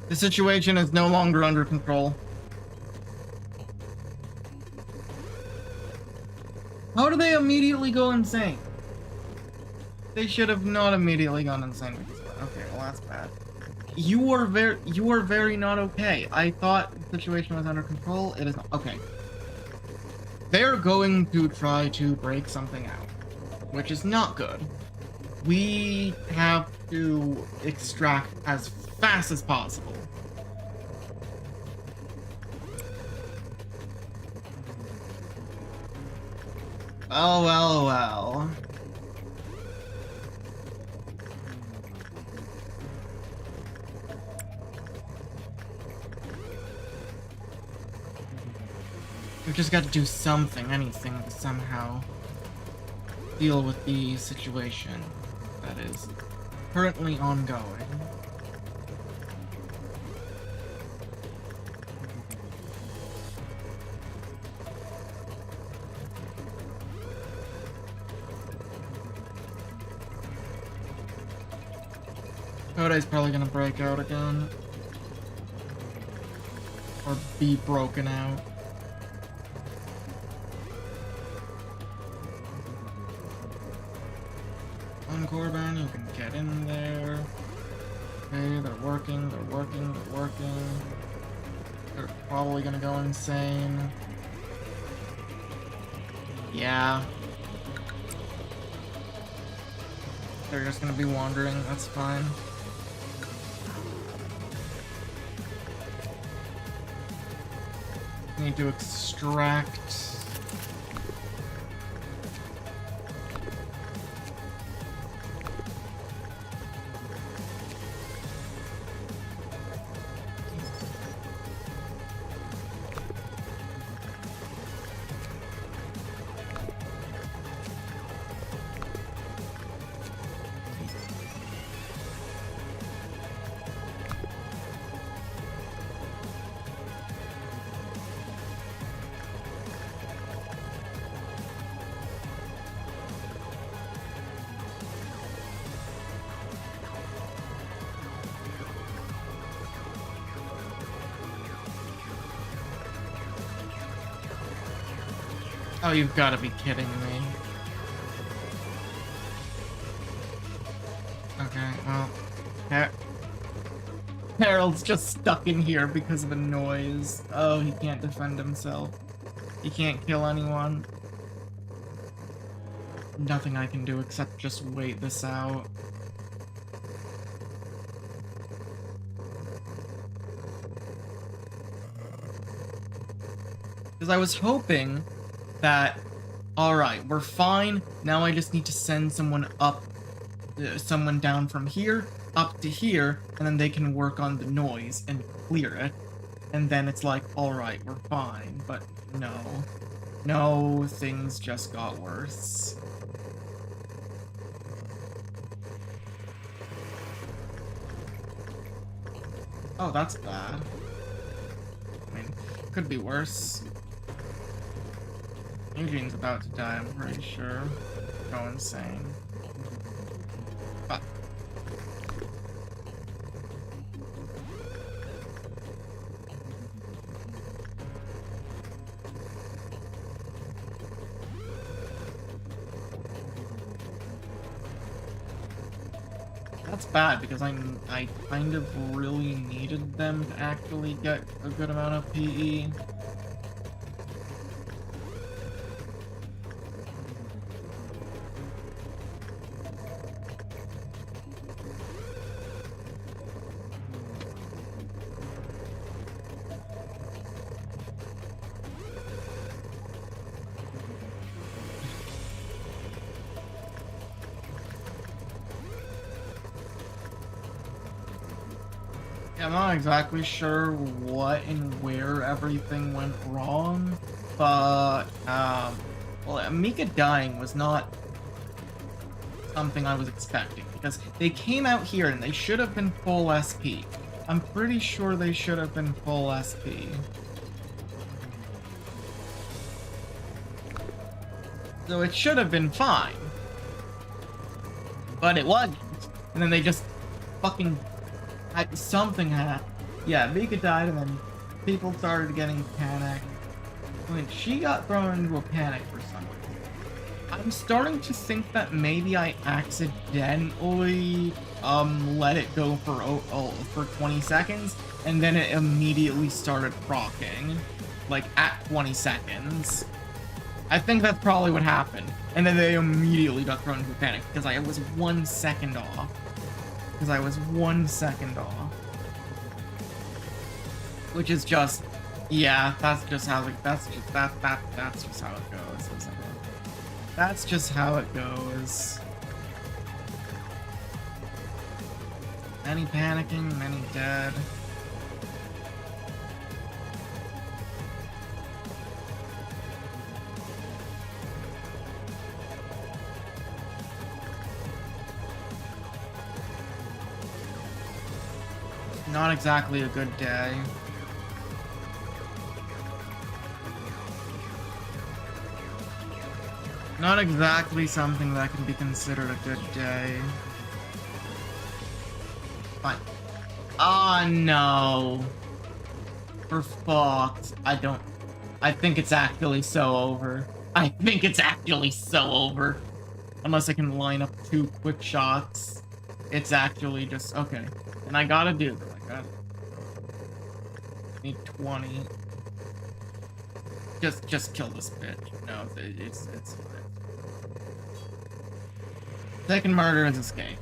A: The situation is no longer under control. How do they immediately go insane? They should have not immediately gone insane. Okay, well that's bad. You are very not okay. I thought the situation was under control. It is not. Okay. They're going to try to break something out, which is not good. We have to extract as fast as possible. Oh, well, well. We've just got to do something, anything, to somehow deal with the situation that is currently ongoing. Kodai's probably gonna break out again. Or be broken out. Corbin, you can get in there. Okay, they're working, they're working, they're working. They're probably gonna go insane. Yeah. They're just gonna be wandering, that's fine. Need to extract. Oh, you've got to be kidding me. Okay, well... Harold's just stuck in here because of the noise. Oh, he can't defend himself. He can't kill anyone. Nothing I can do except just wait this out. Because I was hoping that, alright, we're fine, now I just need to send someone up, someone down from here, up to here, and then they can work on the noise and clear it, and then it's like, alright, we're fine, but no. No, things just got worse. Oh, that's bad. I mean, could be worse. Eugene's about to die, I'm pretty sure. Go insane. But that's bad because I kind of really needed them to actually get a good amount of PE. I'm not exactly sure what and where everything went wrong, but, well, Mika dying was not something I was expecting, because they came out here and they should have been full SP. I'm pretty sure they should have been full SP. So it should have been fine. But it wasn't. And then they just fucking... something happened. Yeah, Mika died and then people started getting panicked. When she got thrown into a panic for some reason. I'm starting to think that maybe I accidentally let it go for 20 seconds and then it immediately started proccing. Like at 20 seconds. I think that's probably what happened. And then they immediately got thrown into a panic because I was 1 second off. Because I was 1 second off. Which is just, yeah, that's just how that's just how it goes, isn't it? That's just how it goes. Many panicking, many dead. Not exactly a good day. Not exactly something that can be considered a good day. Fine. Oh no. We're fucked. I think it's actually so over. I think it's actually so over. Unless I can line up 2 quick shots. It's actually just, okay. And I gotta do this. I need 20. Just kill this bitch. No, it's fine. Second murder is escape.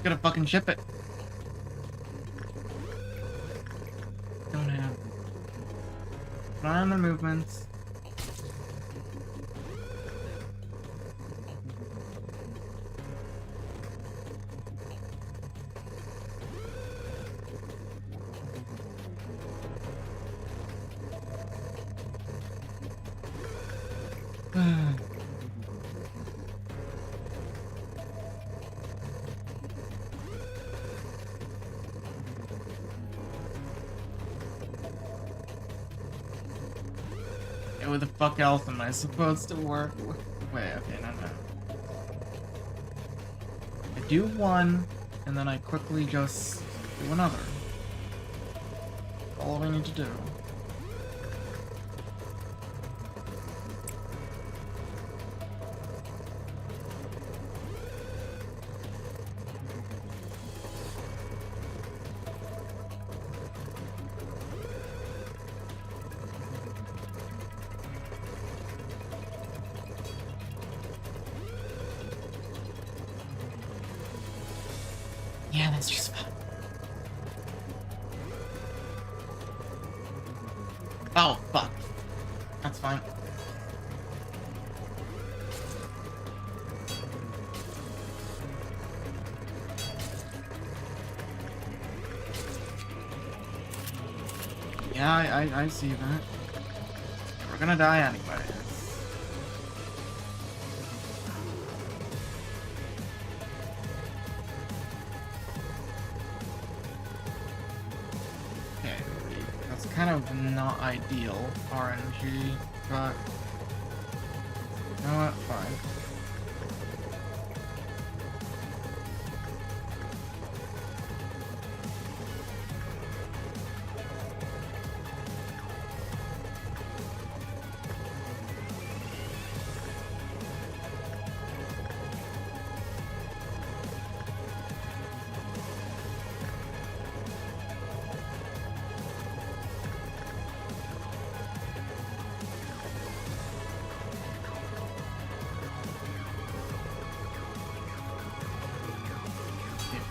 A: Gotta fucking ship it. Don't have. Plan the movements. What the fuck else am I supposed to work with? Wait, okay, no. I do one, and then I quickly just do another. All I need to do. Yeah, that's just fine. Oh, fuck. That's fine. Yeah, I see that. We're gonna die anyway. Kind of not ideal, RNG, but you know what, fine.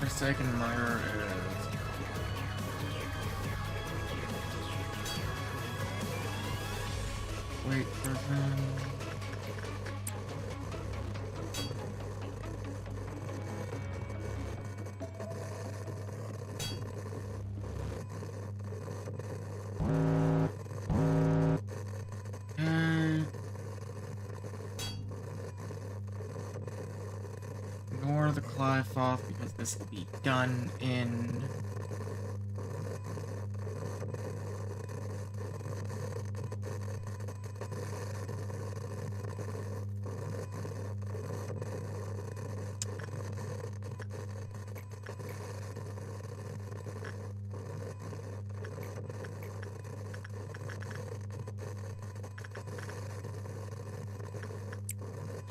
A: Forsaken Mire is... Wait for him... Ignore the Clive-off because this will be done in...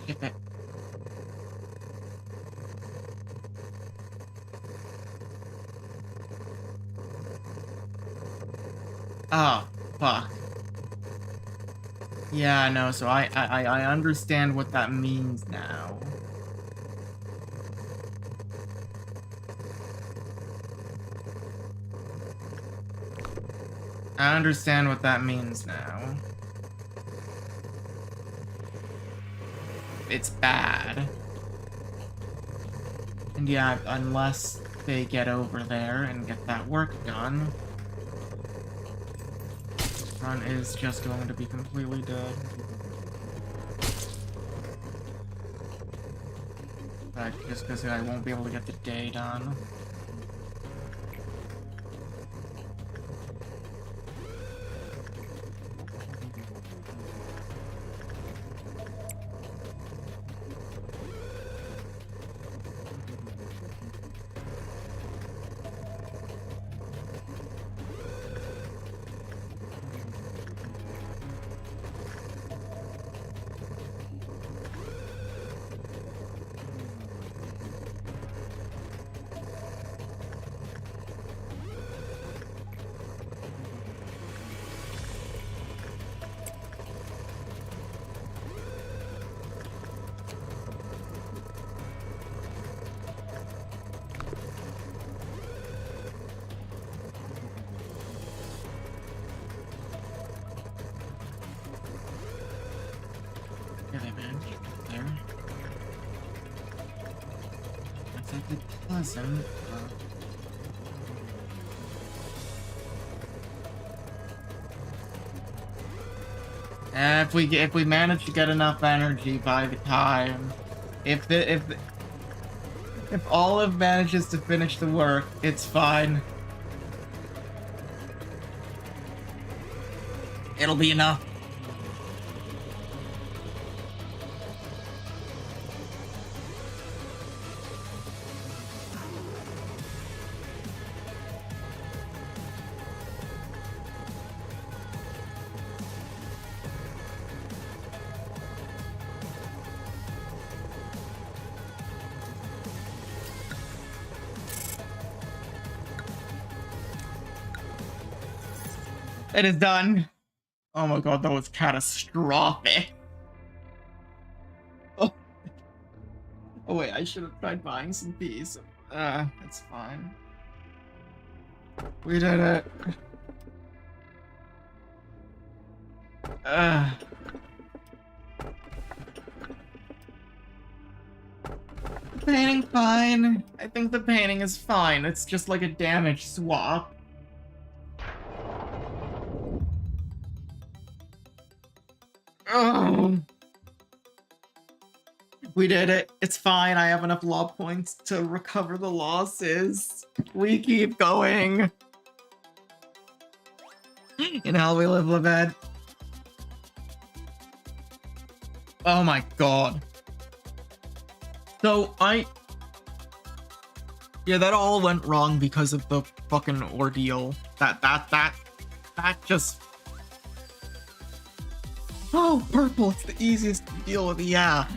A: Ship it. Oh, fuck. Yeah, no, so I understand what that means now. I understand what that means now. It's bad. And yeah, unless they get over there and get that work done, this run is just going to be completely dead. Just because I won't be able to get the day done. Pleasant. If we manage to get enough energy by the time, if Olive manages to finish the work, it's fine. It'll be enough. It is done. Oh my god, that was catastrophic. Oh, oh wait, I should have tried buying some peas. It's fine. We did it. Painting fine. I think the painting is fine. It's just like a damage swap. Oh. We did it. It's fine. I have enough law points to recover the losses. We keep going. In hell we live, Leved. Oh my god. So yeah, that all went wrong because of the fucking ordeal. That just. Oh, purple, it's the easiest to deal with. Yeah,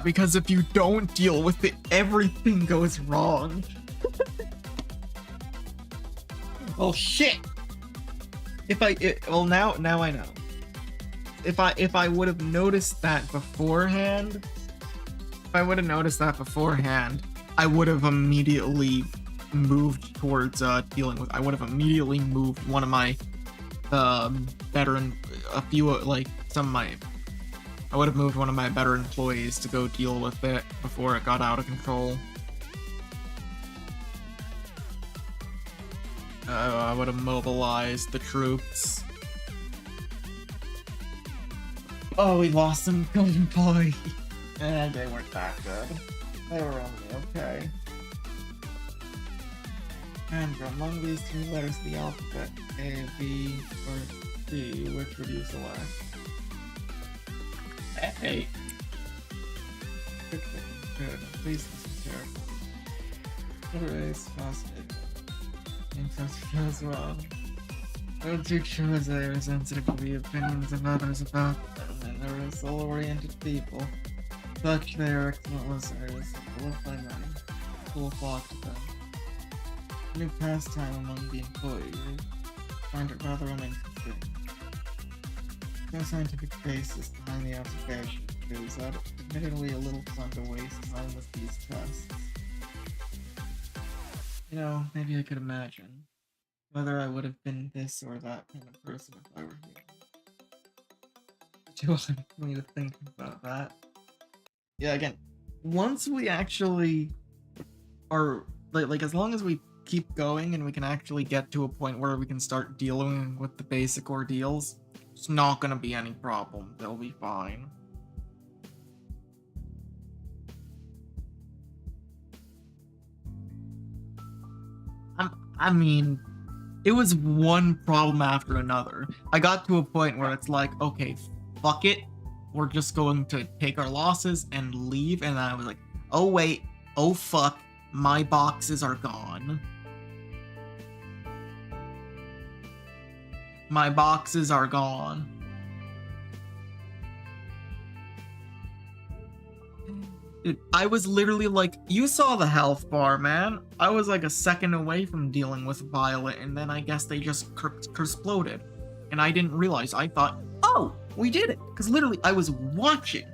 A: because if you don't deal with it, everything goes wrong. Oh shit! Well, now I know. If I would have noticed that beforehand, I would have immediately moved towards dealing with. I would have immediately moved one of my better and a few I would have moved one of my better employees to go deal with it before it got out of control. I would have mobilized the troops. Oh, we lost some good employees. They weren't that good. They were only okay. And among these three letters of the alphabet, A, B, or C, which would you select? A. Good. Please listen carefully. Letter A is fascinating. Interesting as well. Don't you choose A are sensitive to the opinions of others about them, and they're result-oriented people. Such they are excellent listeners, loved by many, full flock to them. A new pastime among the employees. I find it rather uninteresting. No scientific basis behind the observation. It was admittedly a little fun to waste time with these tests. You know, maybe I could imagine. whether I would have been this or that kind of person if I were human. Do you want me to think about that? Yeah, again, once we actually are like as long as we keep going and we can actually get to a point where we can start dealing with the basic ordeals, it's not gonna be any problem. They'll be fine. I mean, it was one problem after another. I got to a point where it's like, okay, fuck it. We're just going to take our losses and leave. And I was like, oh wait, oh fuck, my boxes are gone. My boxes are gone. Dude, I was literally like, you saw the health bar, man. I was like a second away from dealing with Violet, and then I guess they just exploded. And I didn't realize. I thought, oh, we did it. Because literally, I was watching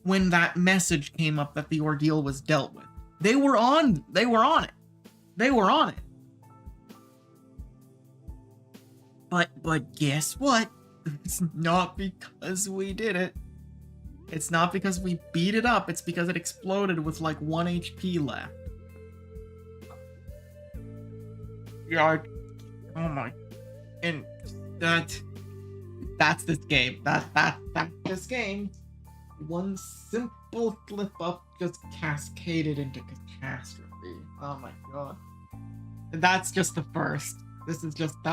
A: when that message came up that the ordeal was dealt with. They were on it. They were on it. But guess what? It's not because we did it. It's not because we beat it up, it's because it exploded with like 1 HP left. Yeah, oh my, and that's this game. That's this game. One simple slip up just cascaded into catastrophe. Oh my god. And that's just the first. That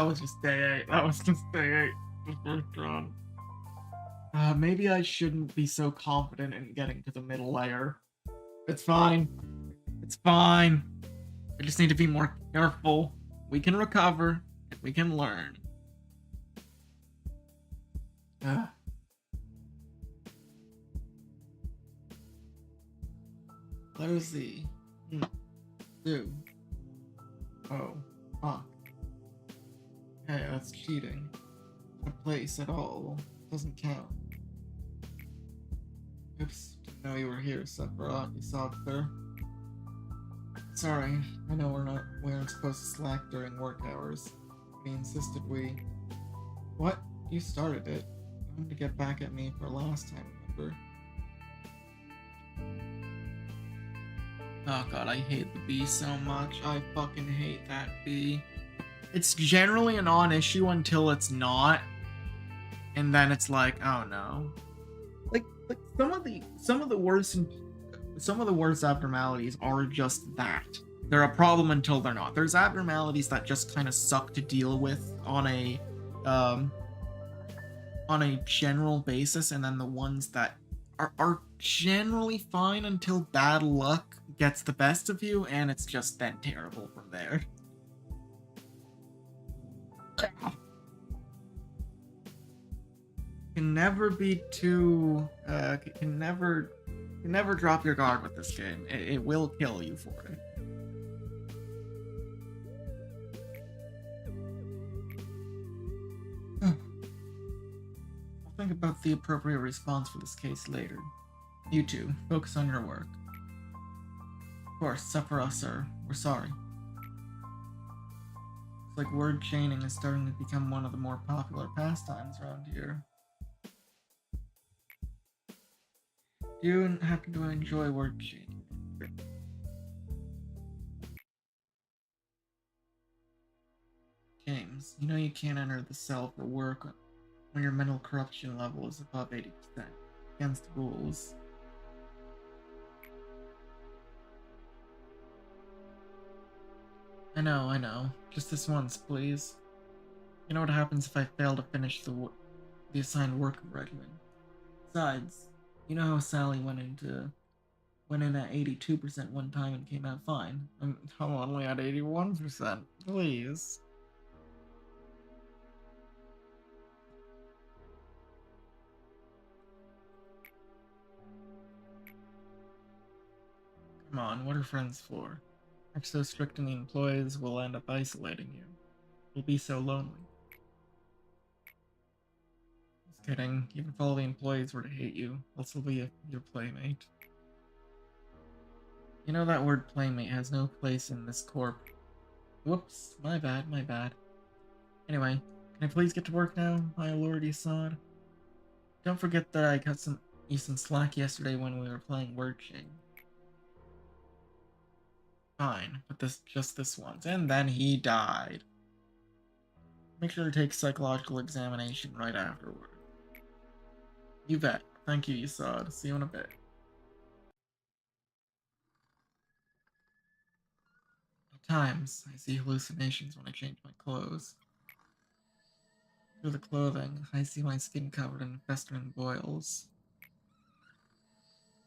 A: was just day 8. That was just day 8. The first run. Maybe I shouldn't be so confident in getting to the middle layer. It's fine. It's fine. I just need to be more careful. We can recover, and we can learn. There's the... Do. Oh. Fuck. Hey, that's cheating. A place at all doesn't count. Oops, didn't know you were here, Sephiroth. You saw it there. Sorry, I know we aren't supposed to slack during work hours. We insisted we... What? You started it. You wanted to get back at me for last time, remember? Oh god, I hate the bee so much. I fucking hate that bee. It's generally a non-issue until it's not. And then it's like, oh no. Like some of the worst abnormalities are just that. They're a problem until they're not. There's abnormalities that just kind of suck to deal with on a general basis, and then the ones that are generally fine until bad luck gets the best of you, and it's just then terrible from there. Can never be too can never drop your guard with this game. It will kill you for it. I'll think about the appropriate response for this case later. You two, focus on your work. Of course, Sephiroth, sir. We're sorry. It's like word chaining is starting to become one of the more popular pastimes around here. You happen to enjoy word chaining. James, you know you can't enter the cell for work when your mental corruption level is above 80%. Against the rules. I know. Just this once, please. You know what happens if I fail to finish the assigned work regimen. Besides, you know how Sally went in at 82% one time and came out fine. I'm only at 81%. Please. Come on, what are friends for? If so strict on the employees, we'll end up isolating you. You'll be so lonely. Just kidding. Even if all the employees were to hate you, I'll still be your playmate. You know that word playmate has no place in this corp. Whoops, my bad, my bad. Anyway, can I please get to work now, my lord Yasad? Don't forget that I cut you some slack yesterday when we were playing Word Chain. Fine, but just this once, and then he died. Make sure to take psychological examination right afterward. You bet. Thank you, Yasad. See you in a bit. At times, I see hallucinations when I change my clothes. Through the clothing, I see my skin covered in festering boils.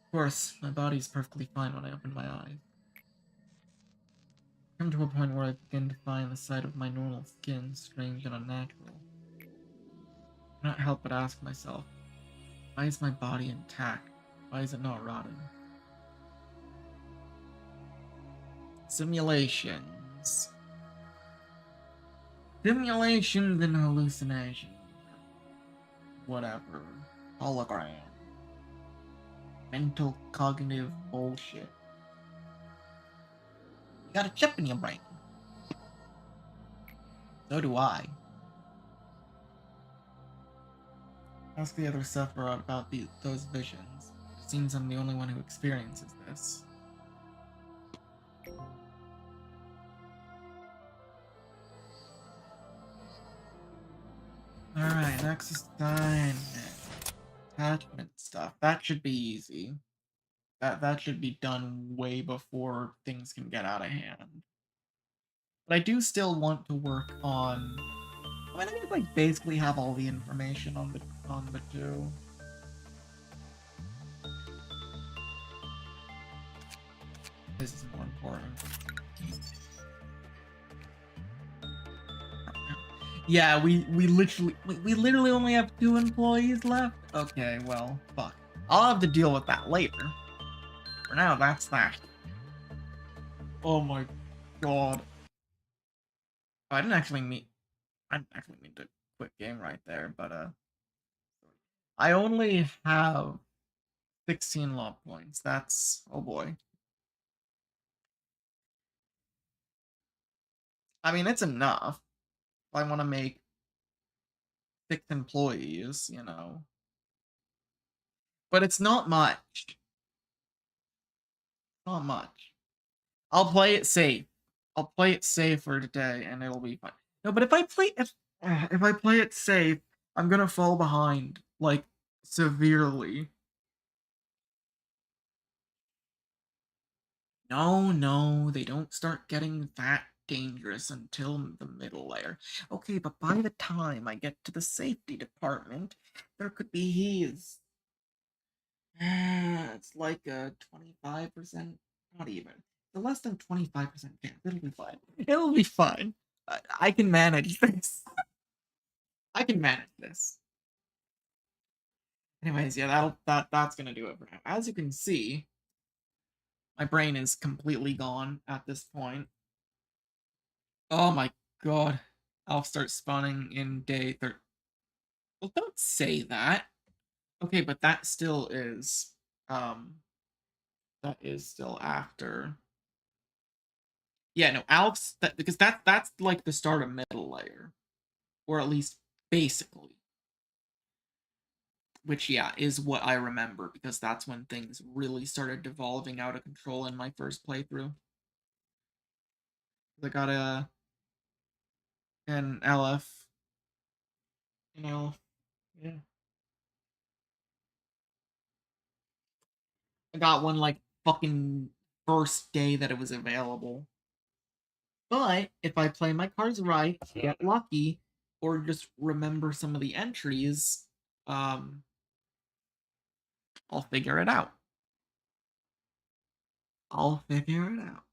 A: Of course, my body is perfectly fine when I open my eyes. I come to a point where I begin to find the sight of my normal skin strange and unnatural. I cannot help but ask myself, why is my body intact? Why is it not rotting? Simulations. Simulations and hallucinations. Whatever. Hologram. Mental cognitive bullshit. You got a chip in your brain. So do I. Ask the other sufferer about those visions. It seems I'm the only one who experiences this. Alright, next assignment. Attachment stuff. That should be easy. That should be done way before things can get out of hand. But I do still want to work on. I mean, I think like basically have all the information on the two. This is more important. Yeah, we literally only have 2 employees left. Okay, well, fuck. I'll have to deal with that later. For now, that's that. Oh my god. I didn't actually mean to quit game right there, but I only have 16 law points. That's oh boy. I mean, it's enough. If I want to make 6 employees, you know. But it's not much. Not much. I'll play it safe. I'll play it safe for today, and it'll be fine. No, but if I play it safe, I'm gonna fall behind like severely. No, they don't start getting that dangerous until the middle layer. Okay, but by the time I get to the safety department, there could be he's. It's like a 25%, not even. The less than 25% chance. It'll be fine. It'll be fine. I can manage this. I can manage this. Anyways, yeah, that's gonna do it for now. As you can see, my brain is completely gone at this point. Oh my god. I'll start spawning in day 30. Well, don't say that. Okay, but that still is still after. Yeah, no, Alex, because that's like the start of middle layer, or at least basically, which yeah is what I remember because that's when things really started devolving out of control in my first playthrough. I got an LF, yeah, I got one like fucking first day that it was available. But if I play my cards right, get lucky, or just remember some of the entries, um, I'll figure it out. I'll figure it out.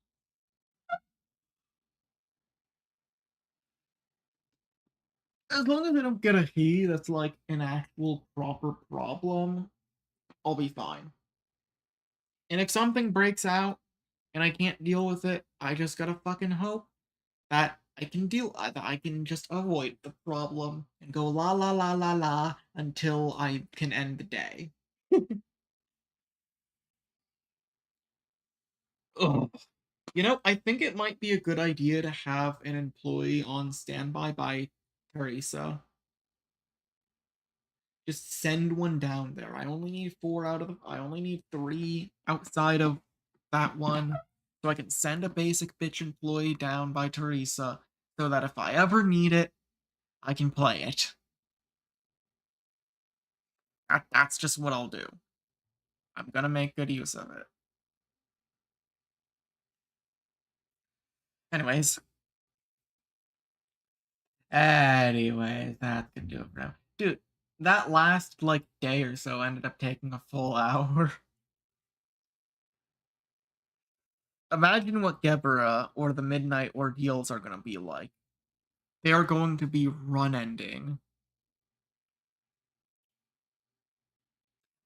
A: As long as I don't get a he that's like an actual proper problem, I'll be fine. And if something breaks out and I can't deal with it, I just gotta fucking hope that I can just avoid the problem and go la la la la la until I can end the day. Ugh. You know, I think it might be a good idea to have an employee on standby by Teresa. Just send one down there. I only need I only need 3 outside of that one. So I can send a basic bitch employee down by Teresa so that if I ever need it, I can play it. That's just what I'll do. I'm gonna make good use of it. Anyways. Anyways, that can do it for now. Dude, that last, like, day or so ended up taking a full hour. Imagine what Gebera or the Midnight Ordeals are gonna be like. They are going to be run ending.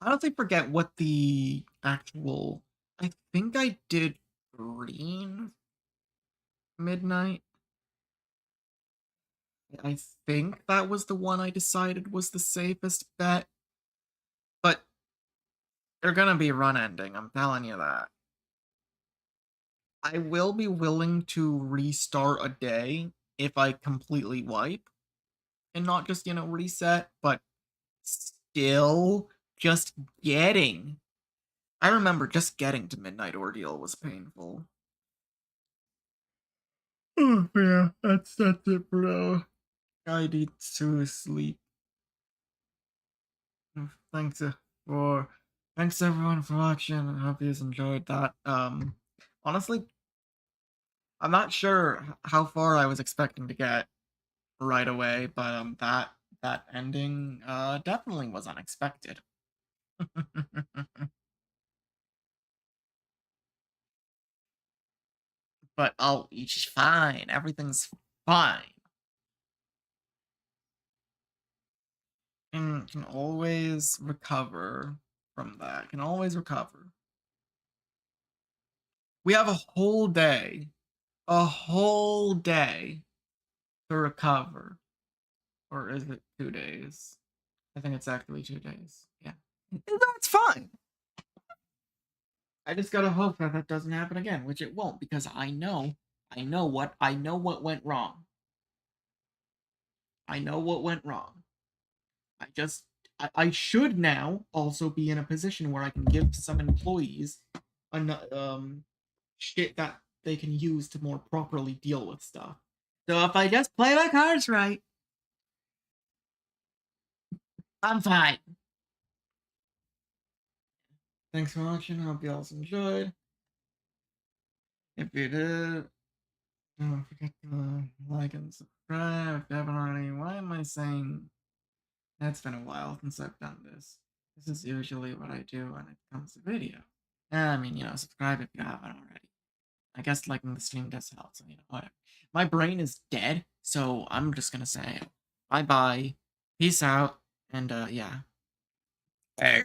A: I honestly forget what the actual. I think I did green midnight. I think that was the one I decided was the safest bet. But they're gonna be run ending, I'm telling you that. I will be willing to restart a day if I completely wipe and not just, reset, but still just getting. I remember just getting to Midnight Ordeal was painful. Oh yeah, that's it, bro. I need to sleep. Thanks for thanks everyone for watching. I hope you enjoyed that. Honestly, I'm not sure how far I was expecting to get right away, but that ending definitely was unexpected. But it's fine. Everything's fine. And can always recover from that. Can always recover. We have a whole day. A whole day to recover. Or is it 2 days? I think it's actually 2 days. Yeah. That's fine. I just gotta hope that that doesn't happen again, which it won't, because I know what went wrong. I know what went wrong. I just, I should now also be in a position where I can give some employees, shit that they can use to more properly deal with stuff. So if I just play my cards right, I'm fine. Thanks for watching. Hope you all enjoyed. If you did, don't forget to like and subscribe if you haven't already. Why am I saying it's been a while since I've done this? This is usually what I do when it comes to video. I mean, subscribe if you haven't already. I guess liking the stream does help, so whatever. My brain is dead, so I'm just gonna say bye bye, peace out, and yeah. Hey.